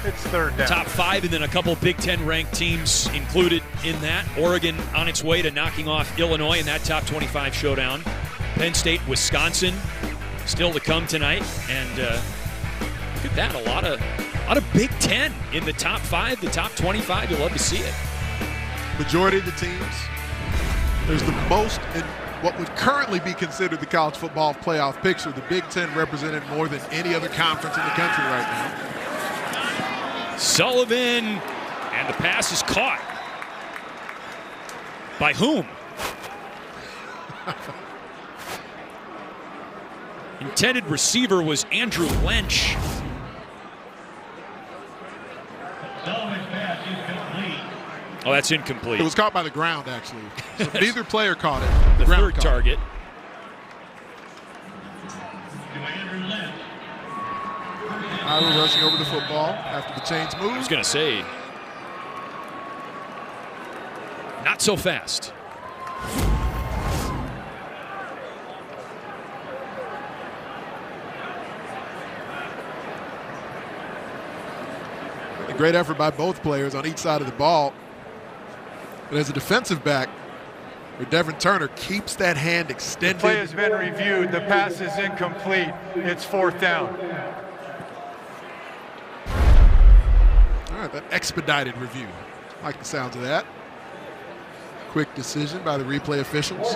It's 3rd down. Top 5, and then a couple Big Ten ranked teams included in that. Oregon on its way to knocking off Illinois in that top 25 showdown. Penn State, Wisconsin still to come tonight. And look at that, a lot of Big Ten in the top 5, the top 25. You'll love to see it. Majority of the teams, there's the most in what would currently be considered the college football playoff picture. The Big Ten represented more than any other conference in the country right now. Sullivan, and the pass is caught. By whom? Intended receiver was Andrew Lynch. Oh, that's incomplete. It was caught by the ground, actually. So neither player caught it. The third target. Iowa rushing over the football after the chains move. I was going to say, not so fast. A great effort by both players on each side of the ball. But as a defensive back, Devin Turner keeps that hand extended. The play has been reviewed. The pass is incomplete. It's 4th down. All right, that expedited review. I like the sounds of that. Quick decision by the replay officials.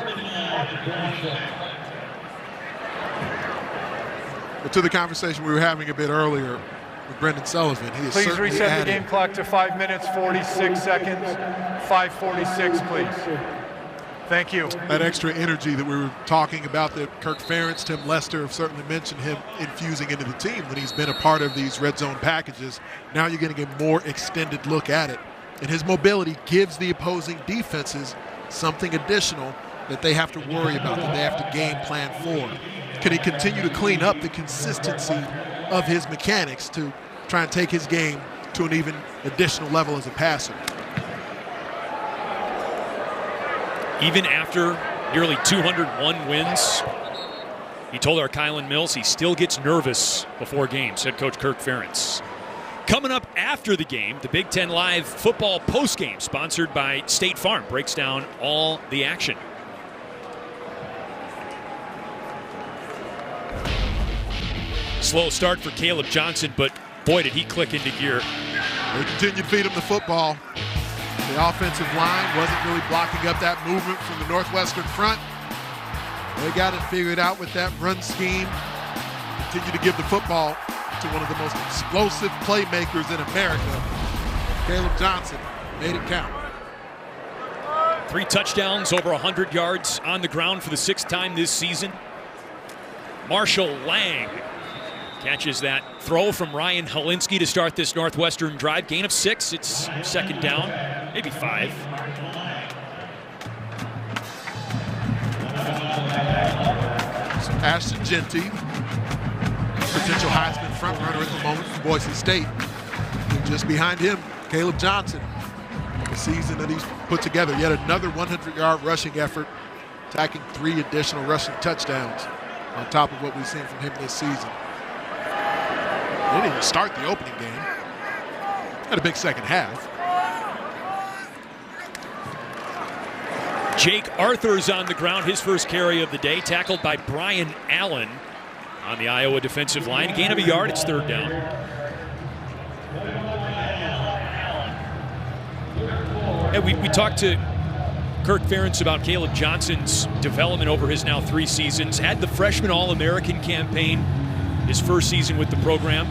But to the conversation we were having a bit earlier with Brendan Sullivan, he is please certainly reset added. the game clock to 5 minutes, 46 seconds. 5:46, please. Thank you. That extra energy that we were talking about that Kirk Ferentz, Tim Lester have certainly mentioned him infusing into the team when he's been a part of these red zone packages. Now you're going to get a more extended look at it. And his mobility gives the opposing defenses something additional that they have to worry about, that they have to game plan for. Can he continue to clean up the consistency of his mechanics to try and take his game to an even additional level as a passer? Even after nearly 201 wins, he told our Kylan Mills he still gets nervous before games, head coach Kirk Ferentz. Coming up after the game, the Big Ten Live football postgame, sponsored by State Farm, breaks down all the action. Slow start for Caleb Johnson, but boy, did he click into gear. They continue to feed him the football. The offensive line wasn't really blocking up that movement from the Northwestern front. They got it figured out with that run scheme. Continue to give the football to one of the most explosive playmakers in America. Caleb Johnson made it count. 3 touchdowns, over 100 yards on the ground for the 6th time this season. Marshall Lang catches that throw from Ryan Helinski to start this Northwestern drive. Gain of 6. It's 2nd down, maybe 5. So Ashton Genty, potential Heisman frontrunner at the moment for Boise State. And just behind him, Caleb Johnson. The season that he's put together, yet another 100-yard rushing effort, tacking 3 additional rushing touchdowns on top of what we've seen from him this season. They didn't even start the opening game. Had a big second half. Jake Arthur's on the ground, his first carry of the day, tackled by Brian Allen on the Iowa defensive line. A gain of a yard, it's 3rd down. Yeah, we talked to Kirk Ferentz about Caleb Johnson's development over his now 3 seasons. Had the freshman All-American campaign his first season with the program.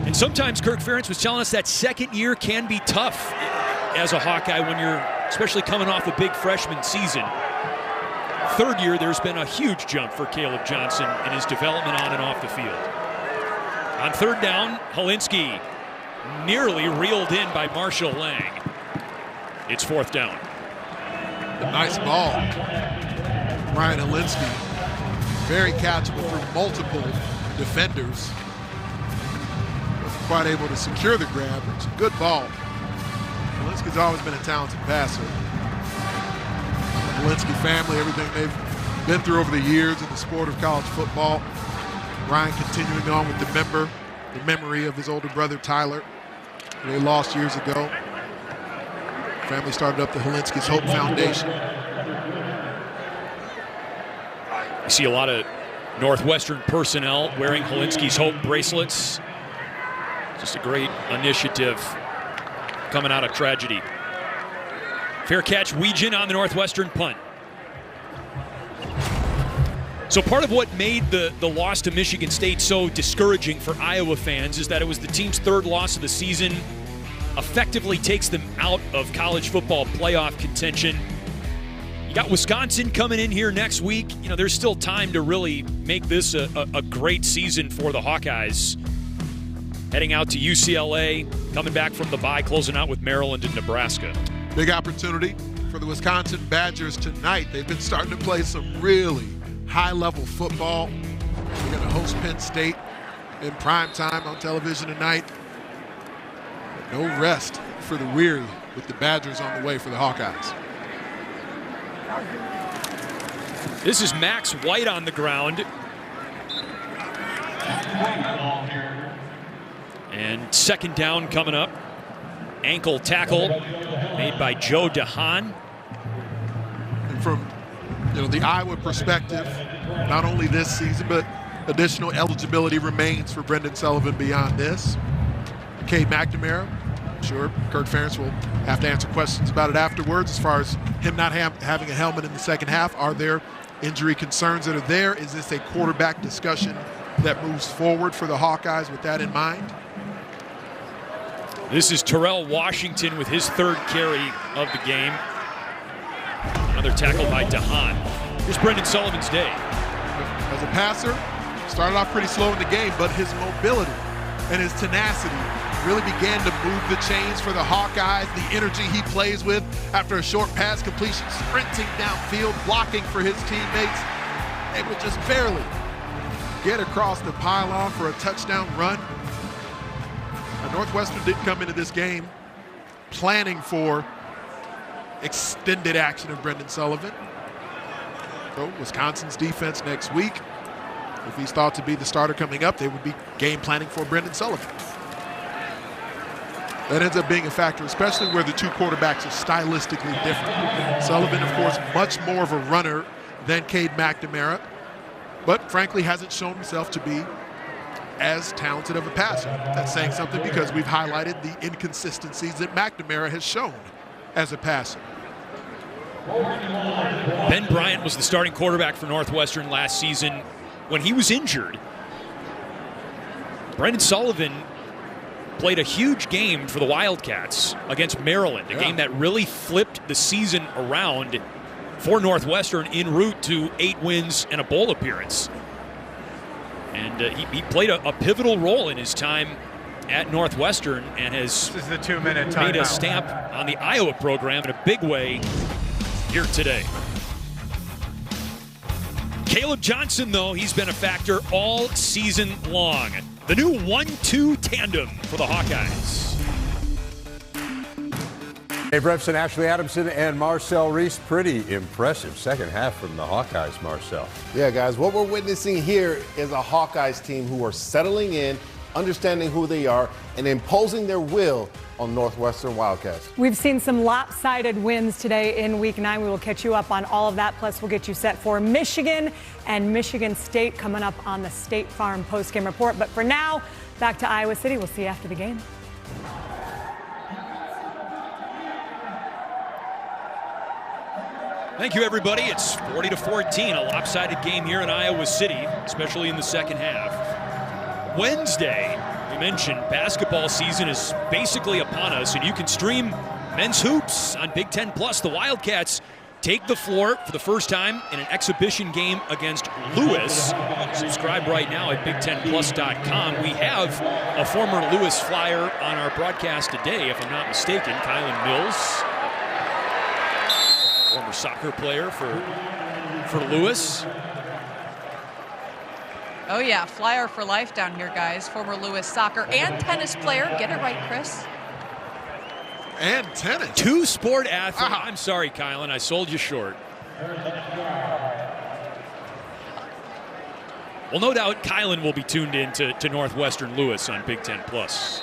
And sometimes Kirk Ferentz was telling us that 2nd year can be tough as a Hawkeye when you're especially coming off a big freshman season. 3rd year, there's been a huge jump for Caleb Johnson in his development on and off the field. On 3rd down, Helinski nearly reeled in by Marshall Lang. It's 4th down. A nice ball. Ryan Helinski, very catchable through multiple defenders. Wasn't quite able to secure the grab, but it's a good ball. Helinski's always been a talented passer. The Helinski family, everything they've been through over the years in the sport of college football. Ryan continuing on with the memory of his older brother Tyler, who they lost years ago. Family started up the Helinski's Hope Foundation. You see a lot of Northwestern personnel wearing Helinski's Hope bracelets. Just a great initiative coming out of tragedy. Fair catch, Weegan on the Northwestern punt. So part of what made the loss to Michigan State so discouraging for Iowa fans is that it was the team's 3rd loss of the season. Effectively takes them out of college football playoff contention. You got Wisconsin coming in here next week. You know, there's still time to really make this a great season for the Hawkeyes. Heading out to UCLA, coming back from the bye, closing out with Maryland and Nebraska. Big opportunity for the Wisconsin Badgers tonight. They've been starting to play some really high-level football. They're going to host Penn State in prime time on television tonight. No rest for the weary with the Badgers on the way for the Hawkeyes. This is Max White on the ground. And 2nd down coming up. Ankle tackle made by Joe DeHaan. And from the Iowa perspective, not only this season, but additional eligibility remains for Brendan Sullivan beyond this. Cade McNamara, I'm sure Kirk Ferentz will have to answer questions about it afterwards as far as him not having a helmet in the 2nd half. Are there injury concerns that are there? Is this a quarterback discussion that moves forward for the Hawkeyes with that in mind? This is Terrell Washington with his 3rd carry of the game. Another tackle by DeHaan. Here's Brendan Sullivan's day. As a passer, started off pretty slow in the game, but his mobility and his tenacity really began to move the chains for the Hawkeyes. The energy he plays with after a short pass completion, sprinting downfield, blocking for his teammates. They would just barely get across the pylon for a touchdown run. Northwestern did come into this game planning for extended action of Brendan Sullivan. So Wisconsin's defense next week, if he's thought to be the starter coming up, they would be game planning for Brendan Sullivan. That ends up being a factor, especially where the two quarterbacks are stylistically different. Sullivan, of course, much more of a runner than Cade McNamara, but frankly hasn't shown himself to be as talented of a passer. That's saying something because we've highlighted the inconsistencies that McNamara has shown as a passer. Ben Bryant was the starting quarterback for Northwestern last season. When he was injured, Brendan Sullivan played a huge game for the Wildcats against Maryland, a game that really flipped the season around for Northwestern en route to 8 wins and a bowl appearance. And he played a pivotal role in his time at Northwestern and has this is the 2-minute made a timeout. stamp on the Iowa program in a big way here today. Caleb Johnson, though, he's been a factor all season long. The new 1-2 tandem for the Hawkeyes. Dave Revson, Ashley Adamson, and Marcel Reese. Pretty impressive second half from the Hawkeyes, Marcel. Yeah, guys, what we're witnessing here is a Hawkeyes team who are settling in, understanding who they are, and imposing their will on Northwestern Wildcats. We've seen some lopsided wins today in Week 9. We will catch you up on all of that. Plus, we'll get you set for Michigan and Michigan State coming up on the State Farm postgame report. But for now, back to Iowa City. We'll see you after the game. Thank you, everybody. It's 40-14, a lopsided game here in Iowa City, especially in the second half. Wednesday, we mentioned basketball season is basically upon us, and you can stream men's hoops on Big Ten Plus. The Wildcats take the floor for the first time in an exhibition game against Lewis. Subscribe right now at BigTenPlus.com. We have a former Lewis Flyer on our broadcast today, if I'm not mistaken, Kylan Mills. Former soccer player for Lewis. Oh yeah, Flyer for life down here, guys. Former Lewis soccer and tennis player. Get it right, Chris. And tennis. Two-sport athlete. I'm sorry, Kylan, I sold you short. Well, no doubt Kylan will be tuned in to Northwestern Lewis on Big Ten Plus.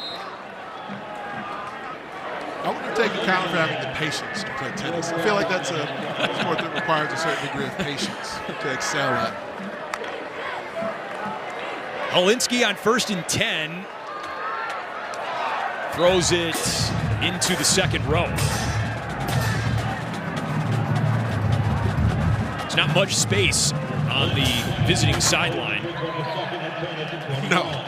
I wouldn't take account for having the patience to play tennis. I feel like that's a sport that requires a certain degree of patience to excel at. Holinsky on 1st and 10. Throws it into the second row. There's not much space on the visiting sideline. No.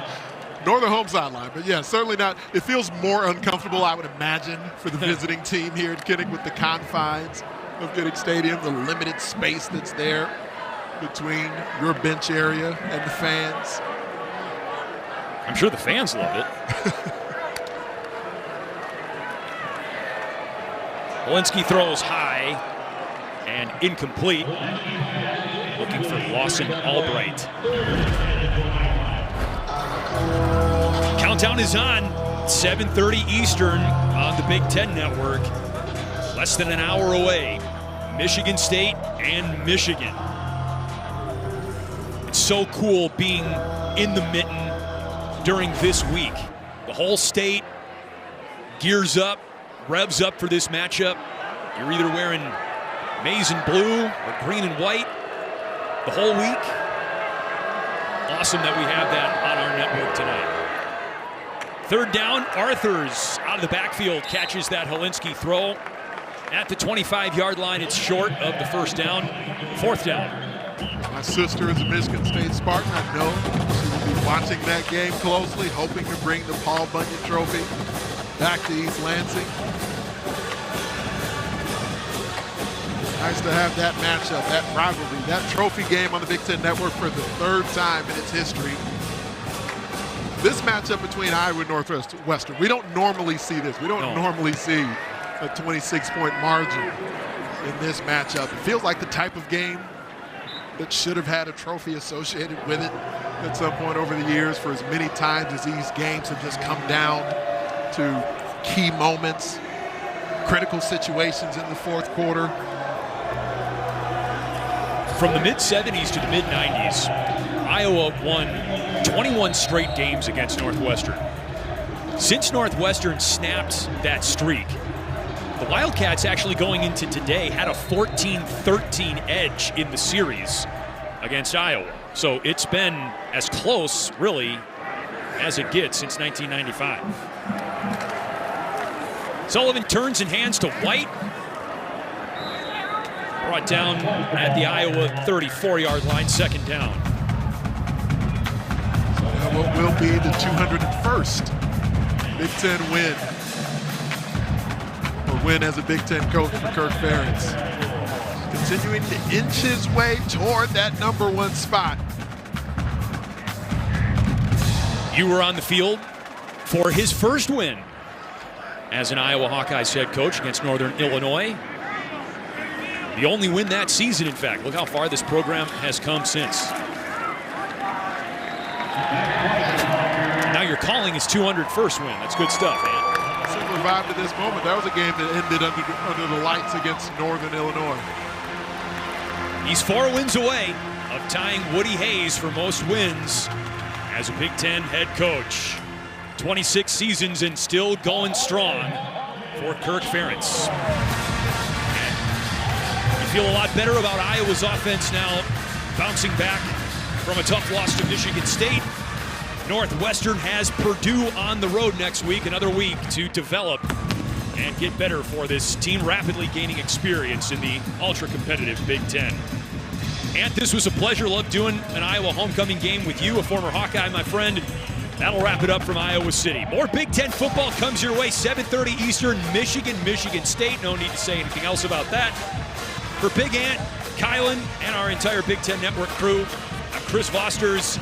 Northern home sideline, but yeah, certainly not. It feels more uncomfortable, I would imagine, for the visiting team here at Kinnick with the confines of Kinnick Stadium, the limited space that's there between your bench area and the fans. I'm sure the fans love it. Holinsky throws high and incomplete. Looking for Lawson Albright. Countdown is on. 7:30 Eastern on the Big Ten Network. Less than an hour away. Michigan State and Michigan. It's so cool being in the mitten during this week. The whole state gears up, revs up for this matchup. You're either wearing maize and blue or green and white the whole week. Awesome that we have that on our network tonight. Third down, Arthurs out of the backfield catches that Holinsky throw. At the 25-yard line, it's short of the first down. Fourth down. My sister is a Michigan State Spartan. I know she will be watching that game closely, hoping to bring the Paul Bunyan Trophy back to East Lansing. Nice to have that matchup, that rivalry, that trophy game on the Big Ten Network for the third time in its history. This matchup between Iowa and Northwestern, we don't normally see this. We don't normally see a 26-point margin in this matchup. It feels like the type of game that should have had a trophy associated with it at some point over the years, for as many times as these games have just come down to key moments, critical situations in the fourth quarter. From the mid-70s to the mid-90s, Iowa won 21 straight games against Northwestern. Since Northwestern snapped that streak, the Wildcats actually going into today had a 14-13 edge in the series against Iowa. So it's been as close, really, as it gets since 1995. Sullivan turns and hands to White. Brought down at the Iowa 34-yard line, 2nd down. What will be the 201st Big Ten win, or win as a Big Ten coach for Kirk Ferentz. Continuing to inch his way toward that #1 spot. You were on the field for his first win as an Iowa Hawkeyes head coach against Northern Illinois. The only win that season, in fact. Look how far this program has come since. Now you're calling his 201st win. That's good stuff, man. Similar vibe to this moment. That was a game that ended under the lights against Northern Illinois. He's 4 wins away of tying Woody Hayes for most wins as a Big Ten head coach. 26 seasons and still going strong for Kirk Ferentz. You feel a lot better about Iowa's offense now, bouncing back from a tough loss to Michigan State. Northwestern has Purdue on the road next week, another week to develop and get better for this team, rapidly gaining experience in the ultra-competitive Big Ten. And this was a pleasure. Love doing an Iowa homecoming game with you, a former Hawkeye, my friend. That'll wrap it up from Iowa City. More Big Ten football comes your way, 7:30 Eastern, Michigan State. No need to say anything else about that. For Big Ant, Kylan, and our entire Big Ten Network crew, I'm Chris Vosters.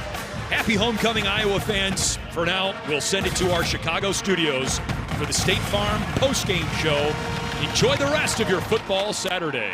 Happy homecoming, Iowa fans. For now, we'll send it to our Chicago studios for the State Farm postgame show. Enjoy the rest of your football Saturday.